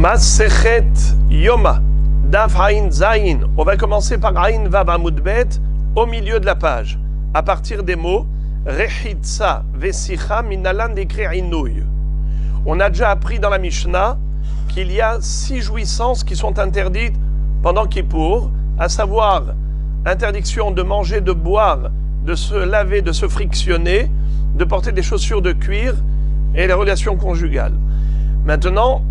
Masechet Yoma, Daf Ain Zain. On va commencer par Ain Vav Amud Bet, au milieu de la page, à partir des mots Rechitsa Vesicha Minalan Dekri Inouy. On a déjà appris dans la Mishnah qu'il y a 6 jouissances qui sont interdites pendant Kippour, à savoir interdiction de manger, de boire, de se laver, de se frictionner, de porter des chaussures de cuir et les relations conjugales. Maintenant,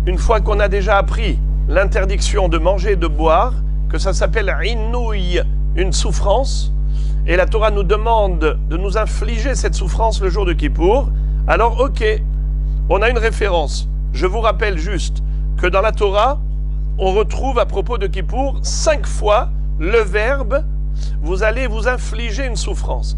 une fois qu'on a déjà appris l'interdiction de manger et de boire, que ça s'appelle inouï, une souffrance, et la Torah nous demande de nous infliger cette souffrance le jour de Kippour, alors ok, on a une référence. Je vous rappelle juste que dans la Torah, on retrouve à propos de Kippour 5 fois le verbe « vous allez vous infliger une souffrance ».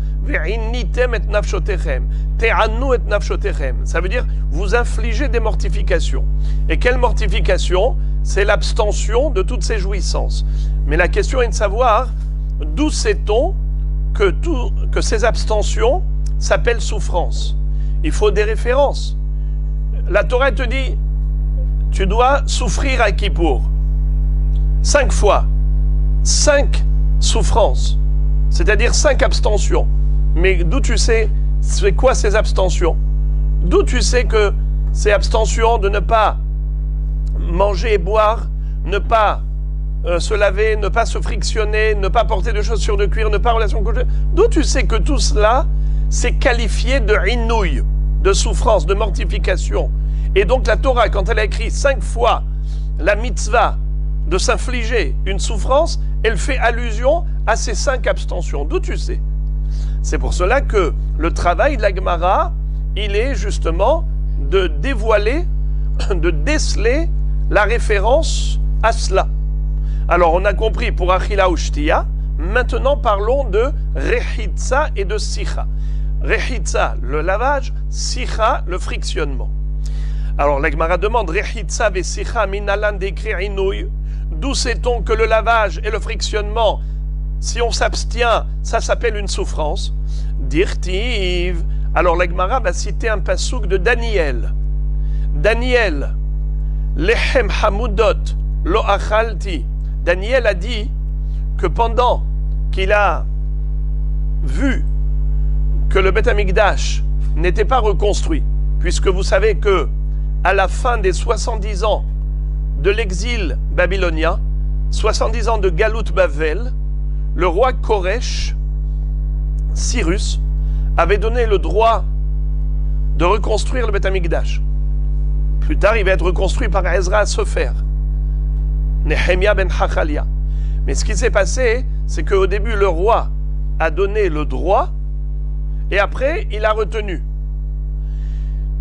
Ça veut dire vous infliger des mortifications. Et quelle mortification? C'est l'abstention de toutes ces jouissances. Mais la question est de savoir d'où sait-on que ces abstentions s'appellent souffrance. Il faut des références. La Torah te dit tu dois souffrir à Kippour 5 fois, 5 souffrances, c'est-à-dire 5 abstentions. Mais d'où tu sais, c'est quoi ces abstentions? D'où tu sais que ces abstentions de ne pas manger et boire, ne pas se laver, ne pas se frictionner, ne pas porter de chaussures de cuir, ne pas relation conjugale? D'où tu sais que tout cela, c'est qualifié de inouï, de souffrance, de mortification? Et donc la Torah, quand elle a écrit 5 fois la mitzvah de s'infliger une souffrance, elle fait allusion à ces 5 abstentions. D'où tu sais? C'est pour cela que le travail de la Gemara, il est justement de dévoiler, de déceler la référence à cela. Alors on a compris pour Achila ou Shtiya, maintenant parlons de Rechitsa et de Sicha. Rechitsa, le lavage, Sicha, le frictionnement. Alors la Gemara demande Rechitsa ve Sicha minalan dekri inouï. D'où sait-on que le lavage et le frictionnement, si on s'abstient, ça s'appelle une souffrance? Dirtiv. Alors la Gemara va citer un passouk de Daniel. Daniel, lechem hamudot lo achalti. Daniel a dit que pendant qu'il a vu que le Beth Amikdash n'était pas reconstruit, puisque vous savez que à la fin des 70 ans de l'exil babylonien, 70 ans de Galout Bavel, le roi Koresh, Cyrus, avait donné le droit de reconstruire le Beth Amikdash. Plus tard, il va être reconstruit par Ezra Sofer, Nehemia ben Hachalia. Mais ce qui s'est passé, c'est qu'au début, le roi a donné le droit, et après, il a retenu.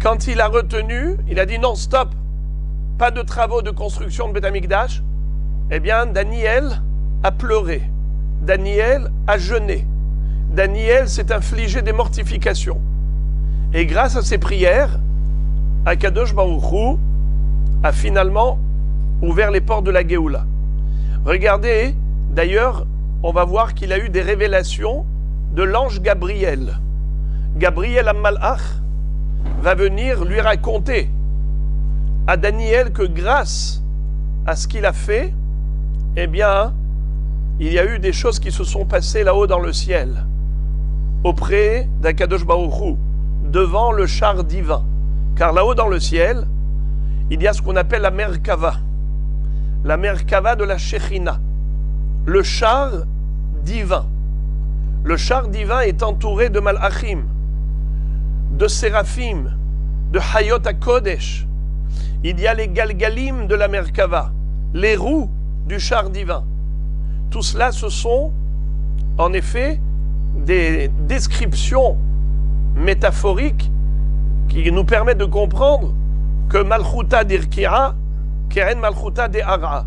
Quand il a retenu, il a dit non, stop, pas de travaux de construction de Beth Amikdash. Eh bien, Daniel a pleuré. Daniel a jeûné. Daniel s'est infligé des mortifications. Et grâce à ses prières, Akadosh Baruch Hu a finalement ouvert les portes de la Géoula. Regardez, d'ailleurs, on va voir qu'il a eu des révélations de l'ange Gabriel. Gabriel Ammalach va venir lui raconter à Daniel que grâce à ce qu'il a fait, eh bien, il y a eu des choses qui se sont passées là-haut dans le ciel, auprès d'Akadosh Baruch Hu, devant le char divin. Car là-haut dans le ciel, il y a ce qu'on appelle la Merkava de la Shechina, le char divin. Le char divin est entouré de Malachim, de Séraphim, de Hayot HaKodesh. Il y a les Galgalim de la Merkava, les roues du char divin. Tout cela, ce sont en effet des descriptions métaphoriques qui nous permettent de comprendre que Malchuta d'Irkira, Keren Malchuta d'Ara,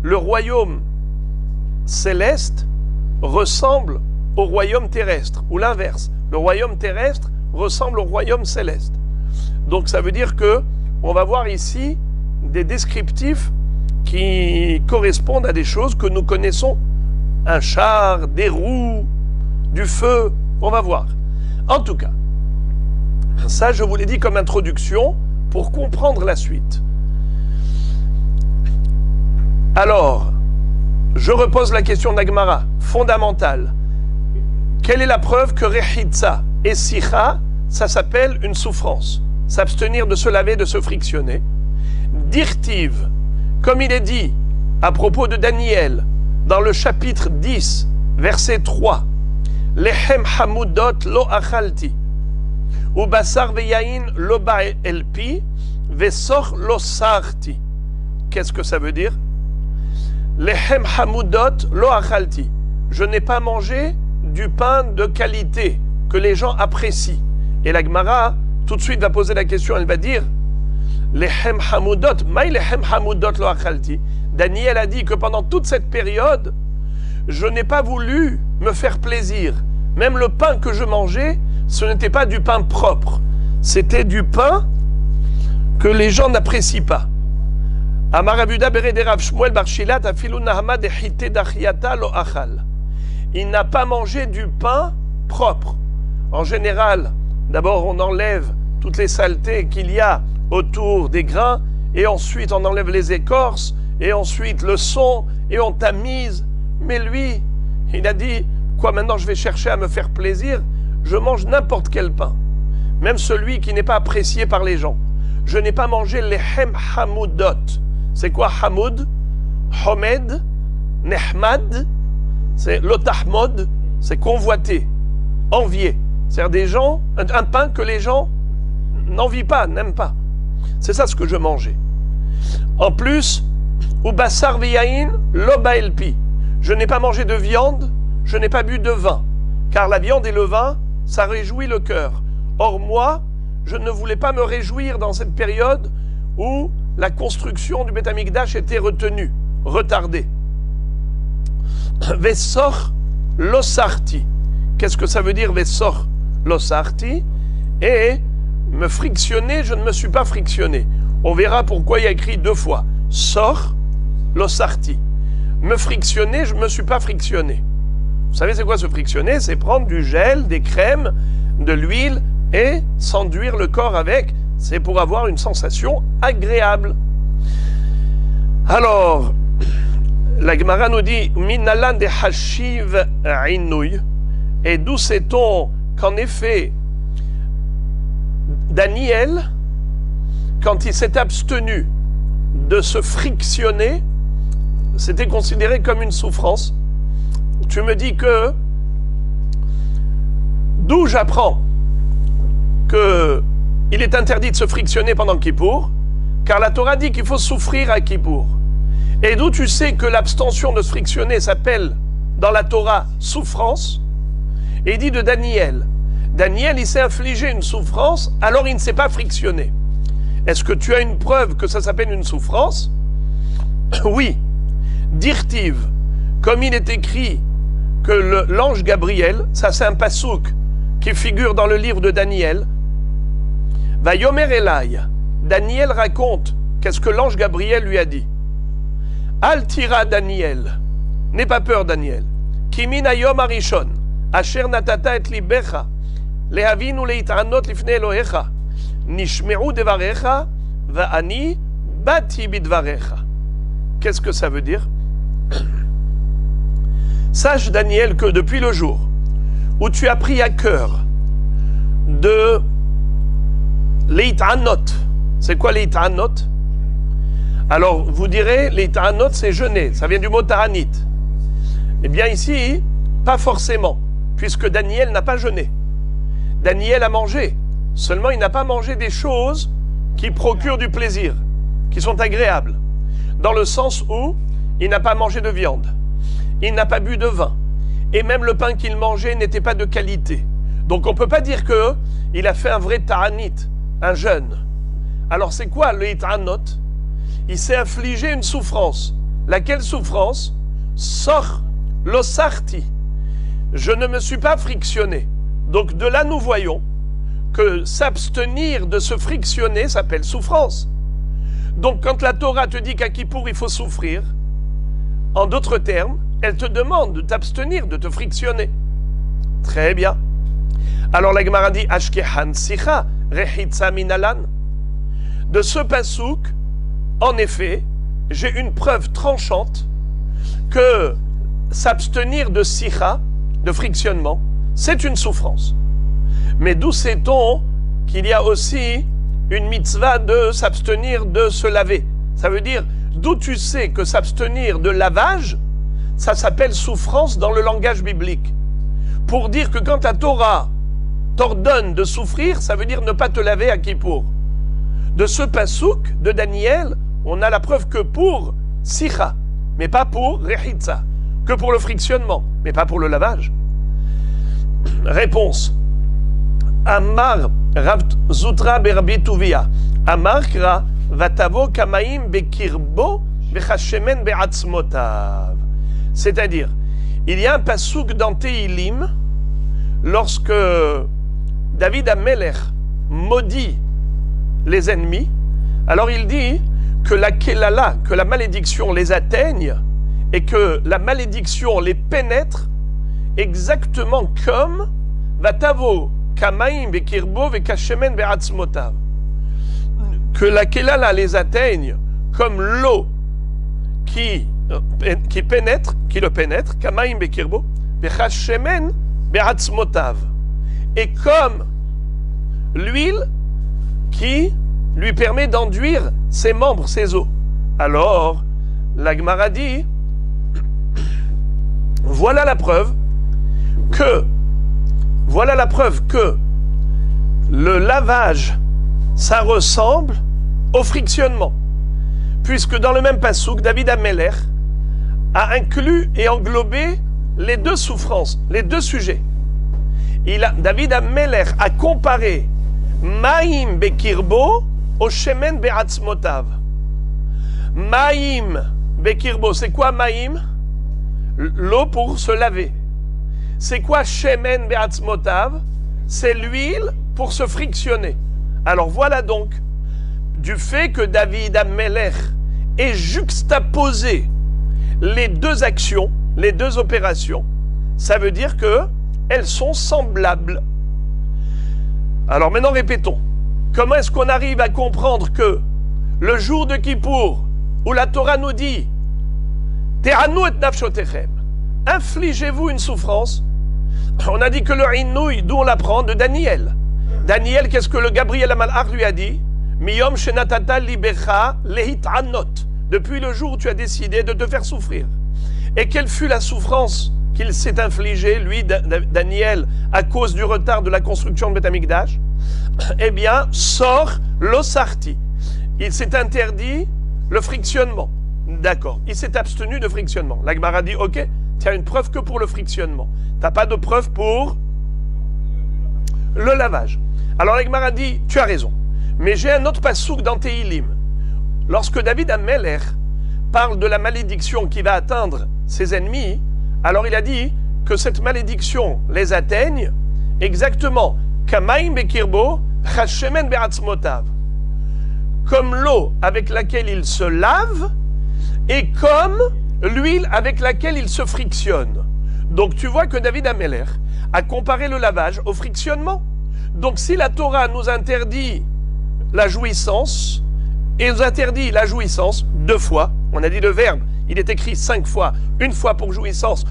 le royaume céleste ressemble au royaume terrestre, ou l'inverse, le royaume terrestre ressemble au royaume céleste. Donc ça veut dire que on va voir ici des descriptifs qui correspondent à des choses que nous connaissons. Un char, des roues, du feu, on va voir. En tout cas, ça je vous l'ai dit comme introduction pour comprendre la suite. Alors, je repose la question d'Agmara, fondamentale. Quelle est la preuve que Rechitza et Sicha, ça s'appelle une souffrance? S'abstenir de se laver, de se frictionner. Dirtiv, comme il est dit à propos de Daniel, dans le chapitre 10, verset 3, Lechem hamudot lo achalti, ou basar veyain lo ba'elpi, vesor lo sarti. Qu'est-ce que ça veut dire? Lechem hamudot lo achalti. Je n'ai pas mangé du pain de qualité que les gens apprécient. Et la Gemara, tout de suite, va poser la question, elle va dire Lechem hamudot, maï lechem hamudot lo achalti. Daniel a dit que pendant toute cette période, je n'ai pas voulu me faire plaisir. Même le pain que je mangeais, ce n'était pas du pain propre. C'était du pain que les gens n'apprécient pas. Amar Abuda berede Rav Shmuel bar Shilat afilu nahama dechite dachiata lo achal. Il n'a pas mangé du pain propre. En général, d'abord on enlève toutes les saletés qu'il y a autour des grains, et ensuite on enlève les écorces, et ensuite le son, et on tamise. Mais lui, il a dit, quoi maintenant je vais chercher à me faire plaisir? Je mange n'importe quel pain, même celui qui n'est pas apprécié par les gens. Je n'ai pas mangé les hem hamoudot. C'est quoi hamoud? Homed, nehmad, c'est lotahmod, c'est convoité, envié. C'est-à-dire des gens, un pain que les gens n'envient pas, n'aiment pas. C'est ça ce que je mangeais. En plus, ou basar viyain lo ba'elpi. Je n'ai pas mangé de viande, je n'ai pas bu de vin, car la viande et le vin, ça réjouit le cœur. Or moi, je ne voulais pas me réjouir dans cette période où la construction du Beth Amikdash était retenue, retardée. Vesor losarti. Qu'est-ce que ça veut dire Vesor losarti? Et me frictionner, je ne me suis pas frictionné. On verra pourquoi il y a écrit deux fois. Sor losarti. Me frictionner, je ne me suis pas frictionné. Vous savez c'est quoi se frictionner? C'est prendre du gel, des crèmes, de l'huile et s'enduire le corps avec. C'est pour avoir une sensation agréable. Alors, la Gemara nous dit Minalan de hashiv inouy. Et d'où sait-on qu'en effet, Daniel, quand il s'est abstenu de se frictionner, c'était considéré comme une souffrance. Tu me dis que d'où j'apprends qu'il est interdit de se frictionner pendant Kippour, car la Torah dit qu'il faut souffrir à Kippour. Et d'où tu sais que l'abstention de se frictionner s'appelle dans la Torah souffrance? Et il dit de Daniel. Daniel, il s'est infligé une souffrance, alors il ne s'est pas frictionné. Est-ce que tu as une preuve que ça s'appelle une souffrance? Oui. Dirtiv, comme il est écrit que l'ange Gabriel, ça c'est un pasouk qui figure dans le livre de Daniel, va Yomer Elai. Daniel raconte qu'est-ce que l'ange Gabriel lui a dit. Al tira Daniel, n'aie pas peur Daniel. Kimin ayom arishon, asher natata et libecha, lehavinu leitanot lifne Elohecha, nishmeru devarecha, va ani bati bidvarecha. Qu'est-ce que ça veut dire? Sache Daniel que depuis le jour où tu as pris à cœur de leitanot, c'est quoi leitanot? Alors vous direz leitanot c'est jeûner, ça vient du mot ta'anit. Eh bien ici, pas forcément, puisque Daniel n'a pas jeûné. Daniel a mangé, seulement il n'a pas mangé des choses qui procurent du plaisir, qui sont agréables, dans le sens où il n'a pas mangé de viande, il n'a pas bu de vin, et même le pain qu'il mangeait n'était pas de qualité. Donc on ne peut pas dire qu'il a fait un vrai ta'anit, un jeûne. Alors c'est quoi le ta'anot? Il s'est infligé une souffrance. Laquelle souffrance? Sor losarti. Je ne me suis pas frictionné. Donc de là nous voyons que s'abstenir de se frictionner s'appelle souffrance. Donc quand la Torah te dit qu'à Kippour il faut souffrir, en d'autres termes, elle te demande de t'abstenir, de te frictionner. Très bien. Alors la Gemara dit Ashkehan sicha rechitza minalan. De ce pasouk, en effet, j'ai une preuve tranchante que s'abstenir de sicha, de frictionnement, c'est une souffrance. Mais d'où sait-on qu'il y a aussi une mitzvah de s'abstenir de se laver? Ça veut dire, d'où tu sais que s'abstenir de lavage, ça s'appelle souffrance dans le langage biblique. Pour dire que quand la Torah t'ordonne de souffrir, ça veut dire ne pas te laver à Kippour. De ce pasouk de Daniel, on a la preuve que pour sicha, mais pas pour rechitza, que pour le frictionnement, mais pas pour le lavage. Réponse. Amar Rav Zutra berbi Tuvia. Amar kra vatavo kamaim bekirbo vechashemen be'atzmotav. C'est-à-dire, il y a un pasouk dans Tehilim, lorsque David Amelech maudit les ennemis, alors il dit que la kelala, que la malédiction les atteigne et que la malédiction les pénètre exactement comme Vatavo kamaim bekirbo vekashemen be'atzmotav. Que la kelala les atteigne comme l'eau qui pénètre, qui le pénètre, kamaim bekirbo vekashemen be'atzmotav. Et comme l'huile qui lui permet d'enduire ses membres, ses os. Alors, la Gemara dit, voilà la preuve que le lavage, ça ressemble au frictionnement. Puisque dans le même pasouk, David Amelech a inclus et englobé les deux souffrances, les deux sujets. David Amelech a comparé Maïm Bekirbo au Shemen Be'atzmotav. Maïm Bekirbo, c'est quoi Maïm? L'eau pour se laver. C'est quoi Shemen Be'atzmotav? C'est l'huile pour se frictionner. Alors voilà donc, du fait que David Amelech ait juxtaposé les deux actions, les deux opérations, ça veut dire que elles sont semblables. Alors maintenant répétons. Comment est-ce qu'on arrive à comprendre que le jour de Kippour, où la Torah nous dit Teranu et nafshotechem, infligez-vous une souffrance, on a dit que le inouï, d'où on l'apprend, de Daniel. Daniel, qu'est-ce que le Gabriel Amalach lui a dit? Miyom shenatata libecha lehitanot. Depuis le jour où tu as décidé de te faire souffrir. Et quelle fut la souffrance qu'il s'est infligée, lui, Daniel, à cause du retard de la construction de Beth Amikdash? Eh bien, sort l'osarti. Il s'est interdit le frictionnement. D'accord. Il s'est abstenu de frictionnement. La Gemara dit, ok, tu as une preuve que pour le frictionnement. Tu n'as pas de preuve pour le lavage. Alors la Gemara dit, tu as raison. Mais j'ai un autre pasouk dans Tehilim. Lorsque David Amelech parle de la malédiction qui va atteindre ses ennemis, alors il a dit que cette malédiction les atteigne exactement kamaim bekirbo chashemen be'atzmotav, comme l'eau avec laquelle il se lave et comme l'huile avec laquelle il se frictionne. Donc tu vois que David Amelech a comparé le lavage au frictionnement. Donc si la Torah nous interdit la jouissance, et nous interdit la jouissance 2 fois, on a dit le verbe, il est écrit 5 fois, une fois pour jouissance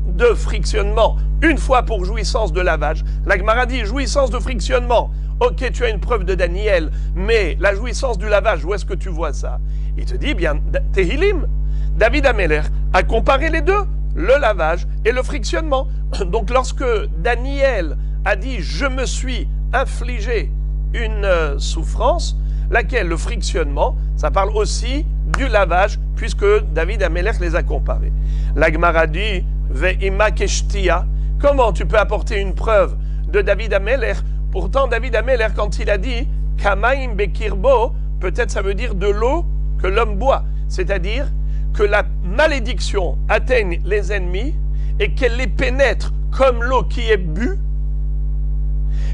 de frictionnement, une fois pour jouissance de lavage. La Gemara dit jouissance de frictionnement. Ok, tu as une preuve de Daniel, mais la jouissance du lavage, où est-ce que tu vois ça? Il te dit bien, Tehilim, David Amelech a comparé les deux, le lavage et le frictionnement. Donc lorsque Daniel a dit je me suis infligé une souffrance, laquelle le frictionnement, ça parle aussi du lavage, puisque David Amelech les a comparés. La Gemara dit Ve'ima keshtia. Comment tu peux apporter une preuve de David Amelech? Pourtant, David Amelech, quand il a dit Kamaim bekirbo, peut-être ça veut dire de l'eau que l'homme boit. C'est-à-dire que la malédiction atteigne les ennemis et qu'elle les pénètre comme l'eau qui est bue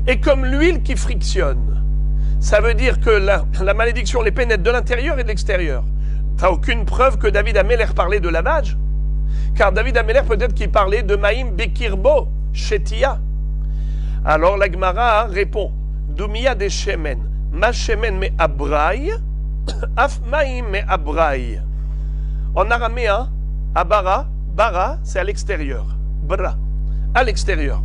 et comme l'huile qui frictionne. Ça veut dire que la malédiction les pénètre de l'intérieur et de l'extérieur. Tu n'as aucune preuve que David Amelech parlait de lavage? Car David Amelech, peut-être qu'il parlait de Maïm Bekirbo, Shetia. Alors la Gemara répond, Dumia de Shemen, Ma Shemen me Abraï, Af Maïm me Abraï. En araméen, abara, bara, c'est à l'extérieur. Bra, à l'extérieur.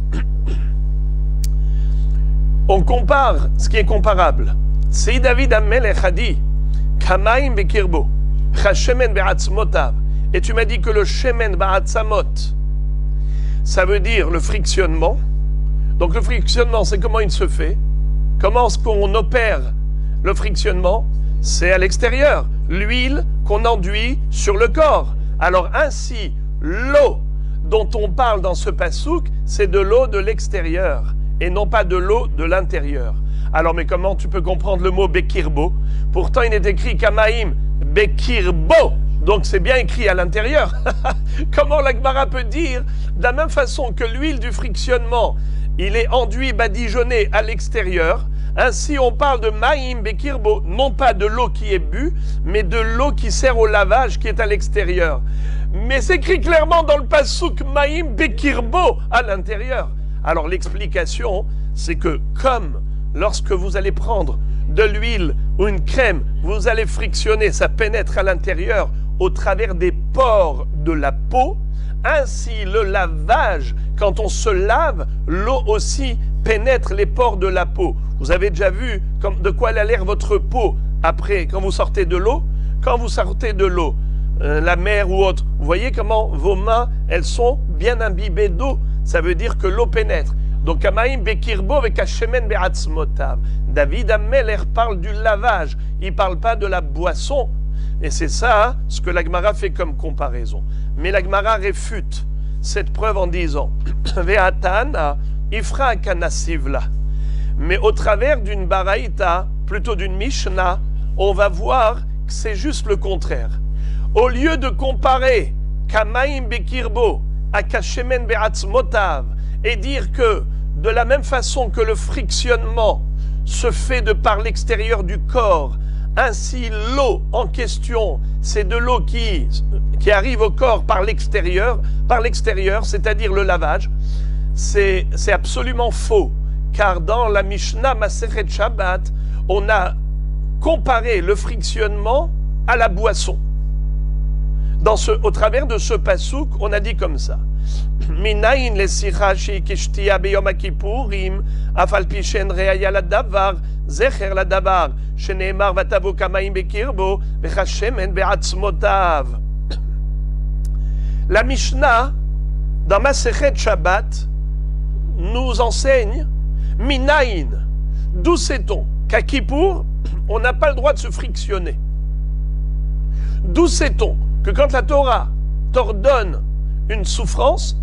On compare ce qui est comparable. Si David Amelech a dit Kamaim bekirbo, chashemen be'atzmotav, et tu m'as dit que le shemen ba'atzamot, ça veut dire le frictionnement. Donc le frictionnement, c'est comment il se fait. Comment est-ce qu'on opère le frictionnement? C'est à l'extérieur. L'huile qu'on enduit sur le corps. Alors ainsi, l'eau dont on parle dans ce passouk, c'est de l'eau de l'extérieur et non pas de l'eau de l'intérieur. Alors mais comment tu peux comprendre le mot bekirbo? Pourtant il est écrit kamaim bekirbo. Donc c'est bien écrit à l'intérieur. Comment la Gemara peut dire, de la même façon que l'huile du frictionnement, il est enduit, badigeonné à l'extérieur, ainsi on parle de maïm bekirbo, non pas de l'eau qui est bue, mais de l'eau qui sert au lavage qui est à l'extérieur. Mais c'est écrit clairement dans le passouk maïm bekirbo à l'intérieur. Alors l'explication, c'est que comme lorsque vous allez prendre de l'huile ou une crème, vous allez frictionner, ça pénètre à l'intérieur au travers des pores de la peau. Ainsi, le lavage, quand on se lave, l'eau aussi pénètre les pores de la peau. Vous avez déjà vu de quoi elle a l'air votre peau après, quand vous sortez de l'eau? Quand vous sortez de l'eau, la mer ou autre, vous voyez comment vos mains, elles sont bien imbibées d'eau. Ça veut dire que l'eau pénètre. Donc, Kamaim bekirbo avec Hashemen be'atzmotav. David Amelech parle du lavage. Il ne parle pas de la boisson. Et c'est ça ce que la Gemara fait comme comparaison. Mais la Gemara réfute cette preuve en disant Ve'atan ifra kanasivla. Mais au travers d'une baraïta, plutôt d'une Mishnah, on va voir que c'est juste le contraire. Au lieu de comparer Kamaim bekirbo à Kashemen be'atzmotav et dire que de la même façon que le frictionnement se fait de par l'extérieur du corps, ainsi l'eau en question, c'est de l'eau qui arrive au corps par l'extérieur, c'est-à-dire le lavage, c'est absolument faux. Car dans la Mishnah Masechet Shabbat, on a comparé le frictionnement à la boisson. Au travers de ce pasouk, on a dit comme ça. Minayin le sirashi kishtia beyom akipurim afal pishen reaya la davar zecher la davar sheneemar vatavo kamaim bekirbo vechashemen be'atzmotav. La Mishnah dans Masechet Shabbat nous enseigne Minayin. D'où sait-on qu'à Kippour on n'a pas le droit de se frictionner? D'où sait-on que quand la Torah t'ordonne une souffrance,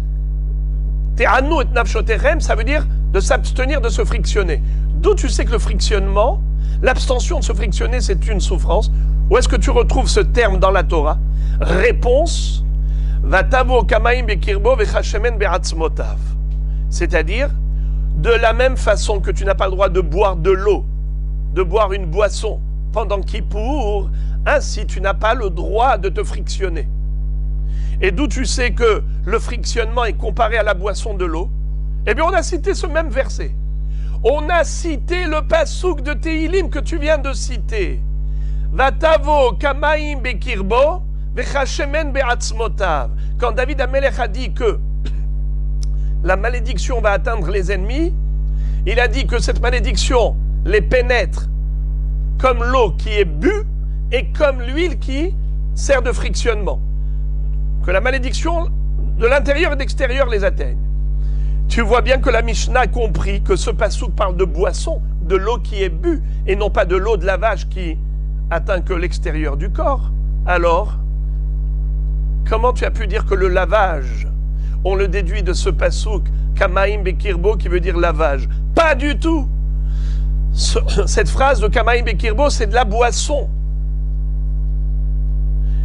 Te'anu et nafshoterem, ça veut dire de s'abstenir de se frictionner. D'où tu sais que le frictionnement, l'abstention de se frictionner, c'est une souffrance? Où est-ce que tu retrouves ce terme dans la Torah? Réponse, Vatavo kamaim bekirbo vechashemen be'atzmotav. C'est-à-dire, de la même façon que tu n'as pas le droit de boire de l'eau, de boire une boisson pendant Kippour, ainsi tu n'as pas le droit de te frictionner. Et d'où tu sais que le frictionnement est comparé à la boisson de l'eau? Eh bien, on a cité ce même verset. On a cité le pasouk de Tehilim que tu viens de citer. Vatavo kamaim bekirbo vechashemen be'atzmotav. Quand David Amelech a dit que la malédiction va atteindre les ennemis, il a dit que cette malédiction les pénètre comme l'eau qui est bue et comme l'huile qui sert de frictionnement. Que la malédiction de l'intérieur et de l'extérieur les atteigne. Tu vois bien que la Mishnah a compris que ce pasouk parle de boisson, de l'eau qui est bue, et non pas de l'eau de lavage qui atteint que l'extérieur du corps. Alors, comment tu as pu dire que le lavage, on le déduit de ce pasouk, Kamaim Bekirbo, qui veut dire lavage? Pas du tout. Cette phrase de Kamaim Bekirbo, c'est de la boisson.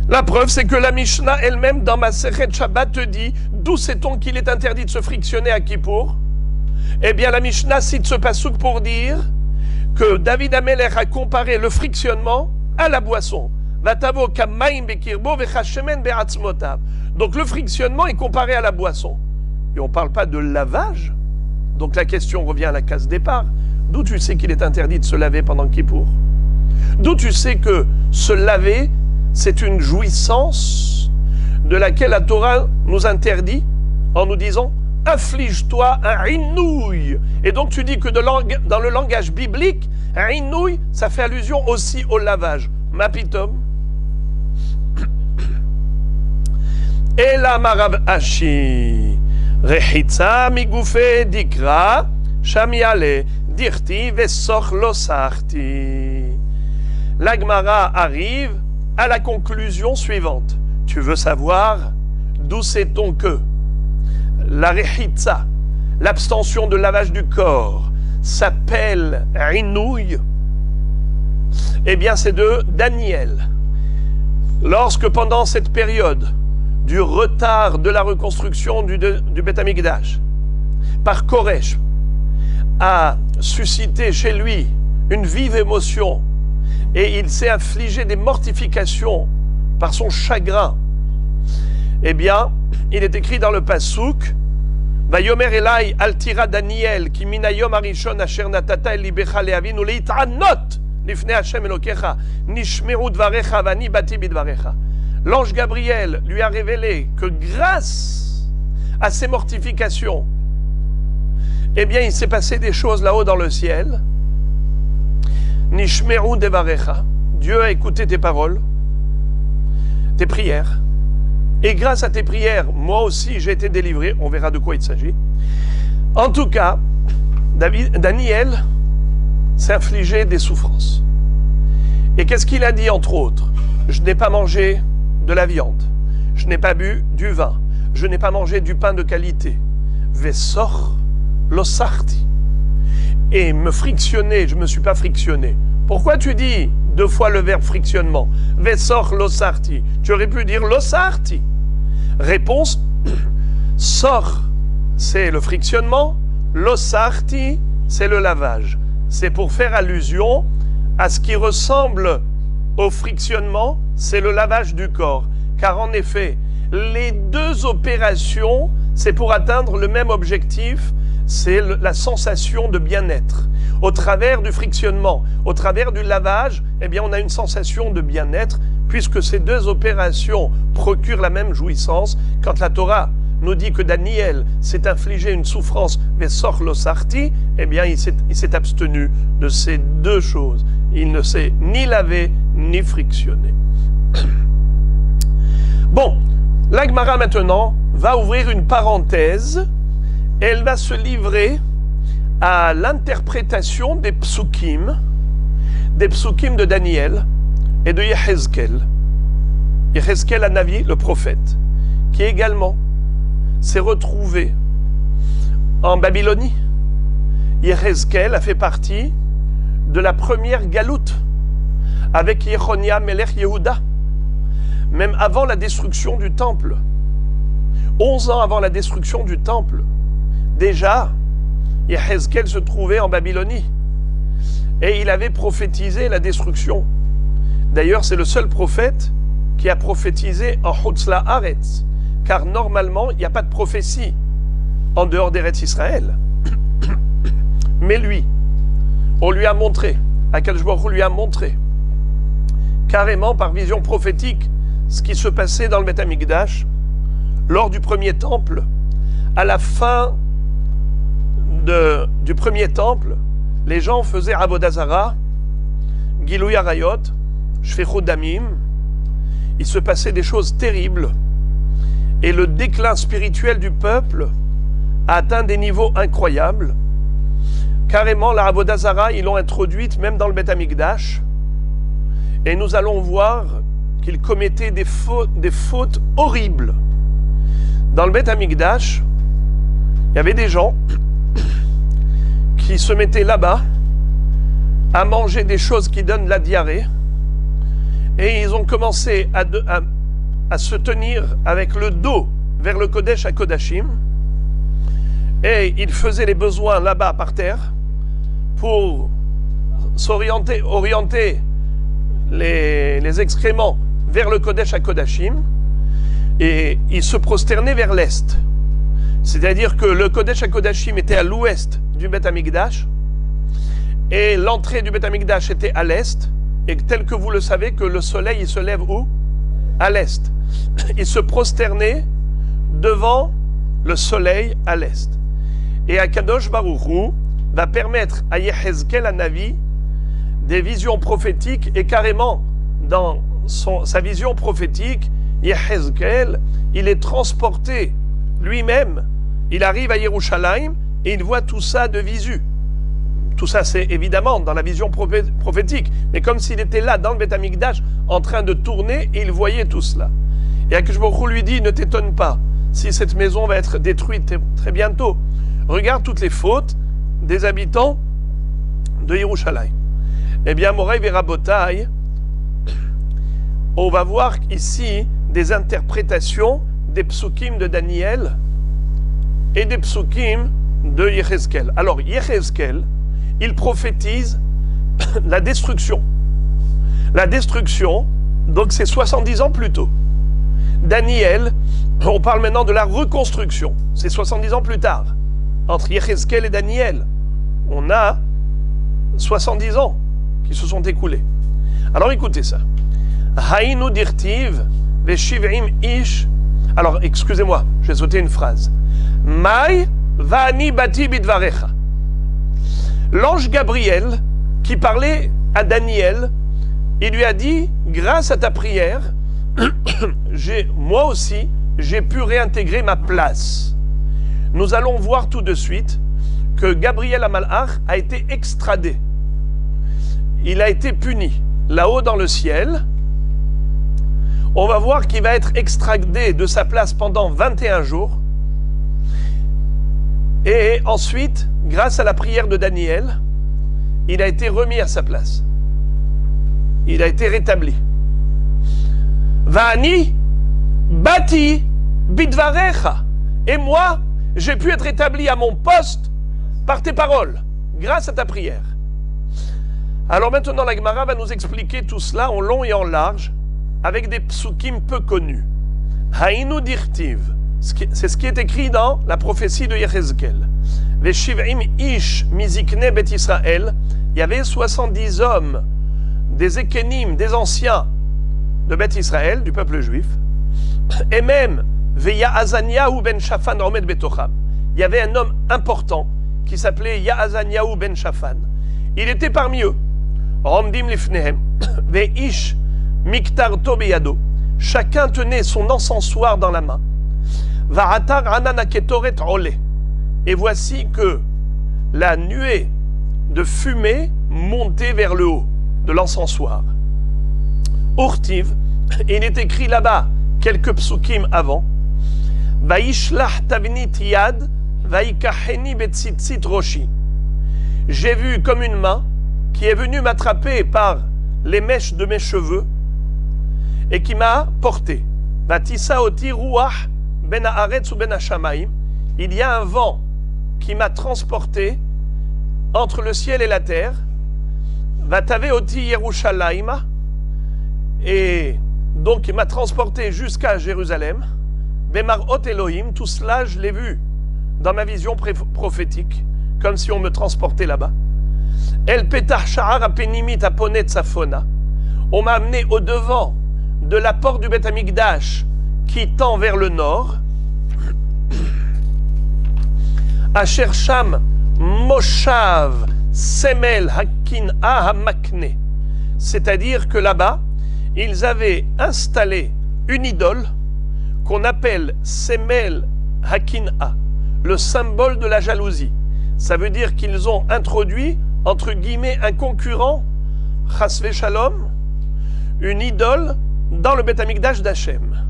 La preuve, c'est que la Mishnah elle-même, dans Masechet Shabbat, te dit d'où sait-on qu'il est interdit de se frictionner à Kippour? Eh bien, la Mishnah cite ce pasouk pour dire que David Amelech a comparé le frictionnement à la boisson. Vatavo kamaim bekirbo vechashemen be'atzmotav. Donc, le frictionnement est comparé à la boisson. Et on ne parle pas de lavage. Donc, la question revient à la case départ. D'où tu sais qu'il est interdit de se laver pendant Kippour? D'où tu sais que se laver, c'est une jouissance de laquelle la Torah nous interdit en nous disant « Afflige-toi un inouï ». Et donc tu dis que dans le langage biblique, un inouï, ça fait allusion aussi au lavage. Mapitom. Et la marav ashi. Rechitza migoufe dikra. Shamiale. Dirti vesoch losarti. La Gemara arrive à la conclusion suivante. Tu veux savoir d'où sait-on que la rechitza, l'abstention de lavage du corps, s'appelle inouï? Eh bien, c'est de Daniel. Lorsque pendant cette période du retard de la reconstruction du Beth Amikdash, par Koresh, a suscité chez lui une vive émotion et il s'est affligé des mortifications par son chagrin, eh bien, il est écrit dans le Passouk Vayomer Elai altira Daniel ki minayom arishon asher natata el libecha leavinu leitranot lifnei Hashem Elokecha nishmeru dvarecha vani bati bidvarecha. L'ange Gabriel lui a révélé que grâce à ses mortifications, eh bien, il s'est passé des choses là-haut dans le ciel. Nishmeru devarecha. Dieu a écouté tes paroles, tes prières. Et grâce à tes prières, moi aussi, j'ai été délivré. On verra de quoi il s'agit. En tout cas, Daniel s'est infligé des souffrances. Et qu'est-ce qu'il a dit, entre autres? Je n'ai pas mangé de la viande. Je n'ai pas bu du vin. Je n'ai pas mangé du pain de qualité. Vesor losarti. Et me frictionner, je ne me suis pas frictionné. Pourquoi tu dis deux fois le verbe frictionnement? Vesor losarti. Tu aurais pu dire losarti. Réponse, sor, c'est le frictionnement, losarti, c'est le lavage. C'est pour faire allusion à ce qui ressemble au frictionnement, c'est le lavage du corps. Car en effet, les deux opérations, c'est pour atteindre le même objectif, c'est la sensation de bien-être. Au travers du frictionnement, au travers du lavage, eh bien, on a une sensation de bien-être, puisque ces deux opérations procurent la même jouissance. Quand la Torah nous dit que Daniel s'est infligé une souffrance, vesor losarti, eh bien, il s'est abstenu de ces deux choses. Il ne s'est ni lavé, ni frictionné. Bon, la Gemara maintenant va ouvrir une parenthèse. Elle va se livrer à l'interprétation des psukim de Daniel et de Yehezkel. Yehezkel Hanavi, le prophète, qui également s'est retrouvé en Babylonie. Yehezkel a fait partie de la première galoute avec Yechonia Melech Yehuda, même avant la destruction du temple. 11 ans avant la destruction du temple, déjà, Yehezkel se trouvait en Babylonie et il avait prophétisé la destruction. D'ailleurs, c'est le seul prophète qui a prophétisé en Chutz La'aretz, car normalement, il n'y a pas de prophétie en dehors d'Eretz Israël. Mais lui, on lui a montré, Akadosh Baruch Hu lui a montré, carrément par vision prophétique, ce qui se passait dans le Beth Amikdash, lors du premier temple, à la fin du premier temple, les gens faisaient Avodah Zara, Gilui Arayot, Shfichut Damim. Il se passait des choses terribles et le déclin spirituel du peuple a atteint des niveaux incroyables. Carrément, la Avodah Zara, ils l'ont introduite même dans le Beth Amikdash et nous allons voir qu'ils commettaient des fautes horribles. Dans le Beth Amikdash, il y avait des gens qui se mettaient là-bas à manger des choses qui donnent la diarrhée et ils ont commencé à se tenir avec le dos vers le Kodesh HaKodashim et ils faisaient les besoins là-bas par terre pour orienter les excréments vers le Kodesh HaKodashim et ils se prosternaient vers l'est. C'est-à-dire que le Kodesh HaKodashim était à l'ouest du Beth Amikdash et l'entrée du Beth Amikdash était à l'est et tel que vous le savez que le soleil il se lève où? à l'est. Il se prosternait devant le soleil à l'est. Et Akadosh Baruch Hu va permettre à Yehezkel Hanavi des visions prophétiques, et carrément dans sa vision prophétique, Yehezkel, il est transporté lui-même, il arrive à Yerushalayim et il voit tout ça de visu. Tout ça, c'est évidemment dans la vision prophétique, mais comme s'il était là dans le Beth Amikdash en train de tourner, et il voyait tout cela. Et Akadosh Baruch Hu lui dit, ne t'étonne pas si cette maison va être détruite très bientôt. Regarde toutes les fautes des habitants de Yerushalayim. Eh bien, Moraï Verabotaï, on va voir ici des interprétations des psukim de Daniel et des psukim de Yehezkel. Alors, Yehezkel, il prophétise la destruction. La destruction, donc c'est 70 ans plus tôt. Daniel, on parle maintenant de la reconstruction. C'est 70 ans plus tard. Entre Yehezkel et Daniel, on a 70 ans qui se sont écoulés. Alors écoutez ça. Haïnu dirtiv veshivim ish. Alors excusez-moi, je vais sauter une phrase. Mai vani bati bidvarecha. L'ange Gabriel qui parlait à Daniel, il lui a dit, grâce à ta prière, moi aussi, j'ai pu réintégrer ma place. Nous allons voir tout de suite que Gabriel Amalach a été extradé. Il a été puni là-haut dans le ciel. On va voir qu'il va être extradé de sa place pendant 21 jours. Et ensuite, grâce à la prière de Daniel, il a été remis à sa place. Il a été rétabli. Vani bati bidvarecha. Et moi, j'ai pu être établi à mon poste par tes paroles, grâce à ta prière. Alors maintenant, la Gemara va nous expliquer tout cela en long et en large, avec des psukim peu connus. Haïnu dirtiv, c'est ce qui est écrit dans la prophétie de Yehezkel. Veshivim ish mizikne bet Israël, il y avait 70 hommes, des ékénim, des anciens de Bet Israël, du peuple juif, et même Veya Azaniahu ben Shaphan Omed Betocham. Il y avait un homme important qui s'appelait Yaazaniahu ben Shaphan. Il était parmi eux. Romdim lifnehem veish miktarto beyado. Chacun tenait son encensoir dans la main. Va'atar anana ketoret ole. Et voici que la nuée de fumée montait vers le haut de l'encensoir. Urtiv, il est écrit là-bas quelques psukim avant. Vaishlach tavnit yad vaikacheni betzitzit roshi. J'ai vu comme une main qui est venue m'attraper par les mèches de mes cheveux et qui m'a porté. Vatissa oti ruach ben haaretz ou ben hashamaim. Il y a un vent qui m'a transporté entre le ciel et la terre. Vatave oti Yerushalayim. Et donc il m'a transporté jusqu'à Jérusalem. Bemarot Elohim, tout cela je l'ai vu dans ma vision prophétique, comme si on me transportait là-bas. El petach sha'ar apenimit aponet safona. On m'a amené au devant de la porte du Beth Amikdash qui tend vers le nord. Asher sham moshav semel hakin hamakne. C'est-à-dire que là-bas, ils avaient installé une idole qu'on appelle Semel Hakin'a, le symbole de la jalousie. Ça veut dire qu'ils ont introduit, entre guillemets, un concurrent, Chasve Shalom, une idole dans le Beth Amikdash d'Hachem.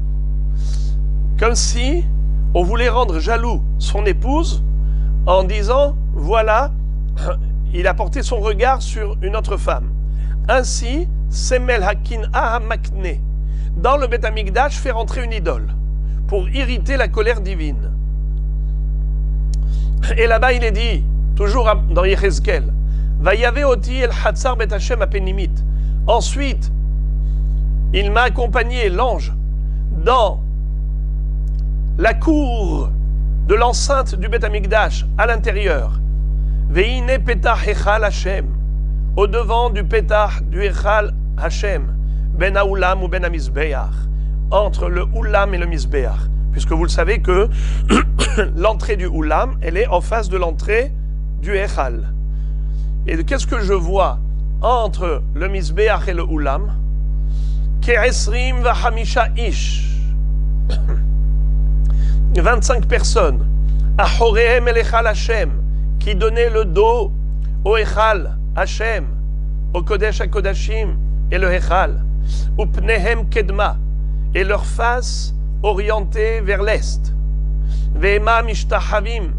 Comme si on voulait rendre jaloux son épouse en disant, voilà, il a porté son regard sur une autre femme. Ainsi, Semel Hakin'a Hamakne, dans le Beth Amikdash, fait rentrer une idole pour irriter la colère divine. Et là-bas, il est dit, toujours dans Yehezkel, Vayave oti el hatzar bet Hashem apenimit. Ensuite, il m'a accompagné, l'ange, dans la cour de l'enceinte du Beth Amikdash, à l'intérieur. Veine petach echal Hashem, au devant du petach du echal Hashem, ben haoulam ou ben hamizbeach. entre le Oulam et le Misbéach. Puisque vous le savez que l'entrée du Oulam, elle est en face de l'entrée du Echal. Et qu'est-ce que je vois entre le Misbéach et le Oulam? Ke'esrim v'hamisha ish. 25 personnes. Ahorehem el Echal Hashem, qui donnaient le dos au Echal Hashem, au Kodesh HaKodashim et le Echal. Upnehem kedma, et leur face orientée vers l'est. Ve'ema mishtahavim,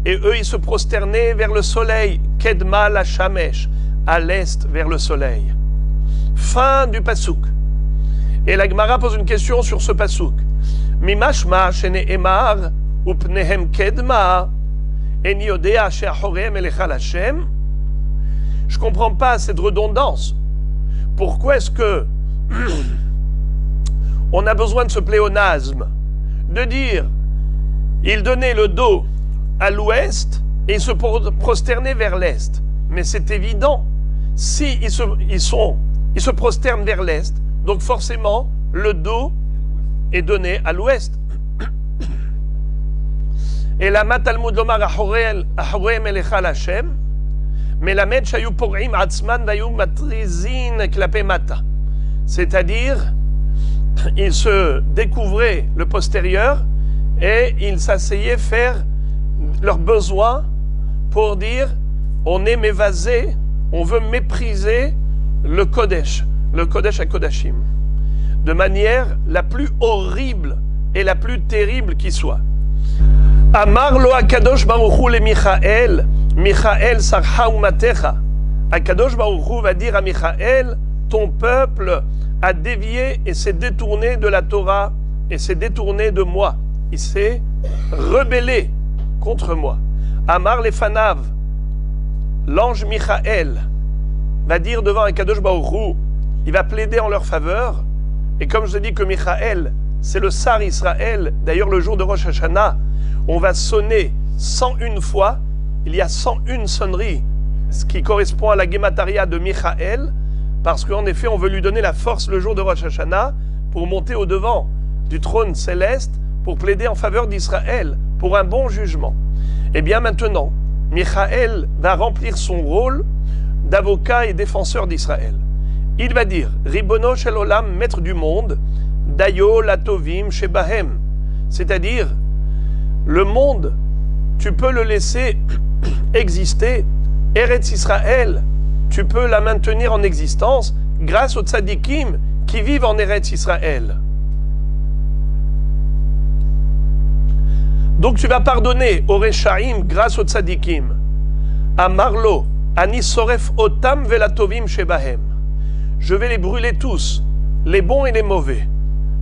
et eux ils se prosternaient vers le soleil. Kedma la shamesh, à l'est vers le soleil. Fin du pasouk. Et la Gemara pose une question sur ce pasouk. Mimashma shene'emar upnehem kedma en yodea she'achorehem el Echal Hashem. Je ne comprends pas cette redondance. Pourquoi est-ce que on a besoin de ce pléonasme, de dire il donnait le dos à l'ouest et il se prosternait vers l'est? Mais c'est évident, si ils se prosternent vers l'est, donc forcément le dos est donné à l'ouest. Et la Talmud lomar Ahorehem el Echal Hashem, melamed shayu pog'im atzman vayu matrizin klape mata. C'est-à-dire, ils se découvraient le postérieur et ils s'asseyaient faire leurs besoins pour dire on est mévasé, on veut mépriser le Kodesh HaKodashim, de manière la plus horrible et la plus terrible qui soit. Amar lo Akadosh Baruch Hu le Michael, Michael sarha umatecha. Akadosh Baruch Hu va dire à Michael, ton peuple a dévié et s'est détourné de la Torah et s'est détourné de moi. Il s'est rebellé contre moi. Amar lefanav, l'ange Michael va dire devant Akadosh Baruch Hu, il va plaider en leur faveur. Et comme je dis que Michael, c'est le Sar Israël, d'ailleurs le jour de Rosh Hashanah, on va sonner 101 fois, il y a 101 sonneries, ce qui correspond à la Gemataria de Michael, parce qu'en effet, on veut lui donner la force le jour de Rosh Hashanah pour monter au devant du trône céleste, pour plaider en faveur d'Israël, pour un bon jugement. Et bien maintenant, Michael va remplir son rôle d'avocat et défenseur d'Israël. Il va dire, Ribono shel olam, maître du monde, Dayo latovim shebahem, c'est-à-dire, le monde, tu peux le laisser exister, Eretz Israël, tu peux la maintenir en existence grâce aux tzadikim qui vivent en Eretz Israël. Donc tu vas pardonner aux Rechaim grâce aux tzadikim. Amarlo, ani soref otam velatovim shebahem. Je vais les brûler tous, les bons et les mauvais.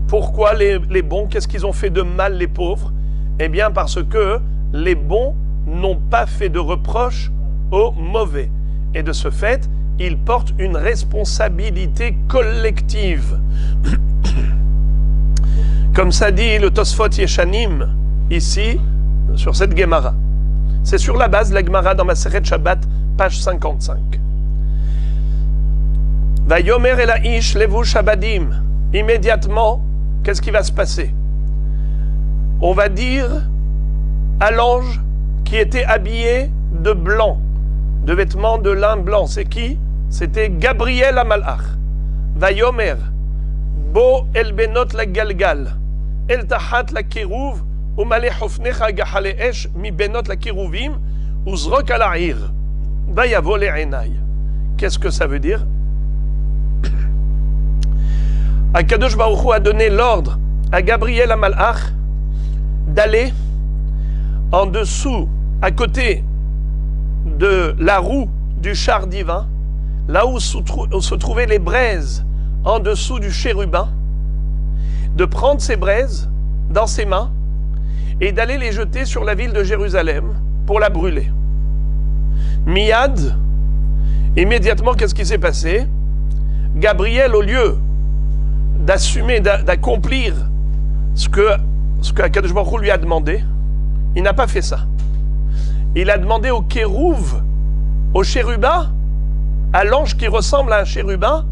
Pourquoi les bons? Qu'est-ce qu'ils ont fait de mal, les pauvres? Eh bien parce que les bons n'ont pas fait de reproches aux mauvais. Et de ce fait, ils portent une responsabilité collective. Comme ça dit le Tosfot Yeshanim, ici, sur cette Gemara. C'est sur la base de la Gemara dans Maseret Shabbat, page 55. Vayomer el ha'ish levu shabadim. Immédiatement, qu'est-ce qui va se passer? On va dire à l'ange qui était habillé de blanc, de vêtements de lin blanc. C'est qui? C'était Gabriel Amalach. Vayomer, bo el benot la galgal, el tahat la kirouv, ou maleh hofnecha gahale esh mi benot la kirouvim, uzrok al ha'ir, vayavo le enay. Qu'est-ce que ça veut dire? Akadosh Baruch Hu a donné l'ordre à Gabriel Amalach d'aller en dessous, à côté de la roue du char divin, là où se trouvaient les braises en dessous du chérubin, de prendre ces braises dans ses mains et d'aller les jeter sur la ville de Jérusalem pour la brûler. Miyad, immédiatement, qu'est-ce qui s'est passé? Gabriel, au lieu d'assumer, d'accomplir ce que Akadosh Baruch Hu lui a demandé, il n'a pas fait ça. Il a demandé au kérouv, au chérubin, à l'ange qui ressemble à un chérubin,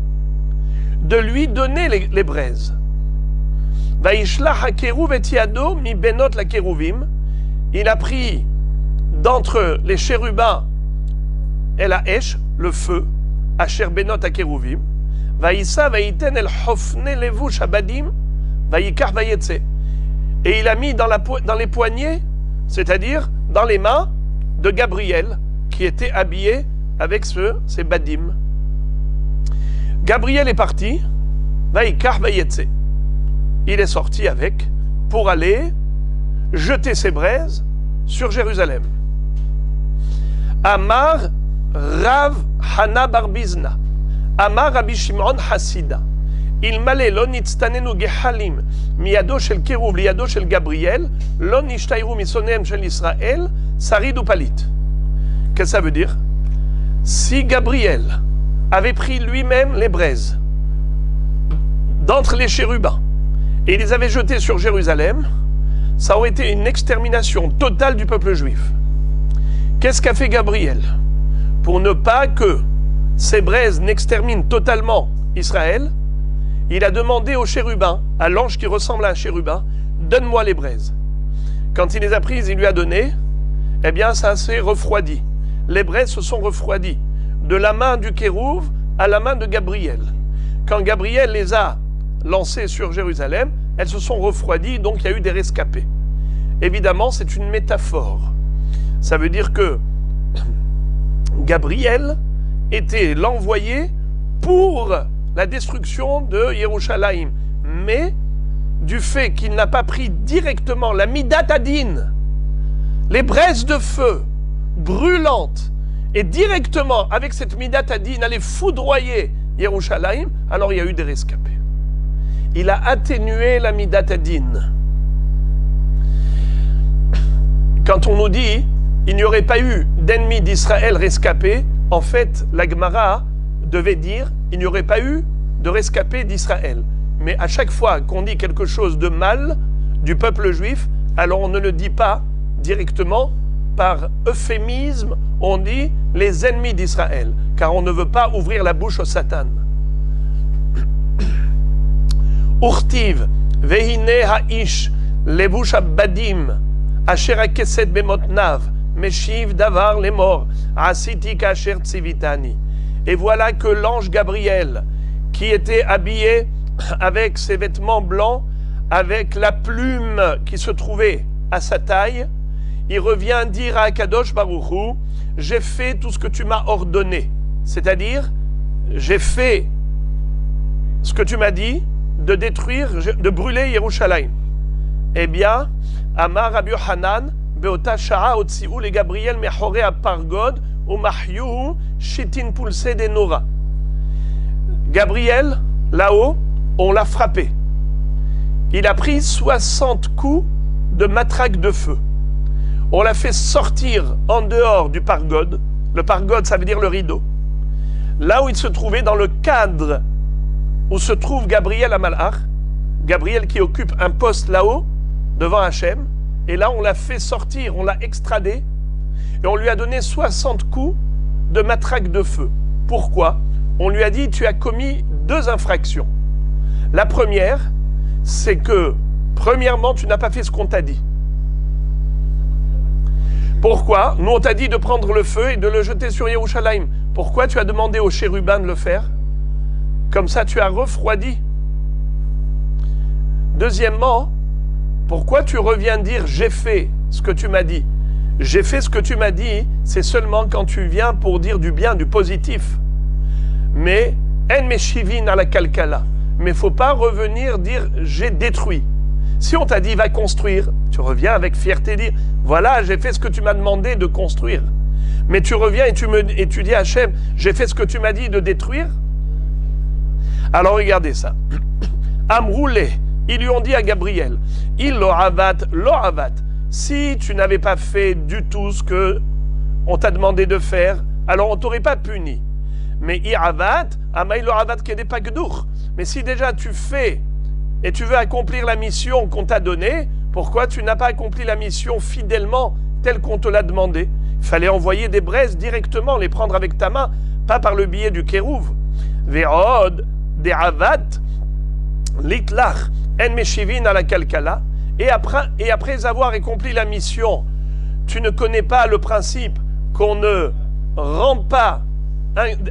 de lui donner les braises. Vaishlach hakeruv et yado mi benot la keruvim. Il a pris d'entre les chérubins et la esh, le feu, asher benot a keruvim. Vaïssa vaïten el hofne levush abadim. Vaïkar vaïetse. Et il a mis dans les poignets, c'est-à-dire dans les mains de Gabriel, qui était habillé avec ces badim. Gabriel est parti, vaïkar vaïetse. Il est sorti avec pour aller jeter ses braises sur Jérusalem. Amar Rav Hana Barbizna, Amar Rabbi Shimon Hassida, il malé lo nitztanenu gehalim miyado shel keruv liyado shel Gabriel, lo nishtairu misonem shel Israël, sarid ou palit. Qu'est-ce que ça veut dire? Si Gabriel avait pris lui-même les braises d'entre les chérubins et il les avait jetés sur Jérusalem, ça aurait été une extermination totale du peuple juif. Qu'est-ce qu'a fait Gabriel? Pour ne pas que ces braises n'exterminent totalement Israël, il a demandé au chérubin, à l'ange qui ressemble à un chérubin, donne-moi les braises. Quand il les a prises, il lui a donné, eh bien ça s'est refroidi. Les braises se sont refroidies, de la main du kérouv à la main de Gabriel. Quand Gabriel les a lancées sur Jérusalem, elles se sont refroidies, donc il y a eu des rescapés. Évidemment, c'est une métaphore. Ça veut dire que Gabriel était l'envoyé pour la destruction de Yerushalayim. Mais du fait qu'il n'a pas pris directement la Midat Adin, les braises de feu brûlantes, et directement avec cette Midat Adin aller foudroyer Yerushalayim, alors il y a eu des rescapés. Il a atténué la Midat Adin. Quand on nous dit il n'y aurait pas eu d'ennemis d'Israël rescapés, en fait, la Gemara devait dire il n'y aurait pas eu de rescapés d'Israël. Mais à chaque fois qu'on dit quelque chose de mal du peuple juif, alors on ne le dit pas directement, par euphémisme, on dit les ennemis d'Israël, car on ne veut pas ouvrir la bouche au Satan. Urtiv, vehine ha'ish, levush abadim, asher hakeset bemotnav, meshiv davar les morts, asiti kasher tsivitani. Et voilà que l'ange Gabriel, qui était habillé avec ses vêtements blancs, avec la plume qui se trouvait à sa taille, il revient dire à Kadosh Baruch Hu, j'ai fait tout ce que tu m'as ordonné. C'est-à-dire, j'ai fait ce que tu m'as dit, de détruire, de brûler Yerushalayim. Eh bien, Amar Rabbi Yochanan, Beota Sha'a Otzi'u le Gabriel Mechore Apargod, ou Mahyuhu Shitin Pulse de Nora. Gabriel, là-haut, on l'a frappé. Il a pris 60 coups de matraque de feu. On l'a fait sortir en dehors du pargode. Le pargode, ça veut dire le rideau. Là où il se trouvait, dans le cadre où se trouve Gabriel à Malach, Gabriel qui occupe un poste là-haut, devant Hachem, et là on l'a fait sortir, on l'a extradé, et on lui a donné 60 coups de matraque de feu. Pourquoi? On lui a dit, tu as commis 2 infractions. La première, c'est que, premièrement, tu n'as pas fait ce qu'on t'a dit. Pourquoi? Nous, on t'a dit de prendre le feu et de le jeter sur Yerushalayim. Pourquoi tu as demandé aux chérubins de le faire? Comme ça, tu as refroidi. Deuxièmement, pourquoi tu reviens dire « j'ai fait ce que tu m'as dit » ? J'ai fait ce que tu m'as dit, c'est seulement quand tu viens pour dire du bien, du positif. Mais en meshivin à la kalkala. Mais il ne faut pas revenir dire « j'ai détruit ». Si on t'a dit « va construire », tu reviens avec fierté dire « voilà, j'ai fait ce que tu m'as demandé de construire ». Mais tu reviens et tu dis à Hachem « j'ai fait ce que tu m'as dit de détruire ». Alors regardez ça. Amroulé, ils lui ont dit à Gabriel « il l'oravat, l'oravat ». Si tu n'avais pas fait du tout ce que on t'a demandé de faire, alors on ne t'aurait pas puni. Mais iravat, amaï l'oravat kedepa gdour. Mais si déjà tu fais et tu veux accomplir la mission qu'on t'a donnée, pourquoi tu n'as pas accompli la mission fidèlement telle qu'on te l'a demandé? Il fallait envoyer des braises directement, les prendre avec ta main, pas par le biais du kérouv. Vérod, des avat, L'itlach en meshivin à la kalkala. Et après avoir accompli la mission, tu ne connais pas le principe qu'on ne rend pas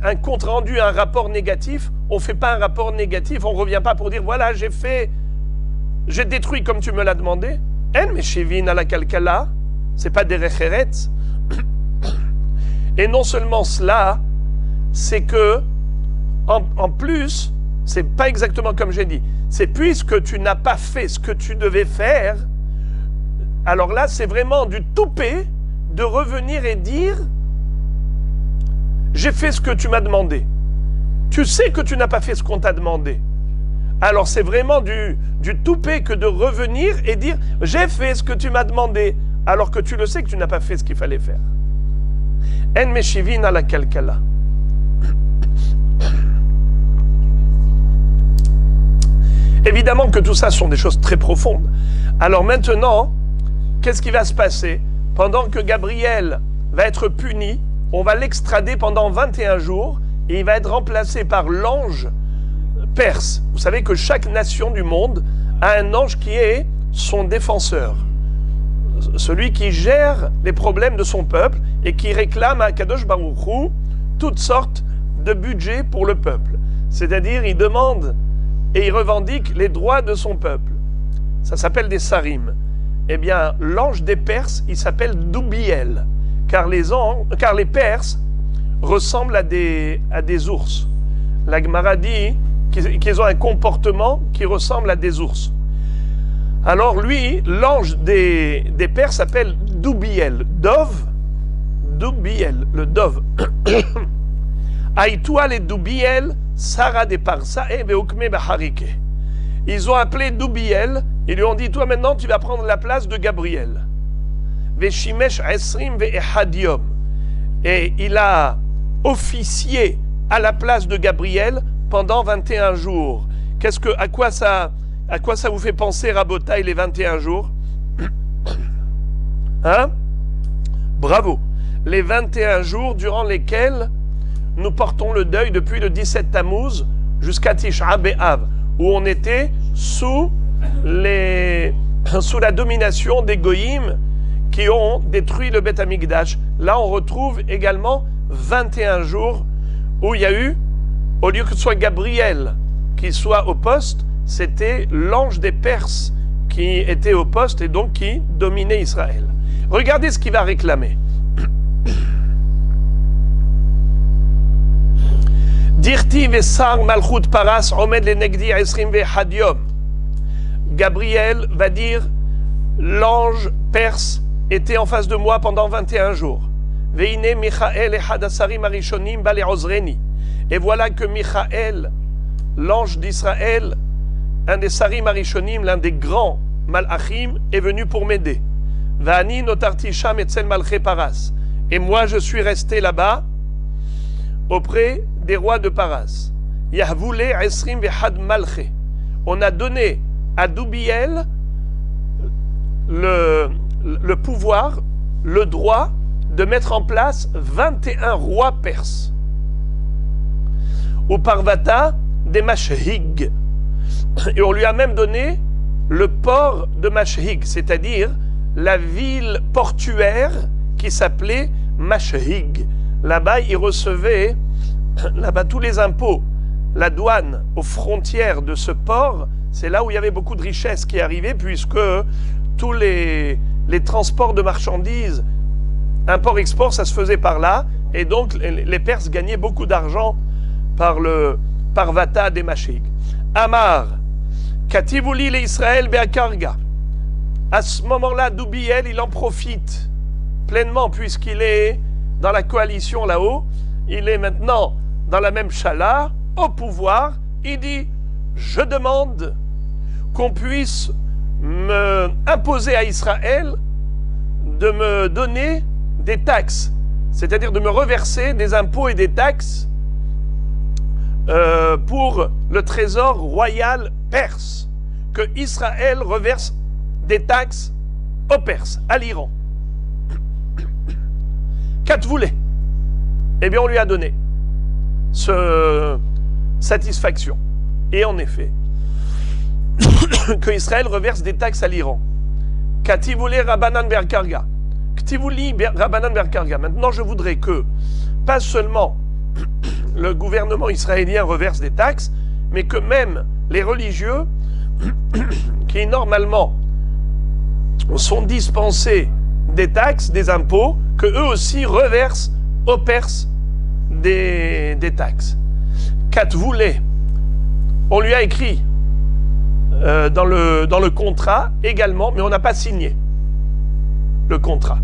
un compte rendu, un rapport négatif. On ne fait pas un rapport négatif, on ne revient pas pour dire voilà, j'ai détruit comme tu me l'as demandé. En meshivin à la kalkala, c'est pas des recheretz. Et non seulement cela, c'est que en plus, c'est pas exactement comme j'ai dit. C'est puisque tu n'as pas fait ce que tu devais faire, alors là, c'est vraiment du toupet de revenir et dire j'ai fait ce que tu m'as demandé. Tu sais que tu n'as pas fait ce qu'on t'a demandé. Alors c'est vraiment du toupet que de revenir et dire j'ai fait ce que tu m'as demandé, alors que tu le sais que tu n'as pas fait ce qu'il fallait faire. En meshivin à la kalkala. Évidemment que tout ça sont des choses très profondes. Alors maintenant, qu'est-ce qui va se passer? Pendant que Gabriel va être puni, on va l'extrader pendant 21 jours et il va être remplacé par l'ange perse. Vous savez que chaque nation du monde a un ange qui est son défenseur. Celui qui gère les problèmes de son peuple et qui réclame à Kadosh Baruch Hu toutes sortes de budgets pour le peuple. C'est-à-dire, il demande et il revendique les droits de son peuple. Ça s'appelle des sarim. Eh bien, l'ange des Perses, il s'appelle Doubiel, car les Perses ressemblent à des ours. La Gemara dit qu'ils ont un comportement qui ressemble à des ours. Alors lui, l'ange des Perses s'appelle Doubiel. Doubiel, le Dov. Aïtoua les Doubiel, Sarah des Parsa et Beokme Baharike. Ils ont appelé Doubiel, ils lui ont dit toi maintenant tu vas prendre la place de Gabriel. Veshimesh Esrim Ve'ehadiom. Et il a officié à la place de Gabriel pendant 21 jours. À quoi ça vous fait penser, Rabotaï, les 21 jours? Hein? Bravo. Les 21 jours durant lesquels nous portons le deuil depuis le 17 Tammuz jusqu'à Tisha B'Av, où on était sous la domination des Goïm qui ont détruit le Beth Amikdash. Là, on retrouve également 21 jours où il y a eu, au lieu que ce soit Gabriel qui soit au poste, c'était l'ange des Perses qui était au poste et donc qui dominait Israël. Regardez ce qu'il va réclamer. Dirti vesar malchut paras omed le negdi esrim ve'echad yom. Gabriel va dire l'ange perse était en face de moi pendant 21 jours. Veine Michael echad asarim arishonim ba le'ozreni. Et voilà que Michael, l'ange d'Israël, un des sarim arishonim, l'un des grands malachim, est venu pour m'aider. Va'ani notarti sham etzel malche paras. Et moi je suis resté là-bas auprès des rois de Paras. Yahvoule esrim vehad malche. On a donné à Doubiel le pouvoir, le droit de mettre en place 21 rois perses. Au Parvata des Mashhig. Et on lui a même donné le port de Mashhig, c'est-à-dire la ville portuaire qui s'appelait Mashhig. Là-bas, il recevait tous les impôts. La douane aux frontières de ce port, c'est là où il y avait beaucoup de richesses qui arrivaient, puisque tous les transports de marchandises, import-export, ça se faisait par là, et donc les Perses gagnaient beaucoup d'argent par le Parvata des Mashhig. Amar, Kativouli le Israël Beakarga. À ce moment-là, Doubiel, il en profite pleinement, puisqu'il est dans la coalition là-haut, il est maintenant dans la même chala, au pouvoir, il dit, je demande qu'on puisse me imposer à Israël de me donner des taxes, c'est-à-dire de me reverser des impôts et des taxes pour le trésor royal perse, que Israël reverse des taxes aux Perses, à l'Iran. Qu'as-tu voulu? Eh bien, on lui a donné satisfaction. Et en effet, que Israël reverse des taxes à l'Iran. Kativule Rabbanan Berkarga. Ktivuli Rabbanan Berkarga. Maintenant, je voudrais que, pas seulement le gouvernement israélien reverse des taxes, mais que même les religieux, qui normalement sont dispensés des taxes, des impôts, que eux aussi reversent aux Perses des taxes. Katvule, on lui a écrit dans le contrat également, mais on n'a pas signé le contrat.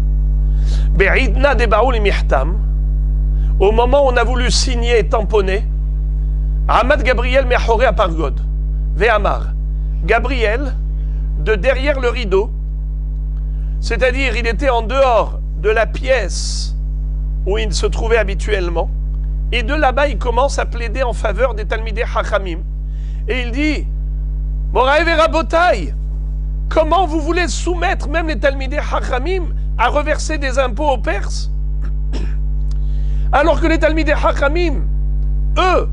Be'idna debaoul mihtam, au moment où on a voulu signer et tamponner, Hamad Gabriel mehoré à Pargod, Ve'amar, Gabriel, de derrière le rideau, c'est-à-dire il était en dehors de la pièce où il se trouvait habituellement, et de là-bas il commence à plaider en faveur des Talmidei Chachamim, et il dit, Moraï Verabotai, comment vous voulez soumettre même les Talmidei Chachamim à reverser des impôts aux Perses, alors que les Talmidei Chachamim, eux,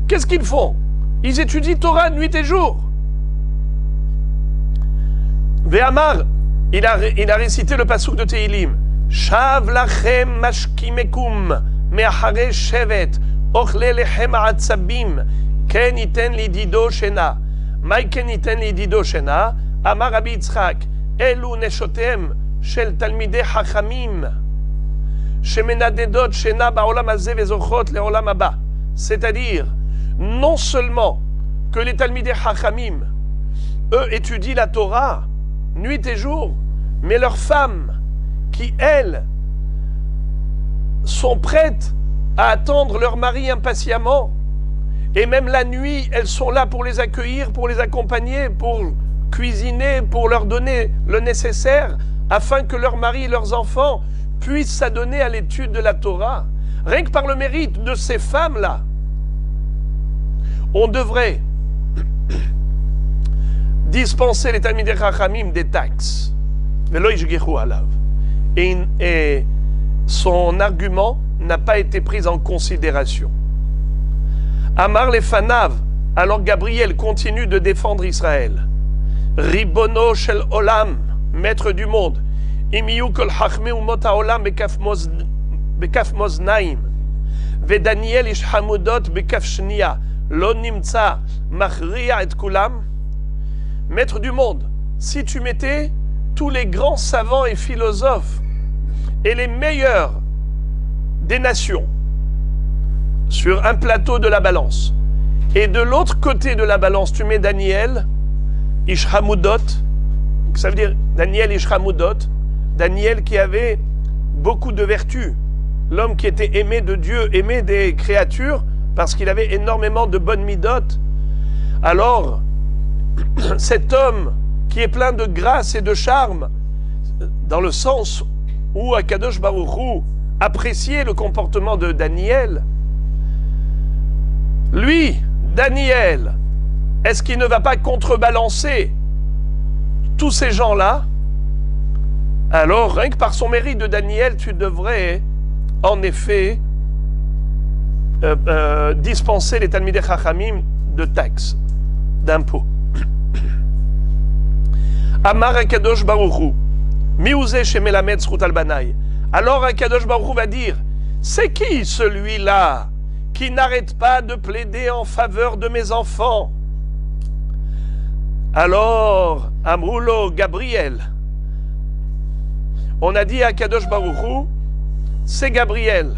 qu'est-ce qu'ils font? Ils étudient Torah nuit et jour. Ve'amar, il a récité le passouk de Tehilim. Shav lachem mashkimekum me'achare shevet ochle lechem ha'atzabim ken iten lidido shena. Mai ken iten lidido shena amar Rabbi Yitzchak elu neshotem shel talmidei chachamim shemenadedot shena ba'olam hazeh vezochot le'olam haba. C'est-à-dire, non seulement que les Talmidei Chachamim, eux, étudient la Torah nuit et jour, mais leurs femmes, qui, elles, sont prêtes à attendre leur mari impatiemment, et même la nuit, elles sont là pour les accueillir, pour les accompagner, pour cuisiner, pour leur donner le nécessaire, afin que leur mari et leurs enfants puissent s'adonner à l'étude de la Torah. Rien que par le mérite de ces femmes-là, on devrait dispenser les Talmidei Chachamim des taxes. Et son argument n'a pas été pris en considération. Amar les Fanav, alors Gabriel continue de défendre Israël. Ribono shel olam, maître du monde. Imiyu kol chachme umot haolam bekaf moznaim. Vedaniel ish hamudot bekaf shnia. Lo nimtza machria et kulam. Maître du monde, si tu mettais tous les grands savants et philosophes et les meilleurs des nations sur un plateau de la balance, et de l'autre côté de la balance, tu mets Daniel, Ishhamudot, ça veut dire Daniel Ishhamudot, Daniel qui avait beaucoup de vertus, l'homme qui était aimé de Dieu, aimé des créatures, parce qu'il avait énormément de bonnes midotes. Alors, cet homme qui est plein de grâce et de charme, dans le sens où Akadosh Baruch Hu appréciait le comportement de Daniel, lui, Daniel, est-ce qu'il ne va pas contrebalancer tous ces gens-là? Alors, rien que par son mérite de Daniel, tu devrais, en effet, dispenser les Talmidei Chachamim de taxes, d'impôts. Amar Akadosh Baruch Hu, miouze chez Melamed Zchut al Banai. Alors Akadosh Baruch Hu va dire, c'est qui celui-là qui n'arrête pas de plaider en faveur de mes enfants? Alors, Amroulo Gabriel, on a dit à Akadosh Baruch Hu, c'est Gabriel.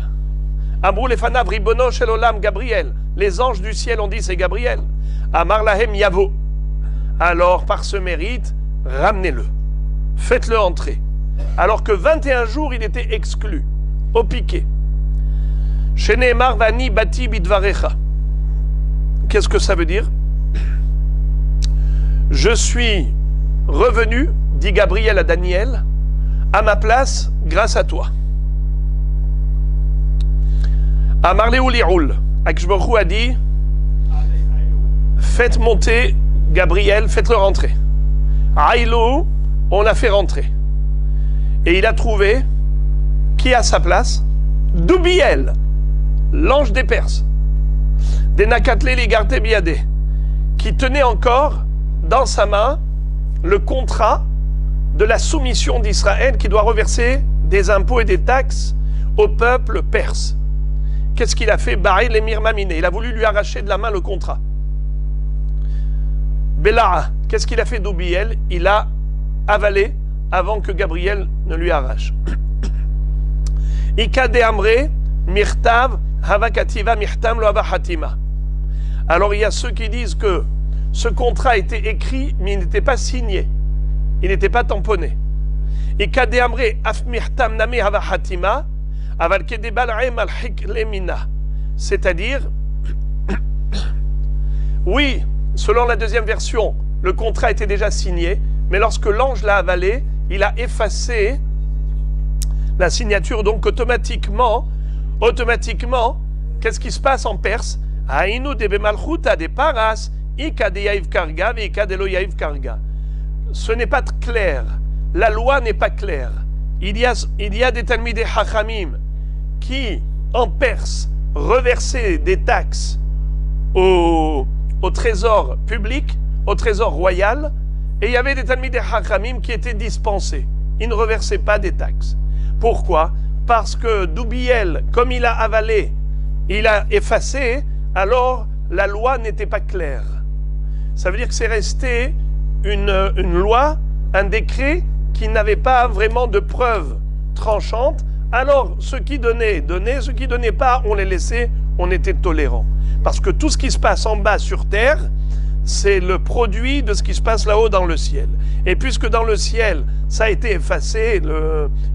Amrou lefanav ribono shel olam Gabriel. Les anges du ciel ont dit c'est Gabriel. Amar lahem yavo. Alors par ce mérite, ramenez-le. Faites-le entrer. Alors que 21 jours il était exclu, au piquet. Sheneemar vani bati bidvarecha. Qu'est-ce que ça veut dire? Je suis revenu, dit Gabriel à Daniel, à ma place grâce à toi. Amar Léoul, Akshbaru a dit, faites monter Gabriel, faites-le rentrer. Aïlou, on l'a fait rentrer. Et il a trouvé, qui à sa place? Doubiel, l'ange des Perses, des Nakatlé Ligarté Biadé, qui tenait encore dans sa main le contrat de la soumission d'Israël qui doit reverser des impôts et des taxes au peuple perse. Qu'est-ce qu'il a fait? Bahil l'émir Maminé. Il a voulu lui arracher de la main le contrat. Bela'a, qu'est-ce qu'il a fait d'Oubiel? Il a avalé avant que Gabriel ne lui arrache. Ikade Amre, Mirtav, Havakativa, Mirtam, Loava Hatima. Alors il y a ceux qui disent que ce contrat a été écrit, mais il n'était pas signé. Il n'était pas tamponné. Ikade Amre, Af Mirtam, Name, Hava Hatima, Aval Kedebal, Aim, Al-Hik, Lemina. C'est-à-dire, oui, selon la deuxième version, le contrat était déjà signé, mais lorsque l'ange l'a avalé, il a effacé la signature. Donc automatiquement, qu'est-ce qui se passe en Perse? Aïnou de bemalchuta de paras, ikade yaïv karga, ikade lo yaïv karga. Ce n'est pas clair. La loi n'est pas claire. Il y a des talmidei hachamim qui, en Perse, reversaient des taxes au trésor public, au trésor royal, et il y avait des talmidei hachamim qui étaient dispensés. Ils ne reversaient pas des taxes. Pourquoi? Parce que Doubiel, comme il a avalé, il a effacé, alors la loi n'était pas claire. Ça veut dire que c'est resté une loi, un décret qui n'avait pas vraiment de preuves tranchantes. Alors ceux qui donnaient, ceux qui ne donnaient pas, on les laissait, on était tolérants. Parce que tout ce qui se passe en bas sur terre, c'est le produit de ce qui se passe là-haut dans le ciel. Et puisque dans le ciel, ça a été effacé,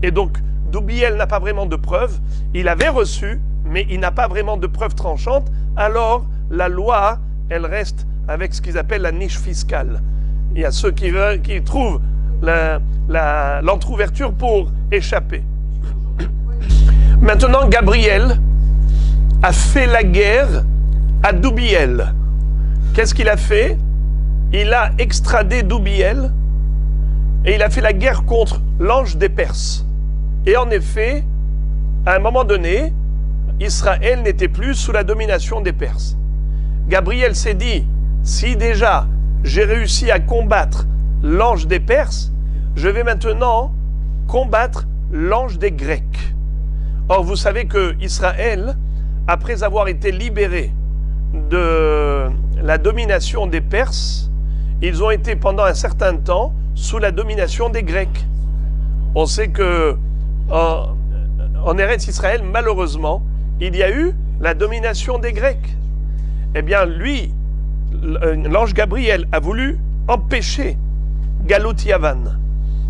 et donc Doubiel n'a pas vraiment de preuves, il avait reçu, mais il n'a pas vraiment de preuves tranchantes, alors la loi, elle reste avec ce qu'ils appellent la niche fiscale. Il y a ceux qui trouvent l'entr'ouverture pour échapper. Maintenant, Gabriel a fait la guerre à Doubiel. Qu'est-ce qu'il a fait? Il a extradé Doubiel et il a fait la guerre contre l'ange des Perses. Et en effet, à un moment donné, Israël n'était plus sous la domination des Perses. Gabriel s'est dit, si déjà j'ai réussi à combattre l'ange des Perses, je vais maintenant combattre l'ange des Grecs. Or, vous savez que Israël, après avoir été libéré de la domination des Perses, ils ont été pendant un certain temps sous la domination des Grecs. On sait que en Eretz Israël, malheureusement, il y a eu la domination des Grecs. Eh bien, lui, l'ange Gabriel a voulu empêcher Galut Yavan.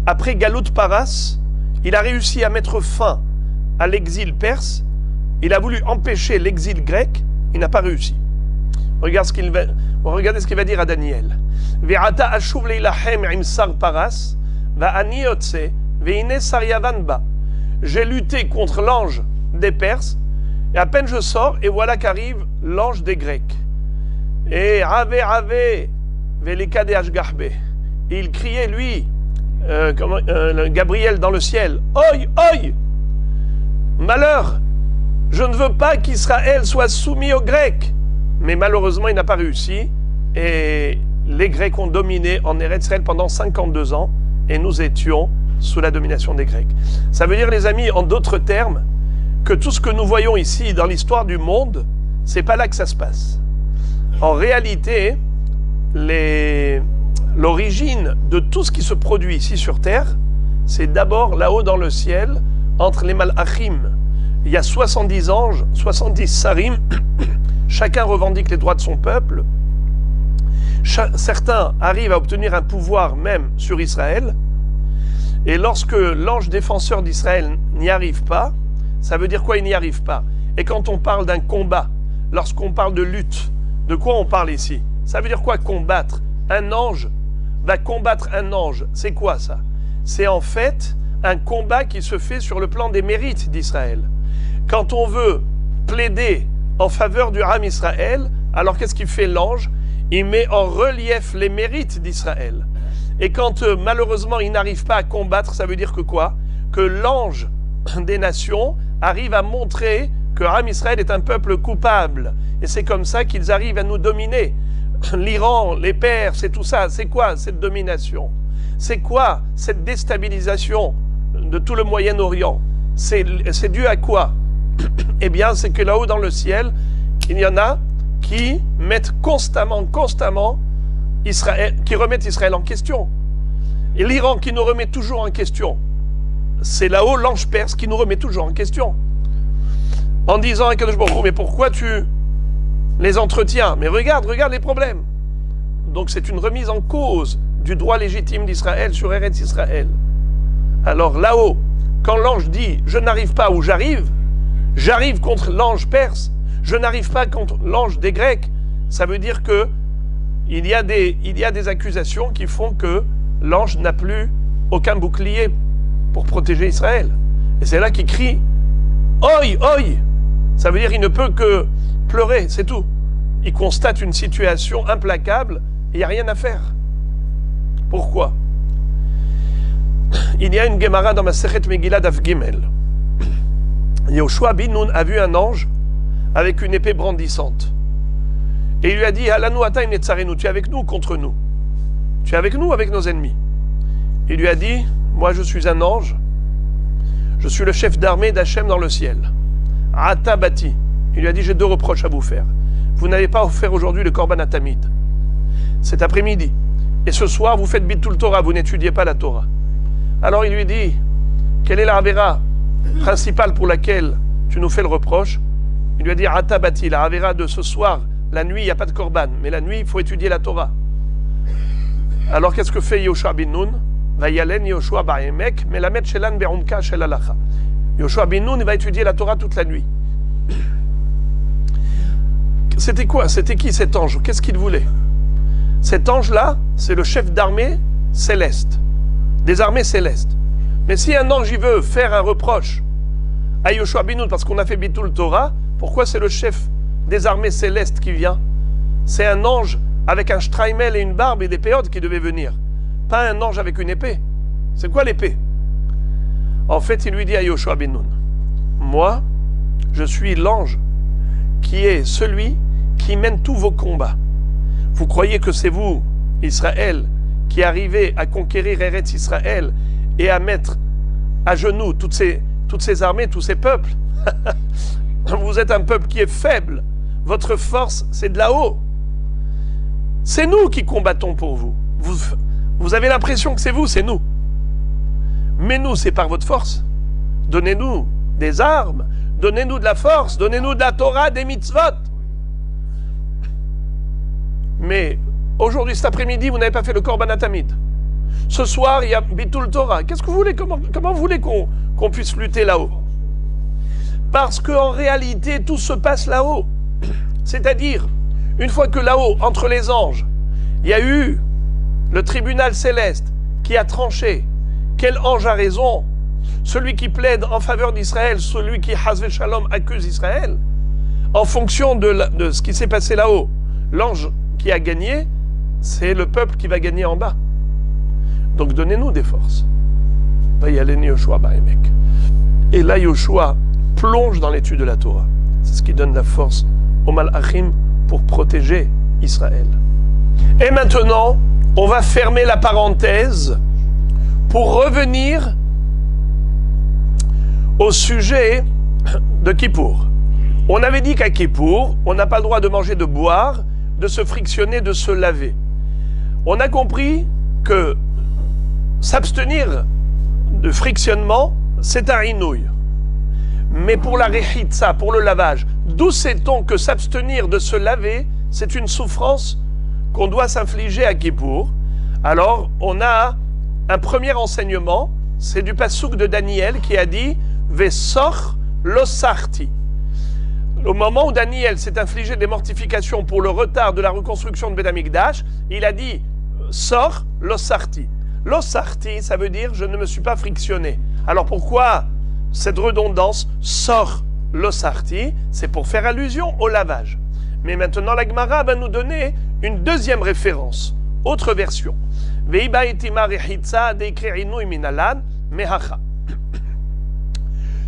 Après Galut Paras, il a réussi à mettre fin à l'exil perse. Il a voulu empêcher l'exil grec. Il n'a pas réussi. Regardez ce qu'il va dire à Daniel. Ve'ata ashuv leilachem im sar paras, va'ani yotze, ve'ine sar yavan ba. J'ai lutté contre l'ange des Perses, et à peine je sors, et voilà qu'arrive l'ange des Grecs. Et Ave Ave, Velika de Ashgarbe. Il criait, lui, Gabriel dans le ciel, Oi, oi! Malheur! Je ne veux pas qu'Israël soit soumis aux Grecs. Mais malheureusement, il n'a pas réussi. Et les Grecs ont dominé en Eretz Israël pendant 52 ans. Et nous étions sous la domination des Grecs. Ça veut dire, les amis, en d'autres termes, que tout ce que nous voyons ici dans l'histoire du monde, c'est pas là que ça se passe. En réalité, l'origine de tout ce qui se produit ici sur terre, c'est d'abord là-haut dans le ciel, entre les Malachim. Il y a 70 anges, 70 sarim, chacun revendique les droits de son peuple. Certains arrivent à obtenir un pouvoir même sur Israël. Et lorsque l'ange défenseur d'Israël n'y arrive pas, ça veut dire quoi, il n'y arrive pas? Et quand on parle d'un combat, lorsqu'on parle de lutte, de quoi on parle ici? Ça veut dire quoi, combattre? Un ange va combattre un ange. C'est quoi ça? C'est en fait un combat qui se fait sur le plan des mérites d'Israël. Quand on veut plaider en faveur du Ham Israël, alors qu'est-ce qu'il fait l'ange? Il met en relief les mérites d'Israël. Et quand malheureusement il n'arrive pas à combattre, ça veut dire que quoi? Que l'ange des nations arrive à montrer que Ham Israël est un peuple coupable. Et c'est comme ça qu'ils arrivent à nous dominer. l'Iran, les Perses et tout ça, c'est quoi cette domination? C'est quoi cette déstabilisation de tout le Moyen-Orient? C'est dû à quoi? Eh bien, c'est que là-haut dans le ciel, il y en a qui mettent constamment Israël, qui remettent Israël en question. Et l'Iran qui nous remet toujours en question, c'est là-haut l'ange perse qui nous remet toujours en question. En disant à Kadosh Baruch Hu, mais pourquoi tu les entretiens? Mais regarde les problèmes. Donc c'est une remise en cause du droit légitime d'Israël sur Eretz Israël. Alors là-haut, quand l'ange dit « je n'arrive pas où j'arrive contre l'ange perse, je n'arrive pas contre l'ange des Grecs », ça veut dire que il y a des accusations qui font que l'ange n'a plus aucun bouclier pour protéger Israël. Et c'est là qu'il crie « Oi, oi !» Ça veut dire qu'il ne peut que pleurer, c'est tout. Il constate une situation implacable et il n'y a rien à faire. Pourquoi? Il y a une Gemara dans Masechet Megillah Daf Gimel. Yoshua bin Nun a vu un ange avec une épée brandissante. Et il lui a dit, Alanu ata im netzarenu, tu es avec nous ou contre nous? Tu es avec nous ou avec nos ennemis? Il lui a dit, moi je suis un ange, je suis le chef d'armée d'Hachem dans le ciel. Ata bati. Il lui a dit, j'ai deux reproches à vous faire. Vous n'avez pas offert aujourd'hui le Korban Atamid. Cet après-midi. Et ce soir, vous faites Bitul Torah, vous n'étudiez pas la Torah. Alors il lui dit, quelle est la Avera principale pour laquelle tu nous fais le reproche? Il lui a dit, Ata bati, la Avera de ce soir, la nuit, il n'y a pas de Korban, mais la nuit, il faut étudier la Torah. Alors qu'est-ce que fait Yoshua bin Nun? Vayalen Yoshua ba'emek, melamed shelan be'umka shel halacha. Yoshua bin Nun va étudier la Torah toute la nuit. C'était quoi? C'était qui cet ange? Qu'est-ce qu'il voulait? Cet ange-là, c'est le chef d'armée céleste, des armées célestes. Mais si un ange, il veut faire un reproche à Yoshua bin Nun parce qu'on a fait Bitul Torah, pourquoi c'est le chef des armées célestes qui vient? C'est un ange avec un shtraimel et une barbe et des péotes qui devait venir. Pas un ange avec une épée. C'est quoi l'épée? En fait, il lui dit à Yoshua bin Nun, moi, je suis l'ange qui est celui qui mène tous vos combats. Vous croyez que c'est vous, Israël, qui arrivez à conquérir Eretz Israël et à mettre à genoux toutes ces armées, tous ces peuples? Vous êtes un peuple qui est faible. Votre force, c'est de là-haut. C'est nous qui combattons pour vous. Vous avez l'impression que c'est vous, c'est nous. Mais nous, c'est par votre force. Donnez-nous des armes, donnez-nous de la force, donnez-nous de la Torah, des mitzvot. Mais aujourd'hui, cet après-midi, vous n'avez pas fait le Korban Atamid. Ce soir, il y a Bitul Torah. Qu'est-ce que vous voulez? Comment vous voulez qu'on puisse lutter là-haut? Parce qu'en réalité, tout se passe là-haut. C'est-à-dire, une fois que là-haut, entre les anges, il y a eu le tribunal céleste qui a tranché. Quel ange a raison? Celui qui plaide en faveur d'Israël, celui qui, Hasve Shalom, accuse Israël. En fonction de ce qui s'est passé là-haut, l'ange qui a gagné, c'est le peuple qui va gagner en bas. Donc donnez-nous des forces. Vayalen Yoshua ba'emek. Et là, Yoshua plonge dans l'étude de la Torah. C'est ce qui donne la force au Malachim pour protéger Israël. Et maintenant, on va fermer la parenthèse pour revenir au sujet de Kippour. On avait dit qu'à Kippour, on n'a pas le droit de manger, de boire, de se frictionner, de se laver. On a compris que s'abstenir de frictionnement, c'est un inouï. Mais pour la rechitza, pour le lavage, d'où sait-on que s'abstenir de se laver, c'est une souffrance qu'on doit s'infliger à Kippour? Alors, on a un premier enseignement, c'est du passouk de Daniel qui a dit « Vesor losarti ». Au moment où Daniel s'est infligé des mortifications pour le retard de la reconstruction de Beth Amikdash, il a dit « Sor losarti ». Losarti, ça veut dire « je ne me suis pas frictionné ». Alors pourquoi cette redondance « Sor losarti », c'est pour faire allusion au lavage. Mais maintenant, la Gemara va nous donner une deuxième référence, autre version.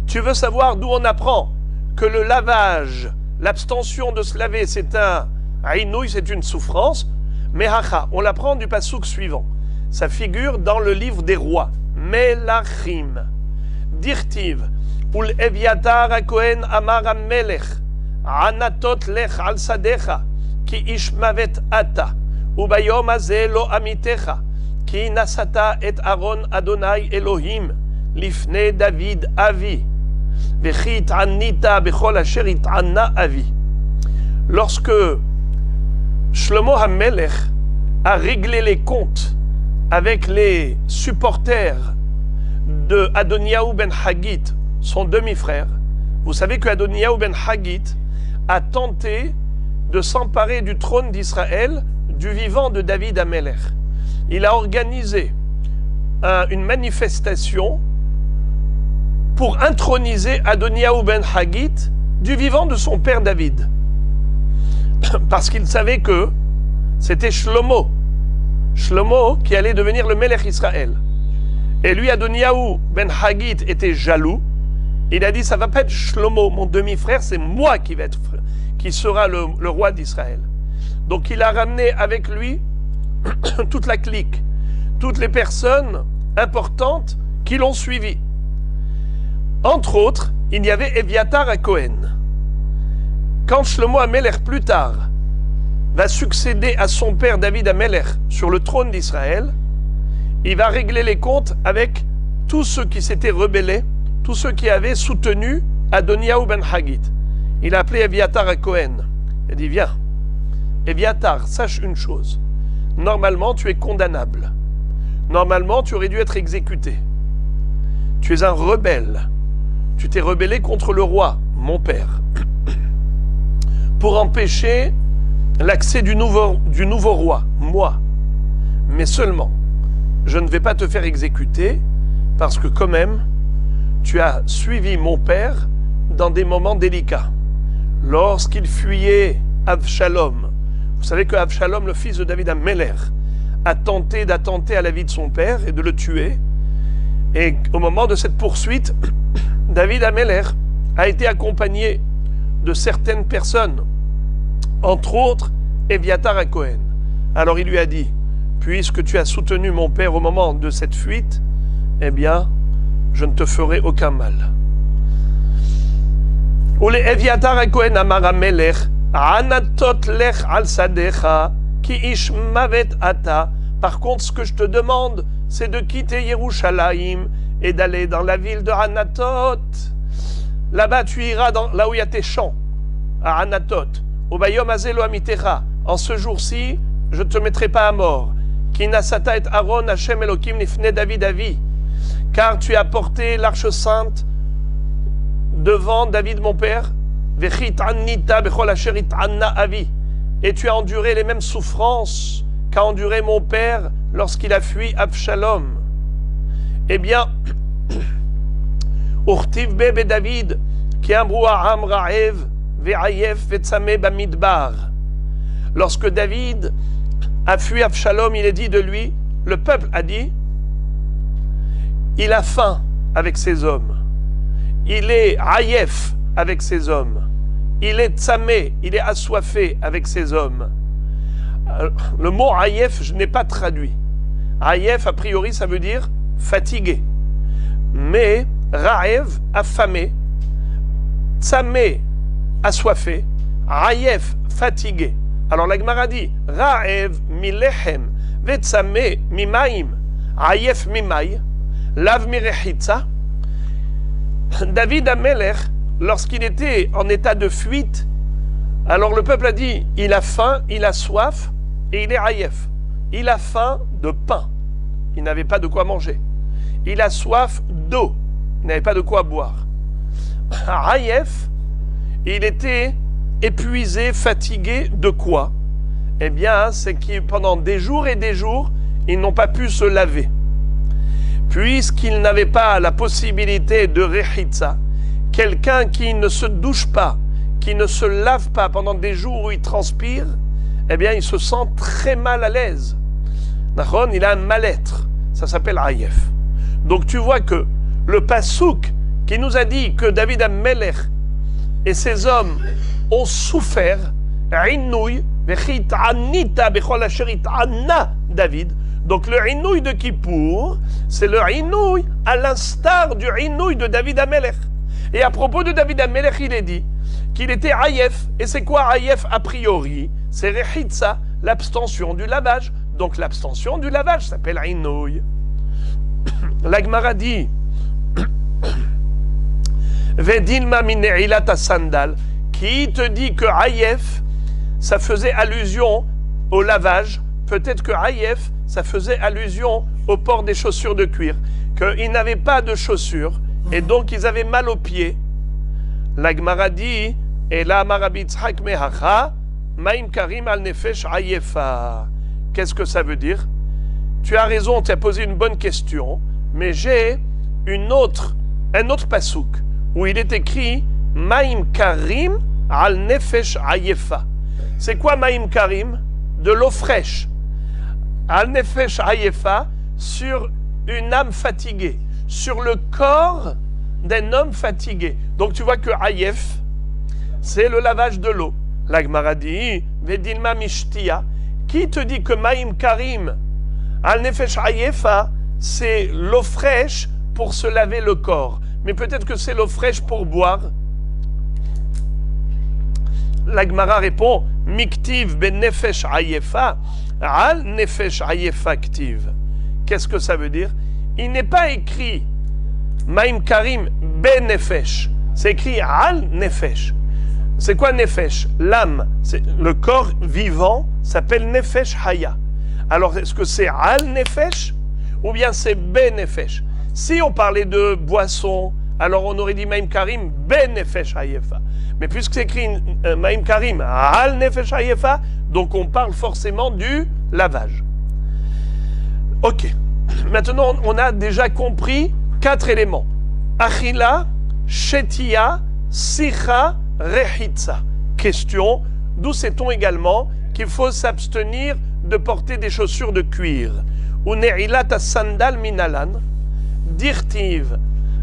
Tu veux savoir d'où on apprend que le lavage, l'abstention de se laver, c'est un Aïnouï, c'est une souffrance. Mehacha, on l'apprend du passouk suivant. Ça figure dans le livre des rois. Melachim. Dirtiv. Ul Eviatar HaKohen Amar HaMelech. Anatot lech al sadecha. Ki ishmavet ata. Ubayom hazeh lo amitecha. Ki nasata et Aaron Adonai Elohim. Lifne David Avi. Vechi it'anita bechol asher it'anna Avi. Lorsque Shlomo HaMelech a réglé les comptes avec les supporters de Adoniyahu ben Haggith, son demi-frère, vous savez que Adoniyahu ben Haggith a tenté de s'emparer du trône d'Israël du vivant de David HaMelech. Il a organisé une manifestation pour introniser Adoniyahu ben Haggith du vivant de son père David. Parce qu'il savait que c'était Shlomo qui allait devenir le Melech Israël. Et lui, Adoniyahu ben Haggith, était jaloux. Il a dit, ça ne va pas être Shlomo, mon demi-frère, c'est moi qui sera le roi d'Israël. Donc il a ramené avec lui toute la clique, toutes les personnes importantes qui l'ont suivi. Entre autres, il y avait Eviatar HaKohen. Quand Shlomo HaMelech plus tard va succéder à son père David HaMelech sur le trône d'Israël, il va régler les comptes avec tous ceux qui s'étaient rebellés, tous ceux qui avaient soutenu Adoniyahu ben Haggith. Il a appelé Eviatar HaKohen. Il a dit, viens, Eviatar, sache une chose. Normalement, tu es condamnable. Normalement, tu aurais dû être exécuté. Tu es un rebelle. Tu t'es rebellé contre le roi, mon père, pour empêcher l'accès du nouveau roi, moi. Mais seulement, je ne vais pas te faire exécuter parce que quand même, tu as suivi mon père dans des moments délicats. Lorsqu'il fuyait Avshalom, vous savez que Avshalom, le fils de David HaMelech, a tenté d'attenter à la vie de son père et de le tuer. Et au moment de cette poursuite, David HaMelech a été accompagné de certaines personnes, entre autres Eviatar HaKohen. Alors il lui a dit, puisque tu as soutenu mon père au moment de cette fuite, eh bien, je ne te ferai aucun mal. Ule Eviatar HaKohen Amar HaMelech, Anatot lech al sadecha, ki ish mavet ata. Par contre, ce que je te demande, c'est de quitter Yerushalayim et d'aller dans la ville de Anatot. Là-bas, tu iras là où il y a tes champs, à Anatot. Ubayom hazeh lo amitecha. En ce jour-ci, je ne te mettrai pas à mort. Ki nasata et Aaron Hashem Elokim lifne David Avi. Car tu as porté l'arche sainte devant David mon père. Vechi it'anita bechol asher it'anna Avi. Et tu as enduré les mêmes souffrances qu'a enduré mon père lorsqu'il a fui Avshalom. Eh bien, Urtiv be David, ki amru ha'am ra'ev ve'ayef ve'tzameh bamidbar. Lorsque David a fui Avshalom, il est dit de lui, le peuple a dit, il a faim avec ses hommes, il est ayef avec ses hommes, il est tzameh, il est assoiffé avec ses hommes. Le mot ayef, je n'ai pas traduit. Ayef, a priori, ça veut dire fatigué. Mais Raev, affamé, Tzameh, assoiffé, Ayef, fatigué. Alors la Gemara dit Raev milechem, Vetzameh mimaim, Ayef mimai, Lav mirechitza. David HaMelech, lorsqu'il était en état de fuite, alors le peuple a dit il a faim, il a soif et il est Ayef. Il a faim de pain, il n'avait pas de quoi manger. Il a soif d'eau, il n'avait pas de quoi boire. Ayef, il était épuisé, fatigué de quoi? Eh bien, c'est que pendant des jours et des jours, ils n'ont pas pu se laver. Puisqu'ils n'avaient pas la possibilité de rechitza, quelqu'un qui ne se douche pas, qui ne se lave pas pendant des jours où il transpire, eh bien, il se sent très mal à l'aise. Il a un mal-être, ça s'appelle Ayef. Donc tu vois que le passouk qui nous a dit que David HaMelech et ses hommes ont souffert, Inouï, Vechit'anita bechol asher it'anna David. Donc le inouï de Kippour, c'est le inouï à l'instar du inouï de David Amelech. Et à propos de David Amelech, il est dit qu'il était Ayef. Et c'est quoi Ayef a priori? C'est Rechitza, l'abstention du lavage. Donc l'abstention du lavage s'appelle inouï. La Gemara dit Vedilma min ne'ilat sandal. Qui te dit que Ayef, ça faisait allusion au lavage? Peut-être que Ayef, ça faisait allusion au port des chaussures de cuir, qu'ils n'avaient pas de chaussures et donc ils avaient mal aux pieds. La Gemara dit et la Marabitzhak mehacha maim karim al nefesh ayefa. Qu'est-ce que ça veut dire? Tu as raison, tu as posé une bonne question, mais j'ai un autre pasouk où il est écrit maim karim al nefesh ayefa. C'est quoi maim karim? De l'eau fraîche. Al-Nefesh Ayefa, sur une âme fatiguée, sur le corps d'un homme fatigué. Donc tu vois que Ayef, c'est le lavage de l'eau. La Gemara dit, Vedilma Mishtia, qui te dit que Maïm Karim, Al-Nefesh Ayefa, c'est l'eau fraîche pour se laver le corps. Mais peut-être que c'est l'eau fraîche pour boire. La Gemara répond, Miktiv ben Nefesh Ayefa, Al Nefesh Ayefa Ktiv. Qu'est-ce que ça veut dire? Il n'est pas écrit Maïm Karim ben Nefesh. C'est écrit Al Nefesh. C'est quoi Nefesh? L'âme. Le corps vivant s'appelle Nefesh Haya. Alors, est-ce que c'est Al Nefesh ou bien c'est Ben Nefesh? Si on parlait de boisson, alors on aurait dit Maïm Karim Ben Nefesh Ayefa. Mais puisque c'est écrit Maïm Karim Al Nefesh Ayefa, donc on parle forcément du lavage. Ok. Maintenant, on a déjà compris 4 éléments. Achila, Shetia, Sicha, Rechitza. Question, d'où sait-on également qu'il faut s'abstenir de porter des chaussures de cuir? Ou ne'ilat sandal minalan, dirtiv,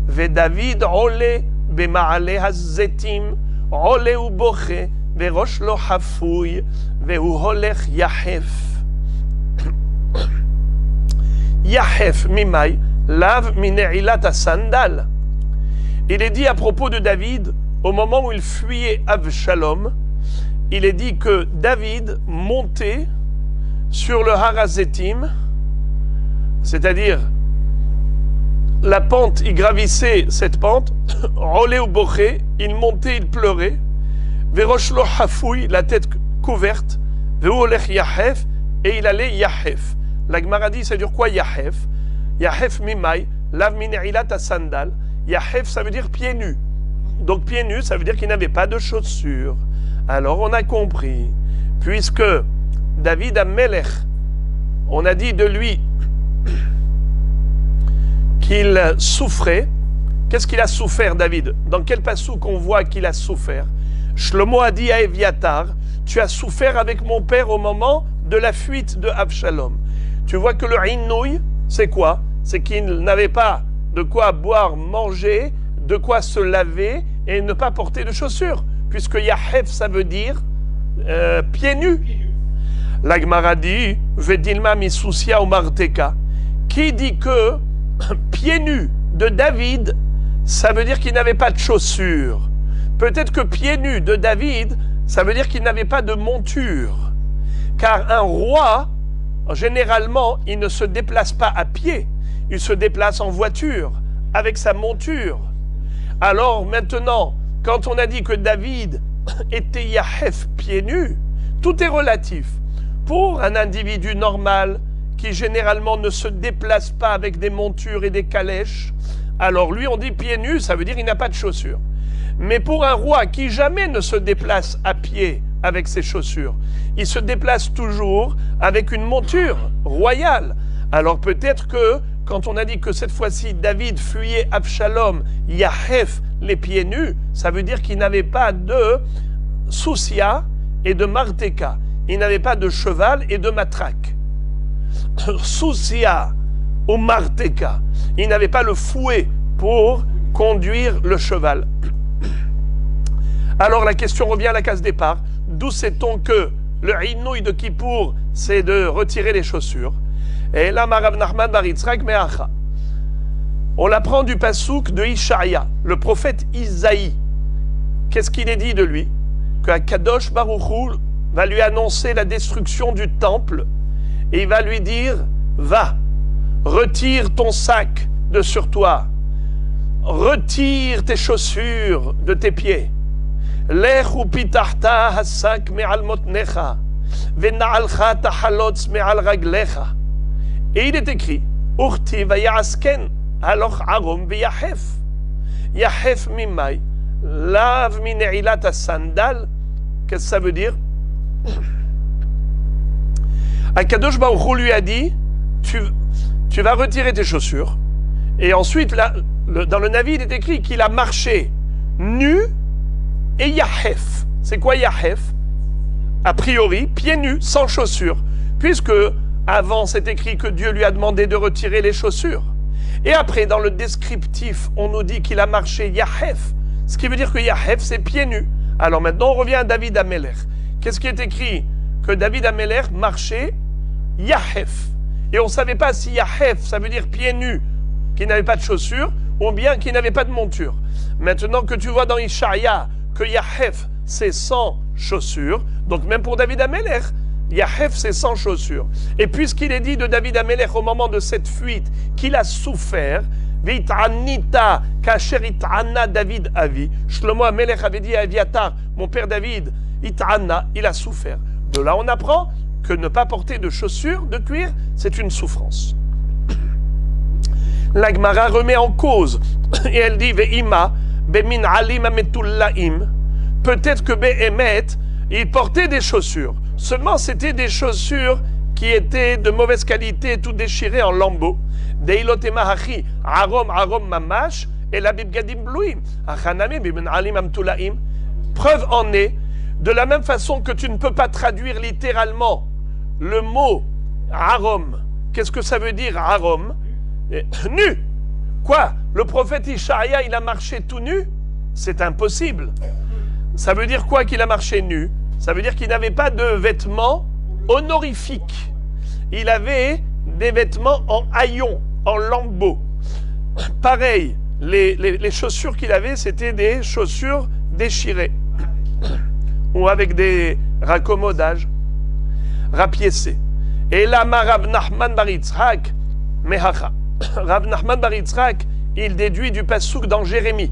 ve David ole bema'ale hazetim, ole u boche, ve rosh lo hafouy, ve hu holech yahef. Yahef mimai, lave mine'ilat sandal. Il est dit à propos de David, au moment où il fuyait Avshalom, il est dit que David montait sur le Harazetim, c'est-à-dire la pente, il gravissait cette pente, Rolé ou Boché, il montait, il pleurait, Veroshlo Hafouy, la tête couverte, Veolech Yahef, et il allait Yahef. La Gemara dit, ça veut dire quoi Yahef? Yahef mimai, lav mine'ilat sandal. Yahef, ça veut dire pieds nus. Donc pieds nus, ça veut dire qu'il n'avait pas de chaussures. Alors on a compris, puisque David Amelech, on a dit de lui qu'il souffrait. Qu'est-ce qu'il a souffert, David? Dans quel passouk on voit qu'il a souffert? Shlomo a dit à Eviatar, tu as souffert avec mon père au moment de la fuite de Avshalom. Tu vois que le inouï, c'est quoi? C'est qu'il n'avait pas de quoi boire, manger, de quoi se laver et ne pas porter de chaussures. Puisque Yahef, ça veut dire pieds nus. La Gemara dit, Vedilma misousia ou marteka, qui dit que pieds nus de David, ça veut dire qu'il n'avait pas de chaussures. Peut-être que pieds nus de David, ça veut dire qu'il n'avait pas de monture. Car un roi, généralement, il ne se déplace pas à pied, il se déplace en voiture, avec sa monture. Alors maintenant, quand on a dit que David était Yahef pieds nus, tout est relatif. Pour un individu normal, qui généralement ne se déplace pas avec des montures et des calèches, alors lui on dit pieds nus, ça veut dire qu'il n'a pas de chaussures. Mais pour un roi qui jamais ne se déplace à pied avec ses chaussures, il se déplace toujours avec une monture royale. Alors peut-être que quand on a dit que cette fois-ci David fuyait Avshalom, Yahef, les pieds nus, ça veut dire qu'il n'avait pas de soussia et de marteka. Il n'avait pas de cheval et de matraque. Soussia ou marteka. Il n'avait pas le fouet pour conduire le cheval. Alors la question revient à la case départ. D'où sait-on que le Inouï de Kippour, c'est de retirer les chaussures. Et là, Rav Nachman bar Yitzhak me'acha. On l'apprend du pasouk de Ishaïa, le prophète Isaïe. Qu'est-ce qu'il est dit de lui? Que Kadosh Baruch Hu va lui annoncer la destruction du temple et il va lui dire, va, retire ton sac de sur toi, retire tes chaussures de tes pieds. Lechu pitachta hasak me'al motnecha, ve'na'alcha tahalotz me'al raglecha. Et il est écrit, Urti vayasken, aloch arom v'yahef. Yahef mimai, lav mine'ilat sandal. Qu'est-ce que ça veut dire? Akadosh Baruch Hu lui a dit, tu vas retirer tes chaussures. Et ensuite, là, dans le Navi, il est écrit qu'il a marché nu et Yahef. C'est quoi Yahef? A priori, pieds nus, sans chaussures. Puisque, avant, c'est écrit que Dieu lui a demandé de retirer les chaussures. Et après, dans le descriptif, on nous dit qu'il a marché Yahef. Ce qui veut dire que Yahef, c'est pieds nus. Alors maintenant, on revient à David Amelech. Qu'est-ce qui est écrit? Que David Amelech marchait Yahef. Et on ne savait pas si Yahef, ça veut dire pieds nus, qui n'avait pas de chaussures, ou bien qui n'avait pas de monture. Maintenant que tu vois dans Ishaïa que Yahef, c'est sans chaussures, donc même pour David Amelech, Yahef, c'est sans chaussures. Et puisqu'il est dit de David Amelech au moment de cette fuite qu'il a souffert, V'it'anita kasher it'ana David avi. Shlomo Amelech avait dit à Aviatar, mon père David, it'ana, il a souffert. De là, on apprend que ne pas porter de chaussures de cuir, c'est une souffrance. La Gemara remet en cause et elle dit Ve'ima bemin alim ametullaim. Peut-être que Behemet, il portait des chaussures. Seulement, c'était des chaussures qui étaient de mauvaise qualité, tout déchirées en lambeaux. Deilotema hachi, arom mamash, et la bibgadim bluim. Achaname bemin alim amtulaim. Preuve en est, de la même façon que tu ne peux pas traduire littéralement le mot arom. Qu'est-ce que ça veut dire arom? Nu. Quoi? Le prophète Ishaïa, il a marché tout nu? C'est impossible. Ça veut dire quoi qu'il a marché nu? Ça veut dire qu'il n'avait pas de vêtements honorifiques. Il avait des vêtements en haillons, en lambeaux. Pareil, les chaussures qu'il avait, c'était des chaussures déchirées ou avec des raccommodages, rapiécés. Et là, Rav Nachman bar Yitzhak, mehacha. Rav Nachman bar Yitzhak, il déduit du pasouk dans Jérémie.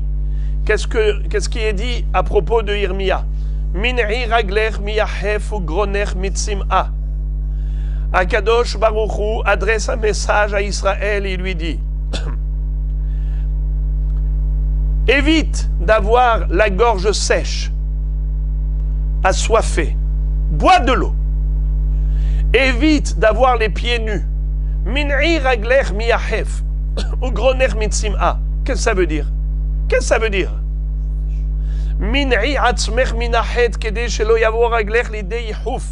Qu'est-ce qui est dit à propos de Irmia? Min'i raglech miyahef ou gronech mitzim'a. Akadosh Baruch Hu adresse un message à Israël et il lui dit évite d'avoir la gorge sèche, assoiffée, bois de l'eau. Évite d'avoir les pieds nus. Min'i raglech miyahef ou gronech mitzim'a. Qu'est-ce que ça veut dire? Qu'est-ce que ça veut dire? Min'i atzmech minahet kedei shelo yavo raglech lidei yihuf.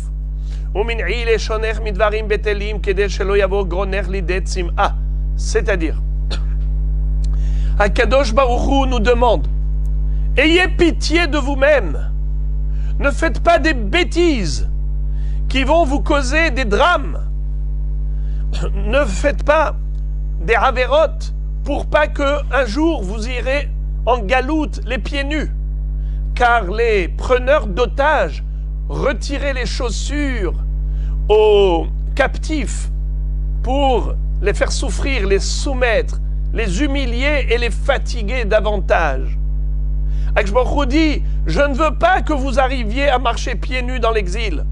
C'est-à-dire, Akadosh Baruch Hu nous demande, ayez pitié de vous-même, ne faites pas des bêtises qui vont vous causer des drames, ne faites pas des avérotes pour pas que un jour vous irez en galoute les pieds nus, car les preneurs d'otages retiraient les chaussures aux captifs pour les faire souffrir, les soumettre, les humilier et les fatiguer davantage. Akshbaruch dit, je ne veux pas que vous arriviez à marcher pieds nus dans l'exil.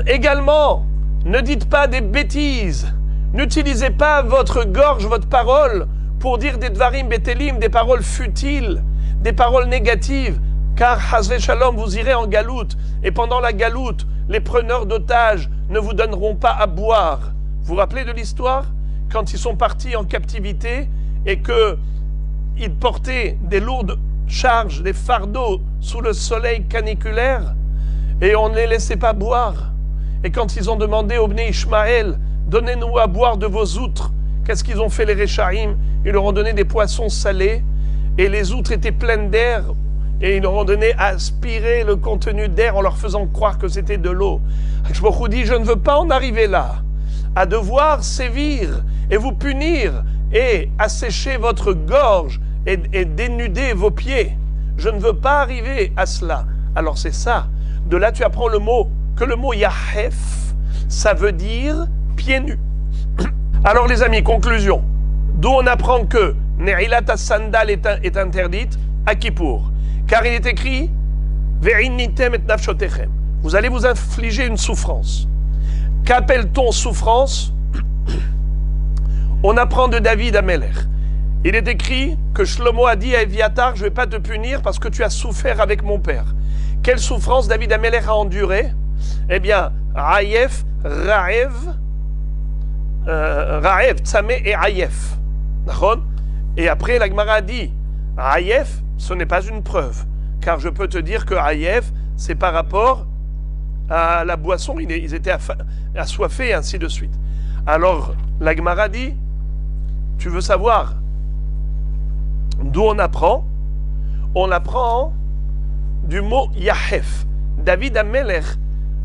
Également, ne dites pas des bêtises, n'utilisez pas votre gorge, votre parole pour dire des dvarim betelim, des paroles futiles, des paroles négatives, car Hasve Shalom, vous irez en galoute, et pendant la galoute, les preneurs d'otages ne vous donneront pas à boire. Vous vous rappelez de l'histoire? Quand ils sont partis en captivité et qu'ils portaient des lourdes charges, des fardeaux sous le soleil caniculaire, et on ne les laissait pas boire. Et quand ils ont demandé au Bnei Ishmaël, donnez-nous à boire de vos outres, qu'est-ce qu'ils ont fait les Réchaïm? Ils leur ont donné des poissons salés, et les outres étaient pleines d'air, et ils leur ont donné à aspirer le contenu d'air en leur faisant croire que c'était de l'eau. Je me dis, je ne veux pas en arriver là, à devoir sévir et vous punir et assécher votre gorge et dénuder vos pieds. Je ne veux pas arriver à cela. Alors c'est ça. De là, tu apprends le mot Yahef, ça veut dire pieds nus. Alors les amis, conclusion. D'où on apprend que Ne'ilat as-sandal est interdite à Kippour. Car il est écrit Ve'innitem et nafshotechem. Vous allez vous infliger une souffrance. Qu'appelle-t-on souffrance? On apprend de David Amelech. Il est écrit que Shlomo a dit à Eviatar, je ne vais pas te punir parce que tu as souffert avec mon père. Quelle souffrance David Amelech a enduré? Eh bien, Raïef, Raëv, Tsamé et Ayef. Et après, la Gemara a dit, Ayef, ce n'est pas une preuve. Car je peux te dire que Ayef, c'est par rapport à la boisson, ils étaient assoiffés et ainsi de suite. Alors, la Gemara dit, tu veux savoir d'où on apprend? On apprend du mot Yahef. David Amelech,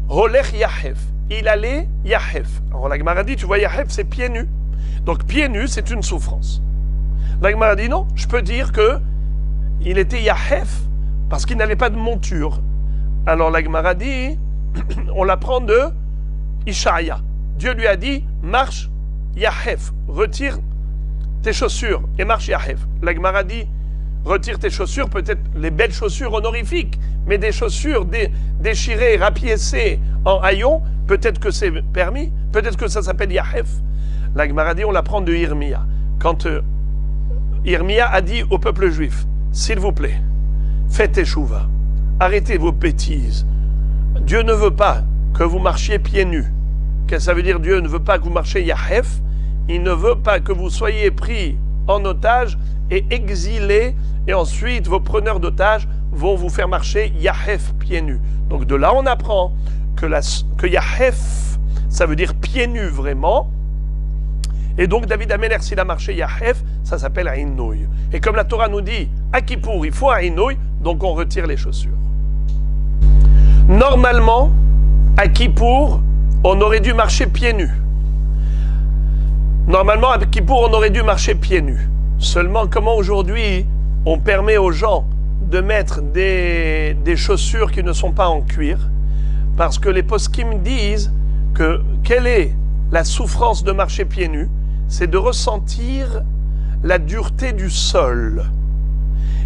Rolech Yahef. Il allait Yahef. Alors la Gemara dit, tu vois, Yahef, c'est pieds nus. Donc pieds nus, c'est une souffrance. La Gemara dit, non, je peux dire que il était Yahef parce qu'il n'avait pas de monture. Alors la Gemara dit, on l'apprend de Ishaïa. Dieu lui a dit, marche Yahef, retire tes chaussures et marche Yahef. La Gemara dit, retire tes chaussures, peut-être les belles chaussures honorifiques, mais des chaussures déchirées, rapiécées en haillons, peut-être que c'est permis, peut-être que ça s'appelle Yahef. La Gemara dit, on l'apprend de Irmia. Quand Irmia a dit au peuple juif, s'il vous plaît, faites teshuva, arrêtez vos bêtises. Dieu ne veut pas que vous marchiez pieds nus. Qu'est-ce que ça veut dire? Dieu ne veut pas que vous marchiez Yahef. Il ne veut pas que vous soyez pris en otage et exilés, et ensuite vos preneurs d'otages vont vous faire marcher Yahef pieds nus. Donc de là on apprend que Yahef, ça veut dire pieds nus vraiment. Et donc David Amelech, s'il a marché Yahef, ça s'appelle Ainouï. Et comme la Torah nous dit, à Kippour, il faut Ainouï, donc on retire les chaussures. Normalement, à Kippour, on aurait dû marcher pieds nus. Normalement, à Kippour, on aurait dû marcher pieds nus. Seulement, comment aujourd'hui, on permet aux gens de mettre des chaussures qui ne sont pas en cuir? Parce que les poskim disent que quelle est la souffrance de marcher pieds nus? C'est de ressentir la dureté du sol.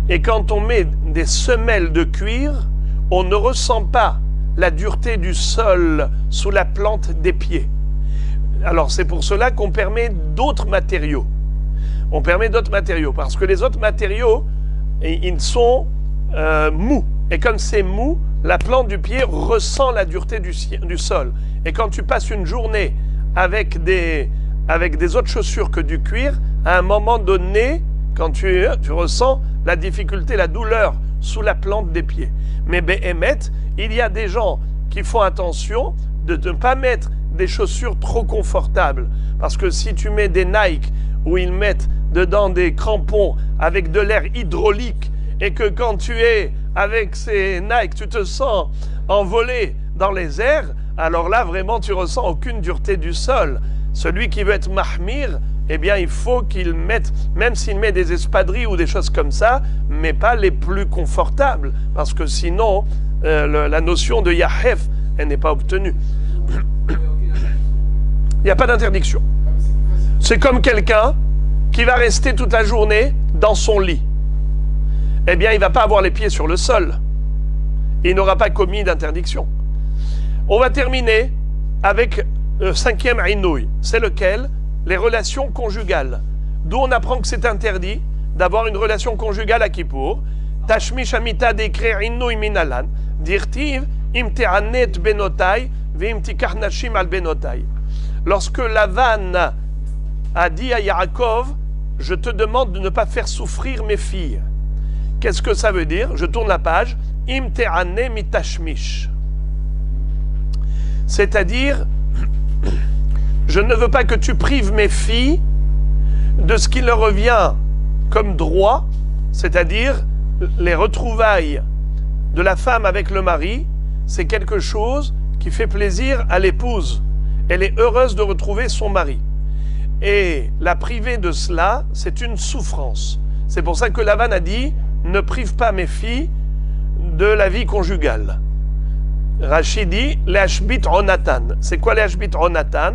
Et quand on met des semelles de cuir, on ne ressent pas la dureté du sol sous la plante des pieds. Alors c'est pour cela qu'on permet d'autres matériaux. On permet d'autres matériaux, parce que les autres matériaux, ils sont mous. Et comme c'est mou, la plante du pied ressent la dureté du sol. Et quand tu passes une journée avec des autres chaussures que du cuir, à un moment donné, quand tu ressens la difficulté, la douleur sous la plante des pieds. Mais Béhémet, il y a des gens qui font attention de ne pas mettre des chaussures trop confortables. Parce que si tu mets des Nike où ils mettent dedans des crampons avec de l'air hydraulique et que quand tu es avec ces Nike, tu te sens envolé dans les airs, alors là, vraiment, tu ressens aucune dureté du sol. Celui qui veut être mahmir, eh bien, il faut qu'il mette, même s'il met des espadrilles ou des choses comme ça, mais pas les plus confortables. Parce que sinon, la notion de Yahef, elle n'est pas obtenue. Il n'y a pas d'interdiction. C'est comme quelqu'un qui va rester toute la journée dans son lit. Eh bien, il ne va pas avoir les pieds sur le sol. Il n'aura pas commis d'interdiction. On va terminer avec le cinquième Ainouï. C'est lequel? Les relations conjugales. D'où on apprend que c'est interdit d'avoir une relation conjugale à Kippour. Tashmish amita d'écrire Ainouï minalan. Dirtiv im te'anet benotai ve'im tikach nashim al benotai. Lorsque Lavan a dit à Yaakov, je te demande de ne pas faire souffrir mes filles. Qu'est-ce que ça veut dire? Je tourne la page. Im te'ane mitashmish. C'est-à-dire, je ne veux pas que tu prives mes filles de ce qui leur revient comme droit, c'est-à-dire les retrouvailles de la femme avec le mari, c'est quelque chose qui fait plaisir à l'épouse. Elle est heureuse de retrouver son mari. Et la priver de cela, c'est une souffrance. C'est pour ça que Lavan a dit « Ne prive pas mes filles de la vie conjugale ». Rachid dit « L'ashbit onatan ». C'est quoi l'ashbit onatan?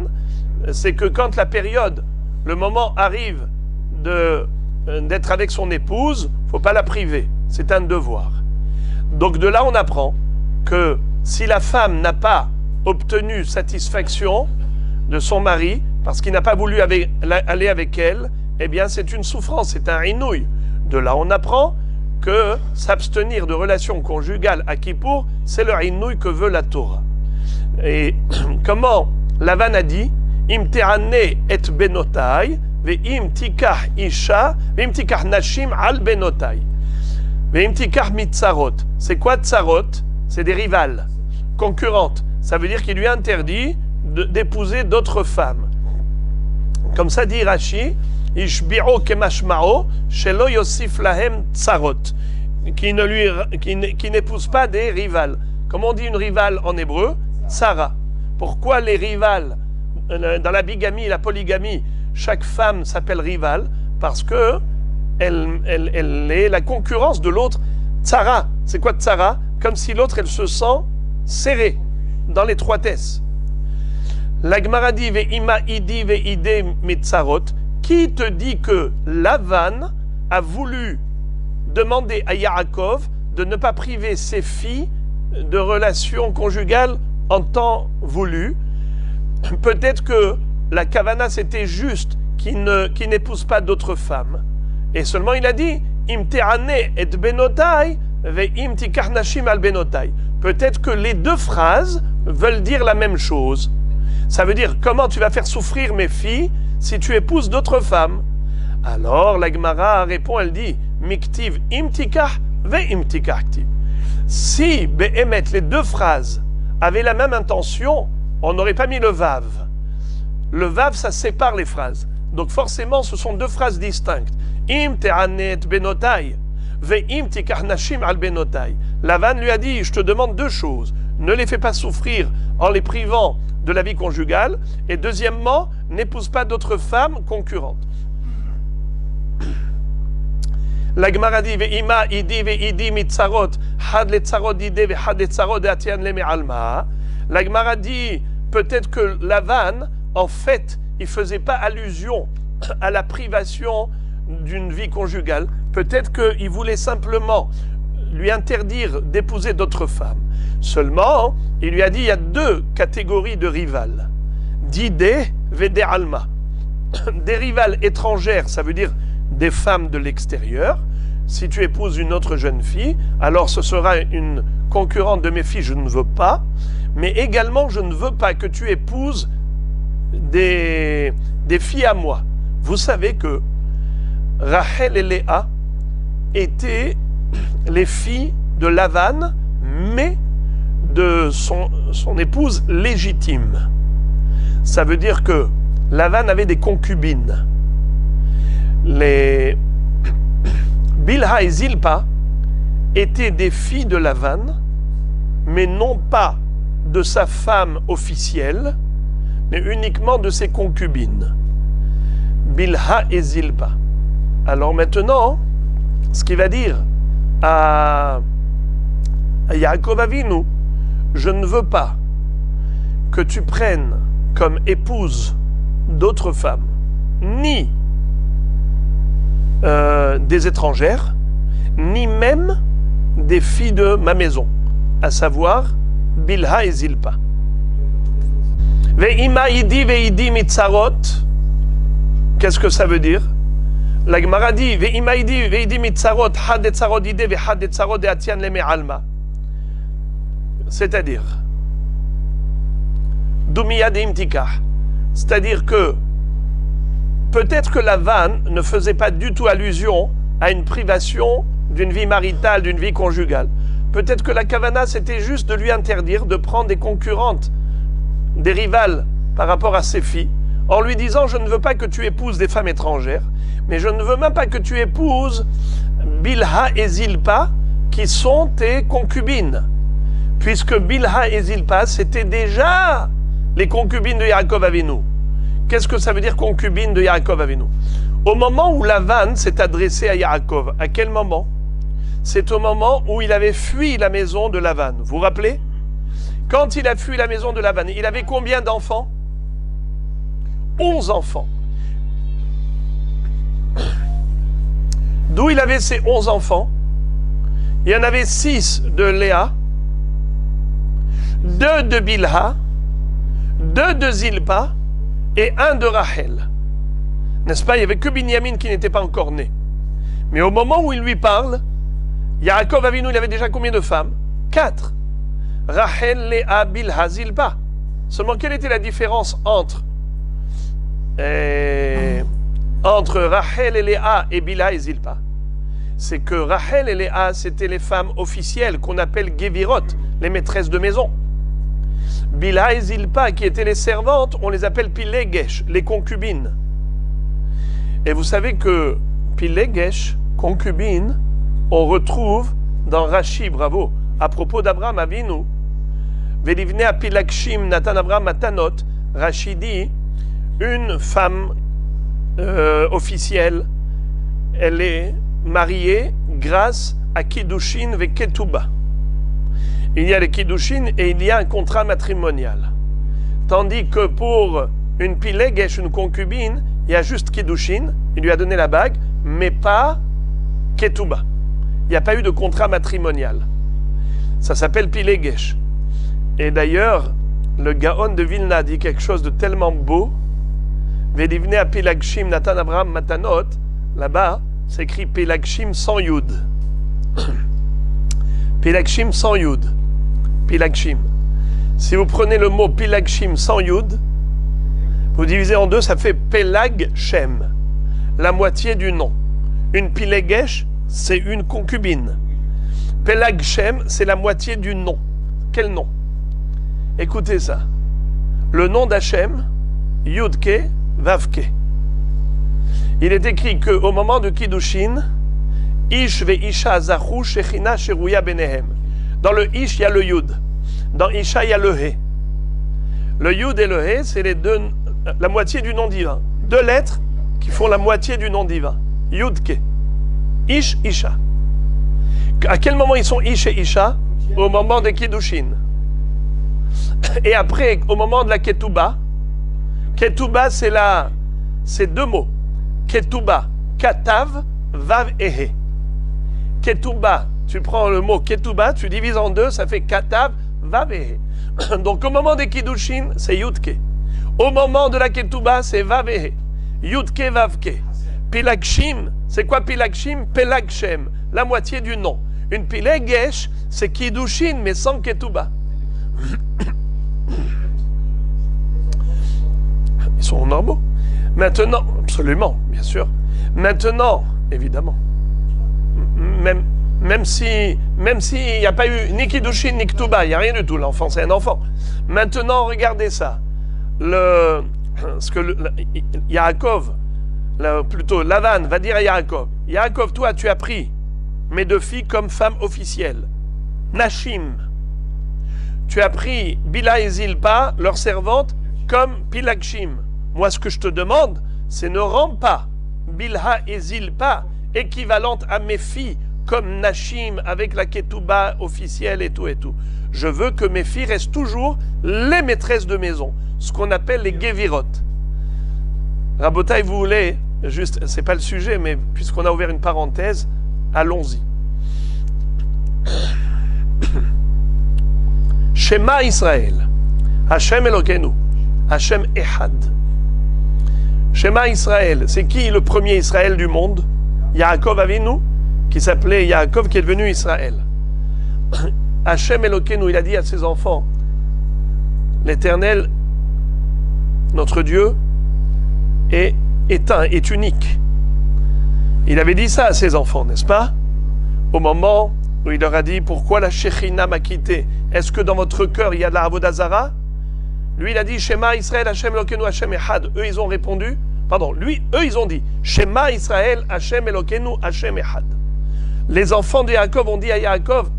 C'est que quand la période, le moment arrive d'être avec son épouse, il ne faut pas la priver. C'est un devoir. Donc de là, on apprend que si la femme n'a pas obtenu satisfaction de son mari, parce qu'il n'a pas voulu aller avec elle, eh bien c'est une souffrance, c'est un inouï. De là, on apprend que s'abstenir de relations conjugales à Kippour, c'est le inouï que veut la Torah. Et comment Lavan a dit « Im te'ane et benotai, ve'im tikah isha, ve'im tikah nashim al benotai, ve'im tikah mitzarot ». C'est quoi tzarot? C'est des rivales, concurrentes. Ça veut dire qu'il lui interdit d'épouser d'autres femmes. Comme ça dit Rashi, Ishbi'o kemashma'o, shelo yosif lahem tzarot, qui n'épouse pas des rivales. Comment on dit une rivale en hébreu? Tzara. Pourquoi les rivales? Dans la bigamie et la polygamie, chaque femme s'appelle rivale parce que elle est la concurrence de l'autre. Tzara, c'est quoi tzara? Comme si l'autre, elle se sent serrée dans l'étroitesse. La Gemara dit ve'ima idi ve'ide mitzarot. Qui te dit que Lavan a voulu demander à Yaakov de ne pas priver ses filles de relations conjugales en temps voulu? Peut-être que la kavana c'était juste qu'il n'épouse pas d'autres femmes. Et seulement il a dit im te'ane et benotai ve'im tikach nashim al benotai. Peut-être que les deux phrases veulent dire la même chose. Ça veut dire comment tu vas faire souffrir mes filles si tu épouses d'autres femmes. Alors la Gemara répond, elle dit miktiv im tikach ve'im tikachtiv. Si be'emet les deux phrases avaient la même intention, on n'aurait pas mis le vav. Le vav, ça sépare les phrases. Donc forcément, ce sont deux phrases distinctes. Im te'anet benotai, ve'im tikach nashim al benotai. Lavan lui a dit, je te demande deux choses. Ne les fais pas souffrir en les privant de la vie conjugale. Et deuxièmement, n'épouse pas d'autres femmes concurrentes. La Gemara dit, ve'ima idi ve'idi mitzarot, had le tzarot ide ve'had le tzarot de atian le me'alma. La Gemara dit, peut-être que Lavan, en fait, il ne faisait pas allusion à la privation d'une vie conjugale. Peut-être qu'il voulait simplement lui interdire d'épouser d'autres femmes. Seulement, il lui a dit, il y a deux catégories de rivales. D'idées, vede alma. Des rivales étrangères, ça veut dire des femmes de l'extérieur. Si tu épouses une autre jeune fille, alors ce sera une concurrente de mes filles, je ne veux pas. Mais également, je ne veux pas que tu épouses des filles à moi. Vous savez que Rachel et Léa étaient les filles de Lavan, mais de son épouse légitime. Ça veut dire que Lavan avait des concubines. Les Bilha et Zilpa étaient des filles de Lavan, mais non pas de sa femme officielle, mais uniquement de ses concubines. Bilha et Zilpa. Alors maintenant, ce qu'il va dire à Yaakov Avinu, je ne veux pas que tu prennes comme épouse d'autres femmes, ni des étrangères, ni même des filles de ma maison, à savoir Bilha et Zilpa. Ve'ima idi ve'idi mitzarot. Qu'est-ce que ça veut dire? La Gemara dit Ve'ima idi ve'idi mitzarot had et tzarot ide ve'had et tzarot de atian le me'alma. C'est-à-dire Dumiyad et imtikah. C'est-à-dire que peut-être que Lavan ne faisait pas du tout allusion à une privation d'une vie maritale, d'une vie conjugale. Peut-être que la kavana, c'était juste de lui interdire de prendre des concurrentes, des rivales par rapport à ses filles, en lui disant « Je ne veux pas que tu épouses des femmes étrangères, mais je ne veux même pas que tu épouses Bilha et Zilpa, qui sont tes concubines. » Puisque Bilha et Zilpa, c'était déjà les concubines de Yaakov Avinu. Qu'est-ce que ça veut dire concubine de Yaakov Avinu? Au moment où Lavan s'est adressé à Yaakov, à quel moment? C'est au moment où il avait fui la maison de Lavan. Vous vous rappelez? Quand il a fui la maison de Lavan, il avait combien d'enfants? 11 enfants. D'où il avait ces 11 enfants? Il y en avait 6 de Léa, 2 de Bilha, 2 de Zilpa et 1 de Rachel. N'est-ce pas? Il n'y avait que Binyamin qui n'était pas encore né. Mais au moment où il lui parle, Yaakov Avinu, il avait déjà combien de femmes? 4. Rachel, Léa, Bilha, Zilpa. Seulement, quelle était la différence entre Rachel et Léa et Bilha et Zilpa? C'est que Rachel et Léa, c'était les femmes officielles qu'on appelle Gevirot, les maîtresses de maison. Bilha et Zilpa, qui étaient les servantes, on les appelle Pilegesh, les concubines. Et vous savez que Pilegesh, concubine, on retrouve dans Rashi, bravo, à propos d'Abraham Avinu. Velivne à Pilakshim, Natan Abraham Matanot, Rashi dit, une femme officielle, elle est mariée grâce à Kiddushin ve Ketouba. Il y a les Kiddushin et il y a un contrat matrimonial. Tandis que pour une Pilegesh, une concubine, il y a juste Kiddushin, il lui a donné la bague, mais pas Ketouba. Il n'y a pas eu de contrat matrimonial. Ça s'appelle Pilegesh. Et d'ailleurs, le Gaon de Vilna dit quelque chose de tellement beau. Vedivne à Pilagshim Natan Abraham Matanot, là-bas, c'est écrit Pilagshim sans Yud. Pilagshim sans Yud. Pilagshim. Si vous prenez le mot Pilagshim sans Yud, vous divisez en deux, ça fait Pelag Shem, la moitié du nom. Une Pilegesh, c'est une concubine. Pelag Shem, c'est la moitié du nom. Quel nom? Écoutez ça. Le nom d'Hachem, Yudke, Vavke. Il est écrit qu'au moment de Kiddushin, Ish ve Isha zachu shechina sheruya benehem. Dans le Ish, il y a le Yud. Dans Isha, il y a le He. Le Yud et le He, c'est la moitié du nom divin. 2 lettres qui font la moitié du nom divin. Yudke. Ish, Isha. À quel moment ils sont Ish et Isha? Au moment des Kiddushin. Et après, au moment de la Ketouba, Ketouba, c'est 2 mots. Ketouba, Katav, Vav et He. Ketouba, tu prends le mot Ketouba, tu divises en 2, ça fait Katav, Vav et He. Donc au moment des Kiddushin, c'est Yudke. Au moment de la Ketouba, c'est Vav et He. Yudke, Vavke. Pilagshim, c'est quoi Pilagshim? Pelagshem, la moitié du nom. Une Pilegesh, c'est Kiddushin, mais sans Ketouba. Ils sont normaux. Maintenant, absolument, bien sûr. Maintenant, évidemment, même si il n'y a pas eu ni Kiddushin ni Ketouba, il n'y a rien du tout. L'enfant, c'est un enfant. Maintenant, regardez ça. Yaakov, plutôt Lavan, va dire à Yaakov, Yaakov, toi, tu as pris mes 2 filles comme femmes officielles. Nashim. Tu as pris Bilha et Zilpa, leurs servantes, comme Pilagshim. Moi, ce que je te demande, c'est ne rends pas Bilha et Zilpa équivalentes à mes filles, comme Nashim, avec la Ketouba officielle et tout et tout. Je veux que mes filles restent toujours les maîtresses de maison, ce qu'on appelle les Gevirot. Rabotai, vous voulez, juste, c'est pas le sujet, mais puisqu'on a ouvert une parenthèse, allons-y. Shema Israël, Hashem Elokeinu, Hashem Echad. Shema Israël, c'est qui le premier Israël du monde? Yaakov Avinu, qui s'appelait Yaakov, qui est devenu Israël. Hashem Elokeinu, il a dit à ses enfants, l'Éternel, notre Dieu, est unique. Il avait dit ça à ses enfants, n'est-ce pas? Au moment où il leur a dit, pourquoi la Shekhinah m'a quitté? Est-ce que dans votre cœur il y a de la Avodah Zara? Lui, il a dit Shema Israël, Hashem Elokeinu, Hashem Echad. Eux, ils ont répondu, eux, ils ont dit Shema Israël, Hashem Elokeinu, Hashem Echad. Les enfants de Yaakov ont dit à Yaakov,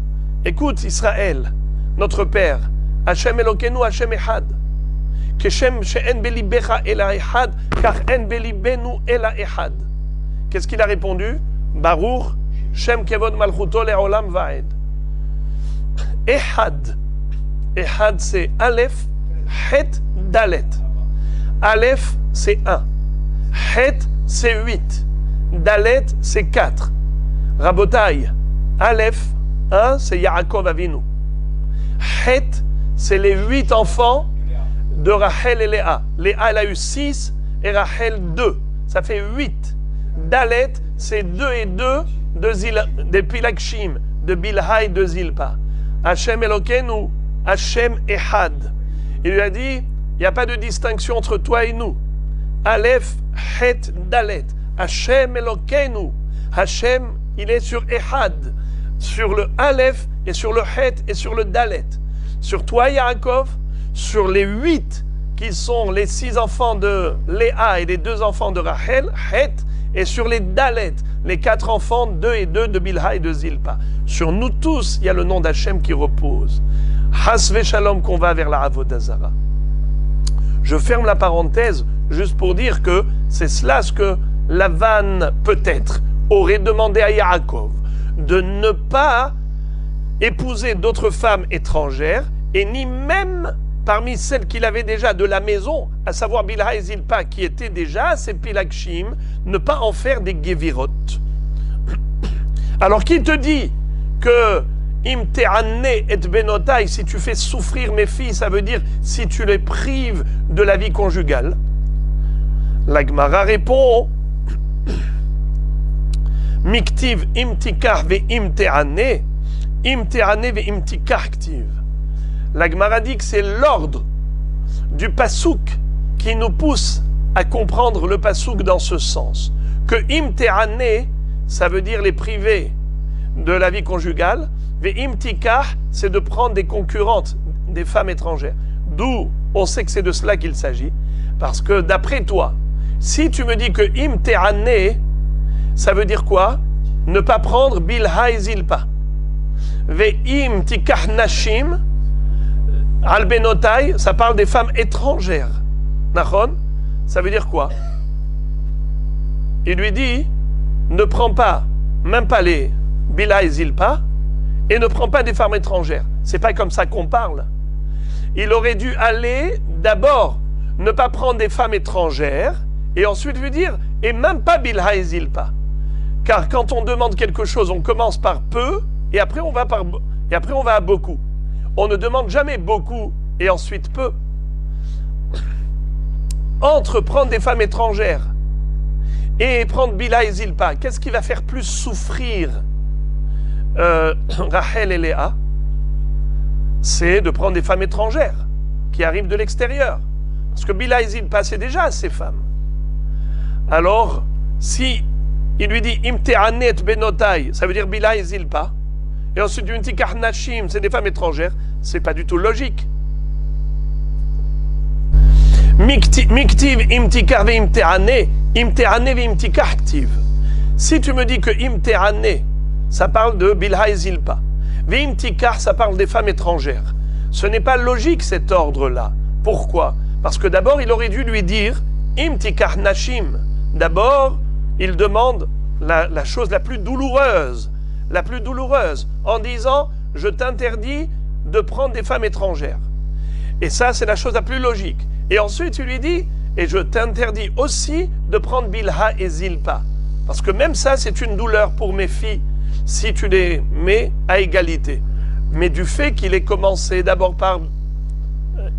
écoute Israël, notre père, Hashem Elokeinu, Hashem Echad. Keshem she'en belibecha ela echad, car en belibenu ela echad. Qu'est-ce qu'il a répondu? Baruch, Shem kevod malchuto le'olam va'ed. Echad. Echad, c'est Aleph, Het, Dalet. Aleph, c'est 1. Het, c'est 8. Dalet, c'est 4. Rabotai, Aleph, 1, c'est Yaakov Avinu. Het, c'est les 8 enfants de Rachel et Léa. Léa, elle a eu 6 et Rachel 2. Ça fait 8. Dalet, c'est 2 et 2 de Pilakshim, de Bilha et de Zilpa. Hashem Elokeinu, Hashem Echad. Il lui a dit, il n'y a pas de distinction entre toi et nous. Aleph, Het, Dalet. Hashem Elokeinu. Hashem, il est sur Echad. Sur le Aleph et sur le Het et sur le Dalet. Sur toi, Yaakov, sur les 8 qui sont les 6 enfants de Léa et les 2 enfants de Rachel, Het, et sur les Dalet, les 4 enfants, 2 et 2 de Bilha et de Zilpa. Sur nous tous, il y a le nom d'Hachem qui repose. Hasve Shalom qu'on va vers la Avodah Zara. Je ferme la parenthèse juste pour dire que c'est cela ce que Lavan peut-être aurait demandé à Yaakov, de ne pas épouser d'autres femmes étrangères et ni même parmi celles qu'il avait déjà de la maison, à savoir Bilha et Zilpa, qui étaient déjà ses Pilakshim, ne pas en faire des Gevirot. Alors qui te dit que Im te'anne et benotai, si tu fais souffrir mes filles, ça veut dire si tu les prives de la vie conjugale? La Gemara répond Miktiv im tikar ve im te'anne ve im tikar ktiv. La Gemara dit que c'est l'ordre du pasouk qui nous pousse à comprendre le pasouk dans ce sens. Que im te'anne, ça veut dire les priver de la vie conjugale. Ve im tikar, c'est de prendre des concurrentes, des femmes étrangères. D'où on sait que c'est de cela qu'il s'agit. Parce que d'après toi, si tu me dis que im te'anne, ça veut dire quoi? Ne pas prendre Bilha et Zilpa. Ve im tikar nashim, Albenotai, ça parle des femmes étrangères. Nachon, ça veut dire quoi? Il lui dit, ne prends pas, même pas les Bilha et Zilpa, et ne prends pas des femmes étrangères. C'est pas comme ça qu'on parle. Il aurait dû aller d'abord ne pas prendre des femmes étrangères, et ensuite lui dire, et même pas Bilha et Zilpa. Car quand on demande quelque chose, on commence par peu, et après on va à beaucoup. On ne demande jamais beaucoup et ensuite peu. Entre prendre des femmes étrangères et prendre Bilha et Zilpa, qu'est-ce qui va faire plus souffrir Rachel et Léa? C'est de prendre des femmes étrangères qui arrivent de l'extérieur. Parce que Bilha et Zilpa, c'est déjà ces femmes. Alors, si il lui dit Im te'anet benotai, ça veut dire Bilha et Zilpa, et ensuite une tikar nashim, c'est des femmes étrangères, c'est pas du tout logique. Miktiv im tikar ve im te'ane ve im tikar ktiv. Si tu me dis que im te'ane, ça parle de Bilha et Zilpa, ve im tikar, ça parle des femmes étrangères, ce n'est pas logique cet ordre-là. Pourquoi? Parce que d'abord il aurait dû lui dire im tikar nashim. D'abord il demande la chose la plus douloureuse, en disant je t'interdis de prendre des femmes étrangères. Et ça, c'est la chose la plus logique. Et ensuite, il lui dit, et je t'interdis aussi de prendre Bilha et Zilpa. Parce que même ça, c'est une douleur pour mes filles, si tu les mets à égalité. Mais du fait qu'il ait commencé d'abord par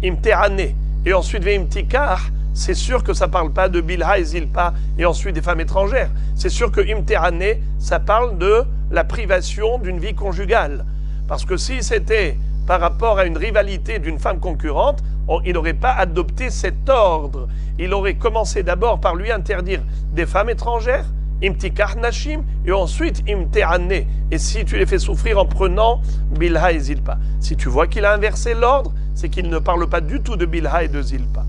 Imtehané, et ensuite Imtikar, c'est sûr que ça ne parle pas de Bilha et Zilpa, et ensuite des femmes étrangères. C'est sûr que Imtehané, ça parle de la privation d'une vie conjugale. Parce que si c'était par rapport à une rivalité d'une femme concurrente, il n'aurait pas adopté cet ordre. Il aurait commencé d'abord par lui interdire des femmes étrangères, imtikah nashim, et ensuite imte'ane. Et si tu les fais souffrir en prenant bilha et zilpa. Si tu vois qu'il a inversé l'ordre, c'est qu'il ne parle pas du tout de bilha et de zilpa.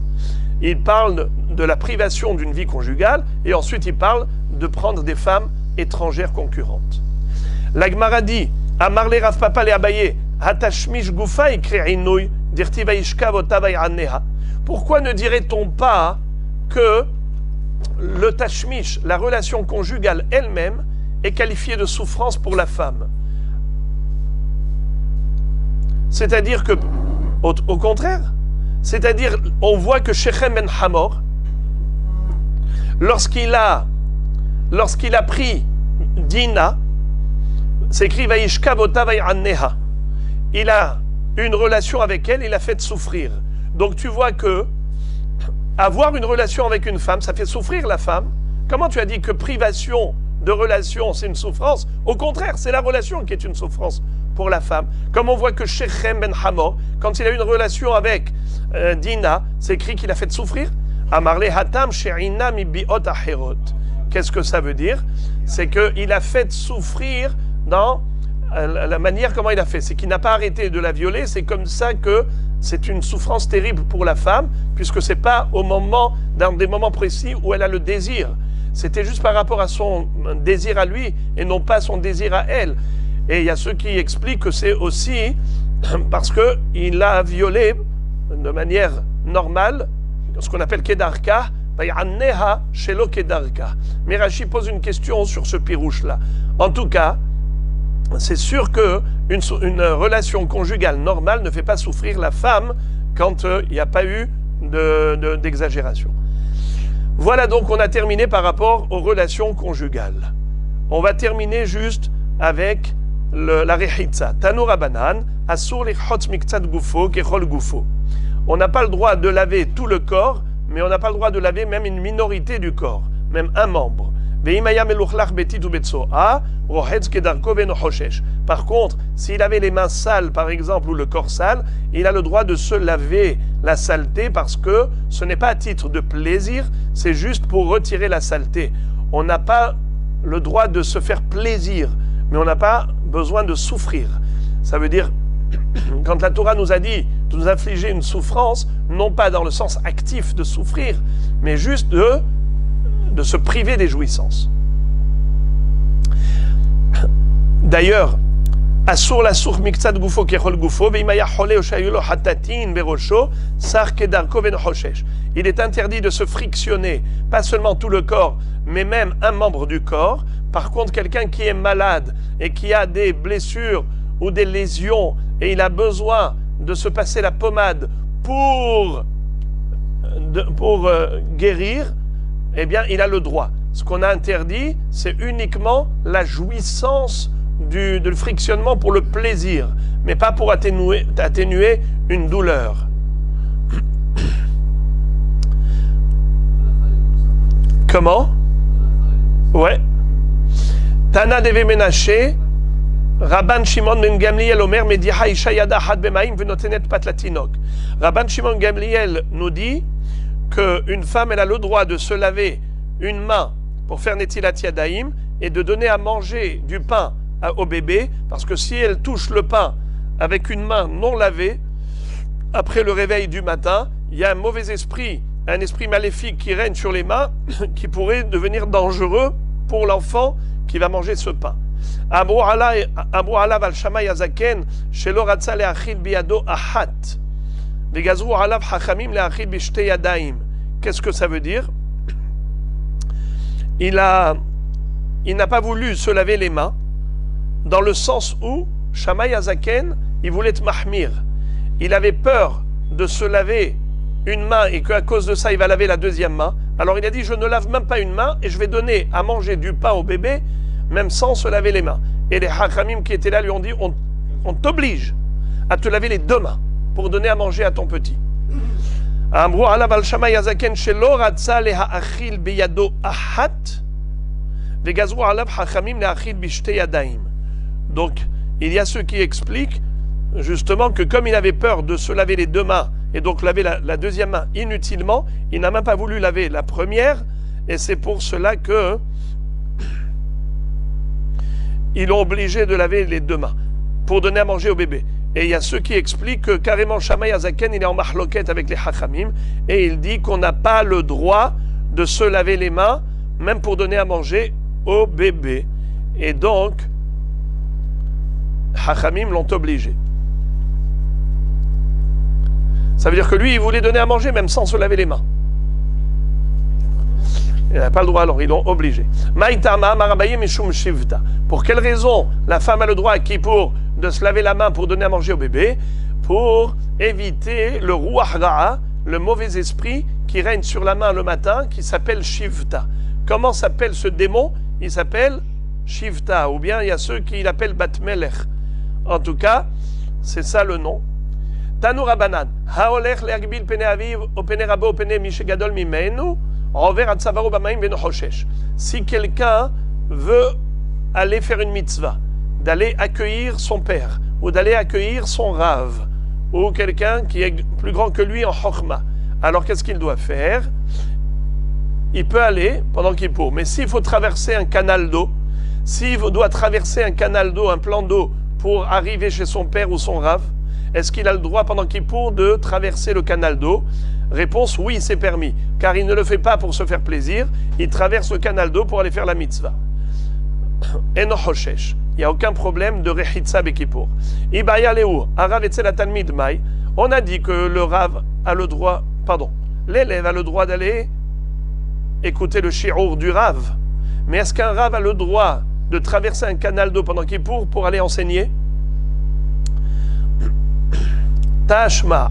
Il parle de la privation d'une vie conjugale, et ensuite il parle de prendre des femmes étrangères concurrentes. La Gemara dit, Amarle Rav Papa le Abaye, Hatashmish Gufa ikri'inouy, dirtiva ishka votavay anneha. Pourquoi ne dirait-on pas que le tashmish, la relation conjugale elle-même, est qualifiée de souffrance pour la femme? C'est-à-dire que, au contraire, c'est-à-dire, on voit que Shechem ben Hamor, lorsqu'il a pris Dina, c'est écrit Vaishka votavay anneha. Il a une relation avec elle, il a fait souffrir. Donc tu vois que avoir une relation avec une femme, ça fait souffrir la femme. Comment tu as dit que privation de relation, c'est une souffrance? Au contraire, c'est la relation qui est une souffrance pour la femme. Comme on voit que Shechem ben Hamor, quand il a eu une relation avec Dina, c'est écrit qu'il a fait souffrir. Amarle hatam she'ina mi bi'ot acherot. Qu'est-ce que ça veut dire? C'est qu'il a fait souffrir dans la manière comment il a fait. C'est qu'il n'a pas arrêté de la violer. C'est comme ça que c'est une souffrance terrible pour la femme, puisque c'est pas dans des moments précis où elle a le désir. C'était juste par rapport à son désir à lui et non pas son désir à elle. Et il y a ceux qui expliquent que c'est aussi parce qu'il a violé de manière normale ce qu'on appelle kedarka, vayanneha shelo kedarka. Mais Rashi pose une question sur ce pirouche-là. En tout cas, c'est sûr qu'une relation conjugale normale ne fait pas souffrir la femme quand il n'y a pas eu d'exagération. Voilà, donc on a terminé par rapport aux relations conjugales. On va terminer juste avec la rechitza. Tanu Rabanan, asur lichotz miktzat gufo kechol gufo. On n'a pas le droit de laver tout le corps, mais on n'a pas le droit de laver même une minorité du corps, même un membre. Par contre, s'il avait les mains sales, par exemple, ou le corps sale, il a le droit de se laver la saleté parce que ce n'est pas à titre de plaisir, c'est juste pour retirer la saleté. On n'a pas le droit de se faire plaisir, mais on n'a pas besoin de souffrir. Ça veut dire, quand la Torah nous a dit de nous infliger une souffrance, non pas dans le sens actif de souffrir, mais juste de se priver des jouissances. D'ailleurs, asur la sour miktzat gufo kechol gufo, veimaya chole o shayulo hatatin verosho, sar kedarko ben hoshesh. Il est interdit de se frictionner, pas seulement tout le corps, mais même un membre du corps. Par contre, quelqu'un qui est malade et qui a des blessures ou des lésions et il a besoin de se passer la pommade pour guérir, eh bien, il a le droit. Ce qu'on a interdit, c'est uniquement la jouissance du frictionnement pour le plaisir, mais pas pour atténuer une douleur. Comment? Ouais. Tana Deve Menaché, Rabban Shimon ben Gamliel Omer Mediha Isha Yada Had Bemaim Venotenet Patlatinok. Rabban Shimon Gamliel nous dit qu'une femme, elle a le droit de se laver une main pour faire Netilat Yadaim et de donner à manger du pain au bébé, parce que si elle touche le pain avec une main non lavée, après le réveil du matin, il y a un mauvais esprit, un esprit maléfique qui règne sur les mains, qui pourrait devenir dangereux pour l'enfant qui va manger ce pain. Amru alav al shamay azaken shelo ratza leachil biyado ahat vegazru alav hachamim leachil bishte yadaim. Qu'est-ce que ça veut dire? Il n'a pas voulu se laver les mains, dans le sens où Shammai Azaken, il voulait être mahmir. Il avait peur de se laver une main et qu'à cause de ça, il va laver la deuxième main. Alors il a dit, je ne lave même pas une main et je vais donner à manger du pain au bébé, même sans se laver les mains. Et les hachamim qui étaient là lui ont dit, on t'oblige à te laver les deux mains pour donner à manger à ton petit. Amru alav al Shammai Azaken shelo ratza lehaachil biyado ahat vegazru alav hachamim leachil bishte yadaim. Donc, il y a ceux qui expliquent justement que comme il avait peur de se laver les deux mains et donc laver la deuxième main inutilement, il n'a même pas voulu laver la première et c'est pour cela que ils l'ont obligé de laver les 2 mains pour donner à manger au bébé. Et il y a ceux qui expliquent que carrément Shammai Azaken, il est en mahloket avec les Chachamim, et il dit qu'on n'a pas le droit de se laver les mains, même pour donner à manger au bébé. Et donc, Chachamim l'ont obligé. Ça veut dire que lui, il voulait donner à manger même sans se laver les mains. Il n'a pas le droit, alors ils l'ont obligé. Maïtama, Marabaye, Mishum Shivta. Pour quelle raison la femme a le droit à Kippour de se laver la main pour donner à manger au bébé? Pour éviter le Ruach Ra'a, le mauvais esprit qui règne sur la main le matin, qui s'appelle Shivta. Comment s'appelle ce démon? Il s'appelle Shivta, ou bien il y a ceux qui l'appellent Batmelech. En tout cas, c'est ça le nom. Tanu Rabanan, Haolech le'agbil pene aviv, o pene rabo, o pene mishegadol mimenu, si quelqu'un veut aller faire une mitzvah, d'aller accueillir son père, ou d'aller accueillir son rave, ou quelqu'un qui est plus grand que lui en chokma, alors qu'est-ce qu'il doit faire? Il peut aller pendant qu'il peut, mais s'il faut traverser un canal d'eau, s'il doit traverser un canal d'eau, un plan d'eau, pour arriver chez son père ou son rave, est-ce qu'il a le droit pendant qu'il peut de traverser le canal d'eau? Réponse, oui, c'est permis, car il ne le fait pas pour se faire plaisir, il traverse le canal d'eau pour aller faire la mitzvah. Eno Hoshesh, il n'y a aucun problème de Rechitza Bekipur. Ibaya Leu, Arav Etzel Talmid Mai, on a dit que le Rav a le droit, l'élève a le droit d'aller écouter le shi'ur du Rav. Mais est-ce qu'un Rav a le droit de traverser un canal d'eau pendant Kippour pour aller enseigner? Tashma.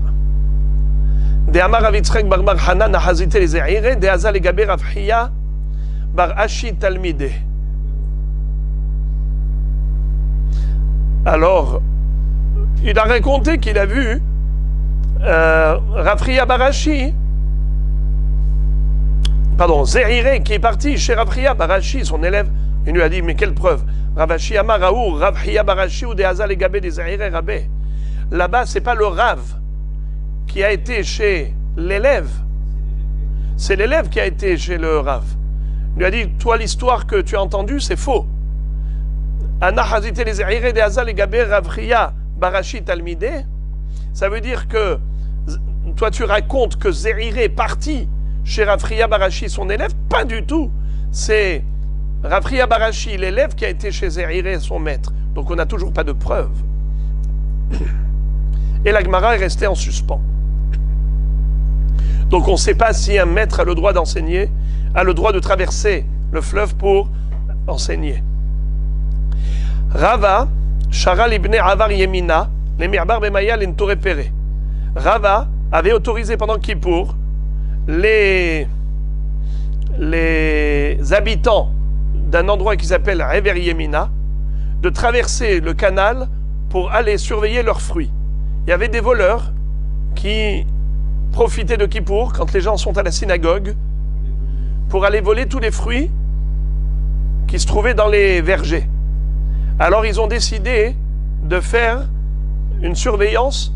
De Amar Rav Yitzchak bar Bar Hanan Nahazite les Ze'ire, de Hazal et Gaber Rav Hiya bar Ashi Talmide. Alors, il a raconté qu'il a vu Rav Hiya bar Ashi, Ze'ire, qui est parti chez Rav Hiya bar Ashi, son élève. Il lui a dit, mais quelle preuve? Rav Ashi Amar Raour, Rav Hiya bar Ashi ou de Hazal et Gaber des Ze'ire Rabbe. Là-bas, c'est pas le Rav qui a été chez l'élève, c'est l'élève qui a été chez le Rav. Il lui a dit, toi l'histoire que tu as entendue, c'est faux. Ana hazite les Eire de Hazal et Gaber Ravriya Barashi Talmide, ça veut dire que toi tu racontes que Zerire est parti chez Ravriya Barashi, son élève. Pas du tout. C'est Ravriya Barashi, l'élève, qui a été chez Zerire, son maître. Donc on n'a toujours pas de preuve. Et la Gemara est restée en suspens. Donc on ne sait pas si un maître a le droit d'enseigner, a le droit de traverser le fleuve pour enseigner. Rava, Sharal ibn Avar Yemina, les Mirbar Bemaya l'Entore Pere. Rava avait autorisé pendant Kippour les habitants d'un endroit qui s'appelle Rever Yemina de traverser le canal pour aller surveiller leurs fruits. Il y avait des voleurs qui profitaient de Kippour quand les gens sont à la synagogue pour aller voler tous les fruits qui se trouvaient dans les vergers. Alors ils ont décidé de faire une surveillance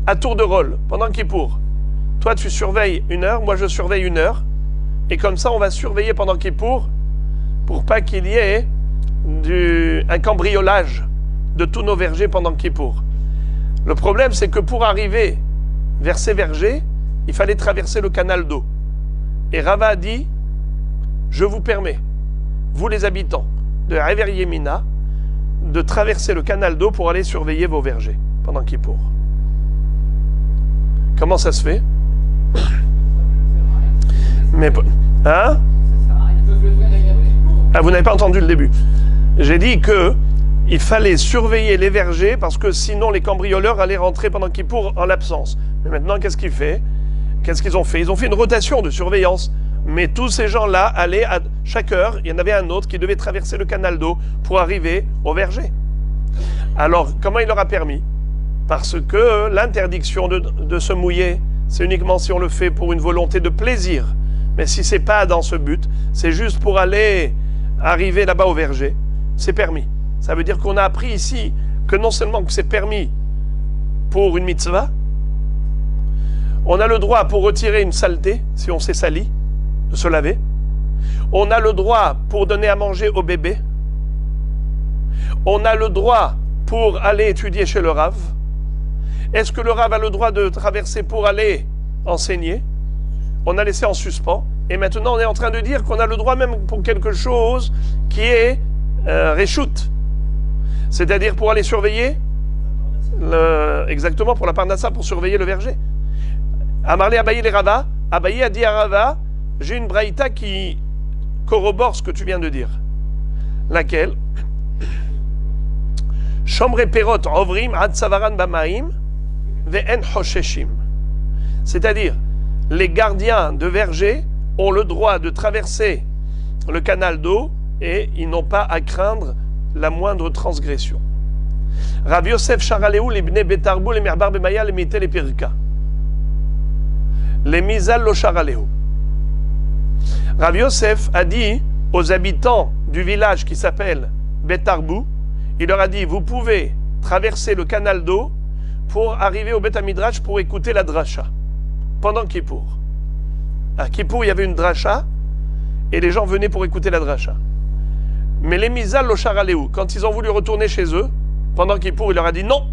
à tour de rôle pendant Kippour. Toi tu surveilles 1 heure, moi je surveille 1 heure, et comme ça on va surveiller pendant Kippour pour pas qu'il y ait un cambriolage de tous nos vergers pendant Kippour. Le problème, c'est que pour arriver vers ces vergers, il fallait traverser le canal d'eau. Et Rava a dit, je vous permets, vous les habitants de Rever Yemina, de traverser le canal d'eau pour aller surveiller vos vergers pendant Kippour. Comment ça se fait? Mais, hein? Ah, vous n'avez pas entendu le début. J'ai dit que il fallait surveiller les vergers parce que sinon les cambrioleurs allaient rentrer pendant Kippour en l'absence. Mais maintenant, qu'est-ce qu'ils ont fait? Ils ont fait une rotation de surveillance. Mais tous ces gens-là allaient à chaque heure, il y en avait un autre qui devait traverser le canal d'eau pour arriver au verger. Alors, comment il leur a permis? Parce que l'interdiction de se mouiller, c'est uniquement si on le fait pour une volonté de plaisir. Mais si c'est pas dans ce but, c'est juste pour aller arriver là-bas au verger, c'est permis. Ça veut dire qu'on a appris ici que non seulement que c'est permis pour une mitzvah, on a le droit pour retirer une saleté, si on s'est sali, de se laver. On a le droit pour donner à manger au bébé. On a le droit pour aller étudier chez le Rav. Est-ce que le Rav a le droit de traverser pour aller enseigner? On a laissé en suspens. Et maintenant, on est en train de dire qu'on a le droit même pour quelque chose qui est réchoute. C'est-à-dire pour aller surveiller, exactement, pour la Parnassa, pour surveiller le verger. Amarlé Abaye les Rava, Abaye a dit à Rava, j'ai une braïta qui corrobore ce que tu viens de dire. Laquelle? Shomre perot ovrim ad savaran bamaim ve'en hosheshim. C'est-à-dire, les gardiens de verger ont le droit de traverser le canal d'eau et ils n'ont pas à craindre la moindre transgression. Rav Yosef Sharaleu libne betarbu le merbar bemaya le mitel et pirka. Les misal lo Sharaleu. Rav Yosef a dit aux habitants du village qui s'appelle Betarbu, il leur a dit, vous pouvez traverser le canal d'eau pour arriver au Bet Midrash pour écouter la dracha, pendant Kippour. À Kippour, il y avait une dracha, et les gens venaient pour écouter la dracha. Mais les Mizal lo Sharaleu, quand ils ont voulu retourner chez eux, pendant Kippour, il leur a dit, non,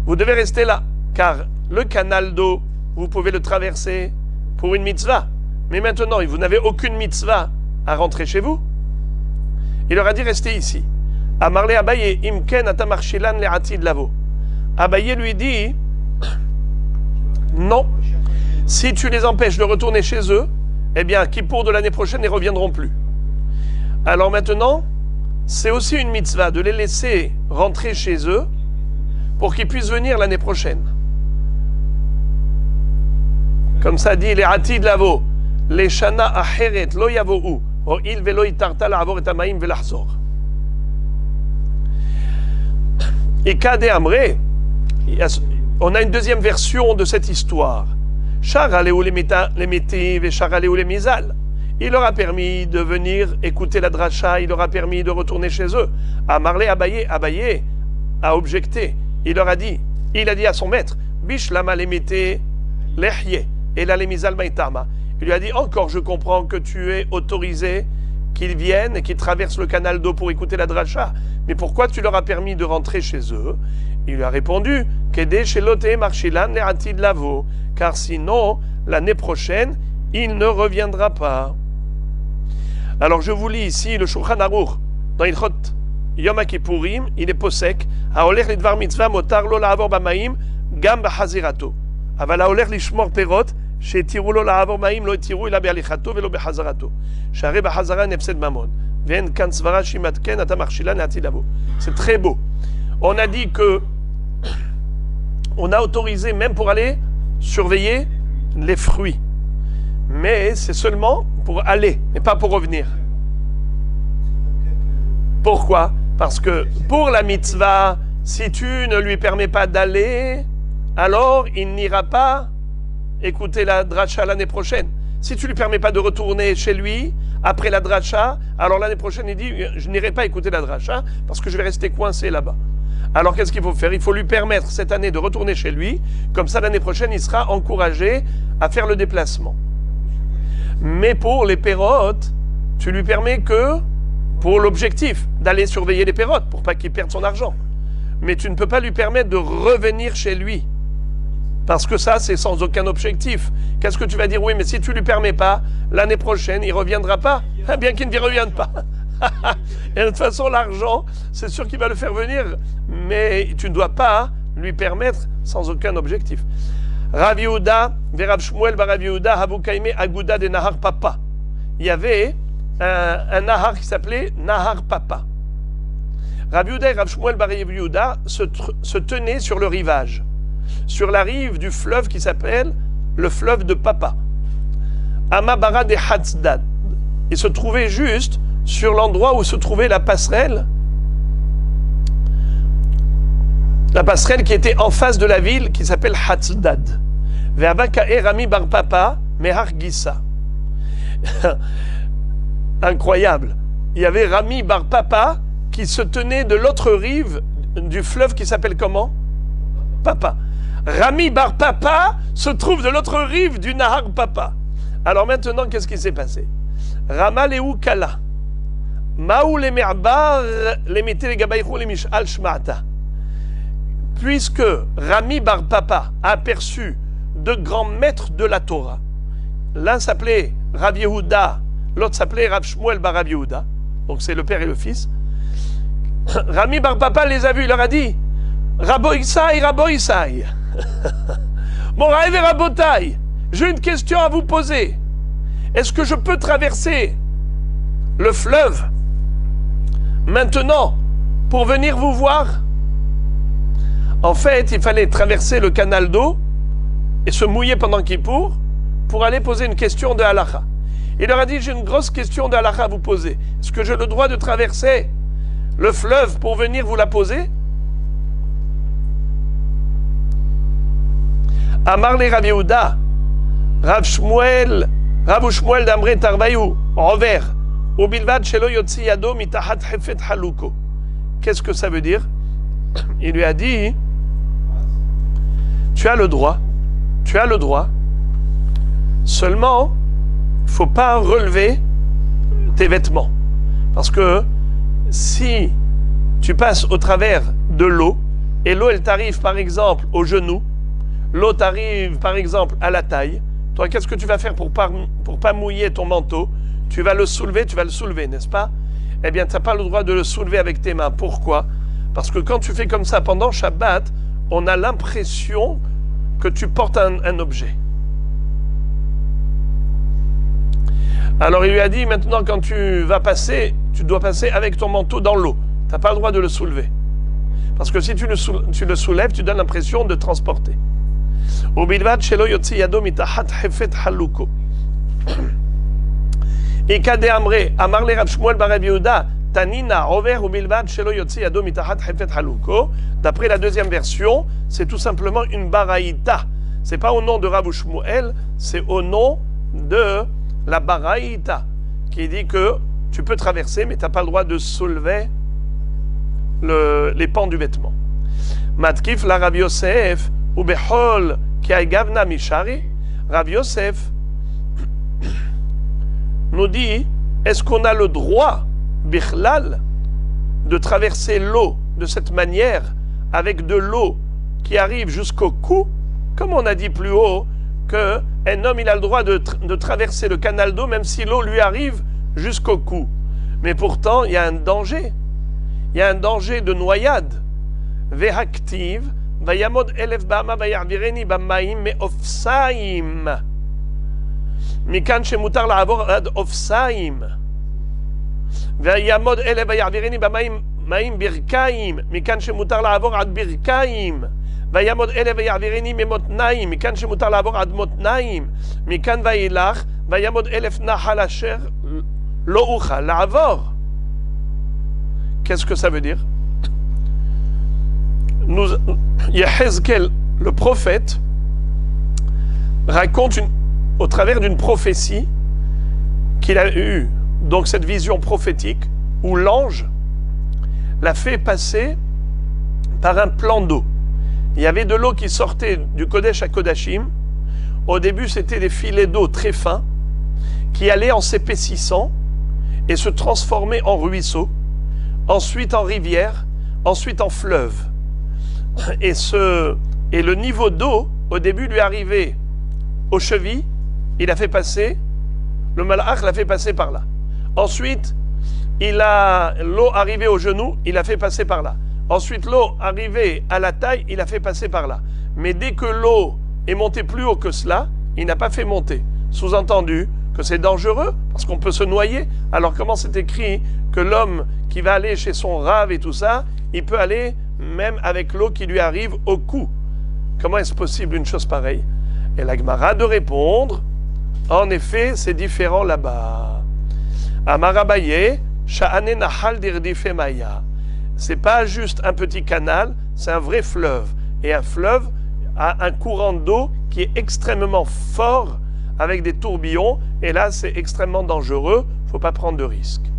vous devez rester là, car le canal d'eau, vous pouvez le traverser pour une mitzvah. Mais maintenant, vous n'avez aucune mitzvah à rentrer chez vous. Il leur a dit, restez ici. Amarle Abaye, imken atamarshilan le'atid lavo. Abaye lui dit, non, si tu les empêches de retourner chez eux, eh bien, Kippour de l'année prochaine, ils ne reviendront plus. Alors maintenant, c'est aussi une mitzvah de les laisser rentrer chez eux pour qu'ils puissent venir l'année prochaine. Comme ça dit les atid lavo, les shana aheret lo yavohu, o il velo itarta la'avor et amaim velachzor. Et Kade Amré, on a une deuxième version de cette histoire. Charaleu les métiv et Charaleu les mizal. Il leur a permis de venir écouter la dracha, il leur a permis de retourner chez eux. Amarlé Abaye a objecté. Il leur a dit à son maître, Bish lama les mété lehye et la les mizal maïtama. Il lui a dit, encore je comprends que tu es autorisé qu'ils viennent et qu'ils traversent le canal d'eau pour écouter la dracha. Mais pourquoi tu leur as permis de rentrer chez eux? Il lui a répondu, car sinon, l'année prochaine, il ne reviendra pas. Alors je vous lis ici le Shulchan Aruch, dans Ilchot Yom HaKippurim, il est posek, haolech lidvar mitzvah motar lo la'avor b'maim gam b'chazirato. Aval haolech lishmor perot, שהתירו לו לעבור מים לא התירו אלא בהליכתו ולא בחזרתו. שהרי בחזרה נפסד ממון. ואין כאן סברה שימתקן אתה מכשילן לעתיד לבוא. C'est très beau. On a dit que on a autorisé même pour aller surveiller les fruits. Mais c'est seulement pour aller, mais pas pour revenir. Pourquoi? Parce que pour la mitzvah, si tu ne lui permets pas d'aller, alors il n'ira pas écouter la dracha l'année prochaine. Si tu lui permets pas de retourner chez lui après la dracha, alors l'année prochaine il dit je n'irai pas écouter la dracha parce que je vais rester coincé là-bas. Alors qu'est-ce qu'il faut faire? Il faut lui permettre cette année de retourner chez lui, comme ça l'année prochaine il sera encouragé à faire le déplacement. Mais pour les pérotes, tu lui permets que pour l'objectif d'aller surveiller les pérotes pour pas qu'il perde son argent. Mais tu ne peux pas lui permettre de revenir chez lui. Parce que ça, c'est sans aucun objectif. Qu'est-ce que tu vas dire? Oui, mais si tu ne lui permets pas, l'année prochaine, il ne reviendra pas. Bien qu'il ne revienne pas. Et de toute façon, l'argent, c'est sûr qu'il va le faire venir. Mais tu ne dois pas lui permettre sans aucun objectif. Rav Yehuda, Rav Shmuel bar Rav Yehuda, Havukaime Aguda de Nahar Papa. Il y avait un Nahar qui s'appelait Nahar Papa. Rav Yehuda et Rav Shmuel bar Rav Yehuda se tenaient sur le rivage. Sur la rive du fleuve qui s'appelle le fleuve de Papa. Amabara de Hatzdad. Il se trouvait juste sur l'endroit où se trouvait la passerelle. La passerelle qui était en face de la ville qui s'appelle Hatzdad. Ve'abakae Rami bar Papa mehar Gissa. Incroyable. Il y avait Rami bar Papa qui se tenait de l'autre rive du fleuve qui s'appelle comment? Papa. Rami bar Papa se trouve de l'autre rive du Nahar Papa. Alors maintenant, qu'est-ce qui s'est passé? Rama Leou Kala Maou le merbar le mete le gabaychou le mishal shmata. Puisque Rami Bar Papa a aperçu deux grands maîtres de la Torah, l'un s'appelait Rav Yehuda, l'autre s'appelait Rav Shmuel Bar Rav Yehuda, donc c'est le père et le fils. Rami Bar Papa les a vus, il leur a dit Rabo Isai, Moraï et Rabotai, j'ai une question à vous poser. Est-ce que je peux traverser le fleuve maintenant pour venir vous voir? En fait, il fallait traverser le canal d'eau et se mouiller pendant Kippour pour aller poser une question de halakha. Il leur a dit, j'ai une grosse question de halakha à vous poser. Est-ce que j'ai le droit de traverser le fleuve pour venir vous la poser? Amar le Rav Yehuda, Rav Shmuel d'Amre Tarbayou, Rover, Ubilvad Shelo Yotzi Yado Mitahat Hefet Haluko. Qu'est-ce que ça veut dire? Il lui a dit, tu as le droit, seulement, il ne faut pas relever tes vêtements. Parce que si tu passes au travers de l'eau, et l'eau, elle t'arrive par exemple au genou, l'eau t'arrive par exemple à la taille, toi, qu'est-ce que tu vas faire pour pas mouiller ton manteau? Tu vas le soulever, n'est-ce pas? Eh bien, tu n'as pas le droit de le soulever avec tes mains. Pourquoi? Parce que quand tu fais comme ça pendant Shabbat, on a l'impression que tu portes un objet. Alors il lui a dit, maintenant quand tu vas passer, tu dois passer avec ton manteau dans l'eau. Tu n'as pas le droit de le soulever. Parce que si tu le soulèves, tu donnes l'impression de transporter. Et Kade Amre, Amarle Rav Shmuel Bar Rav Yehuda, Tanina, Rover ou Bilvad, Shelo Yotzi Yado Mitahat Hefet Haluko. D'après la deuxième version, c'est tout simplement une baraïta. C'est pas au nom de Rav Shmuel, c'est au nom de la baraïta, qui dit que tu peux traverser, mais tu n'as pas le droit de soulever les pans du vêtement. Matkif la Rav Yosef, ou Behol, qui a Gavna Mishari, Rav Yosef nous dit, est-ce qu'on a le droit, Bichlal, de traverser l'eau de cette manière, avec de l'eau qui arrive jusqu'au cou, comme on a dit plus haut, qu'un homme il a le droit de traverser le canal d'eau, même si l'eau lui arrive jusqu'au cou. Mais pourtant, il y a un danger. Il y a un danger de noyade. Vehaktiv, vayamod elef bama vayarvireni bamaim me ofsaim. מכאן שמותר לעבור עד אופסיים ויעמוד אלה ויעבירני במים ברכיים מכאן שמותר לעבור עד ברכיים ויעמוד אלה ויעבירני ממותניים מכאן שמותר לעבור עד מותניים מכאן ואילך ויעמוד אלף נחל אשר לא אוכל לעבור. Qu'est-ce que ça veut dire? Yehezkel, le prophète, raconte au travers d'une prophétie qu'il a eue, donc cette vision prophétique, où l'ange l'a fait passer par un plan d'eau. Il y avait de l'eau qui sortait du Kodesh à Kodashim. Au début, c'était des filets d'eau très fins qui allaient en s'épaississant et se transformaient en ruisseaux, ensuite en rivière, ensuite en fleuve. Et le niveau d'eau, au début, lui arrivait aux chevilles. Il a fait passer, le malach l'a fait passer par là. Ensuite, l'eau arrivée au genou, il a fait passer par là. Ensuite, l'eau arrivée à la taille, il a fait passer par là. Mais dès que l'eau est montée plus haut que cela, il n'a pas fait monter. Sous-entendu que c'est dangereux, parce qu'on peut se noyer. Alors comment c'est écrit que l'homme qui va aller chez son rave et tout ça, il peut aller même avec l'eau qui lui arrive au cou? Comment est-ce possible une chose pareille? Et la Gemara de répondre, en effet, c'est différent là-bas. Amar Abaye, Sha'ane Nahal d'Irdife Maya. C'est pas juste un petit canal, c'est un vrai fleuve. Et un fleuve a un courant d'eau qui est extrêmement fort, avec des tourbillons. Et là, c'est extrêmement dangereux, il ne faut pas prendre de risques.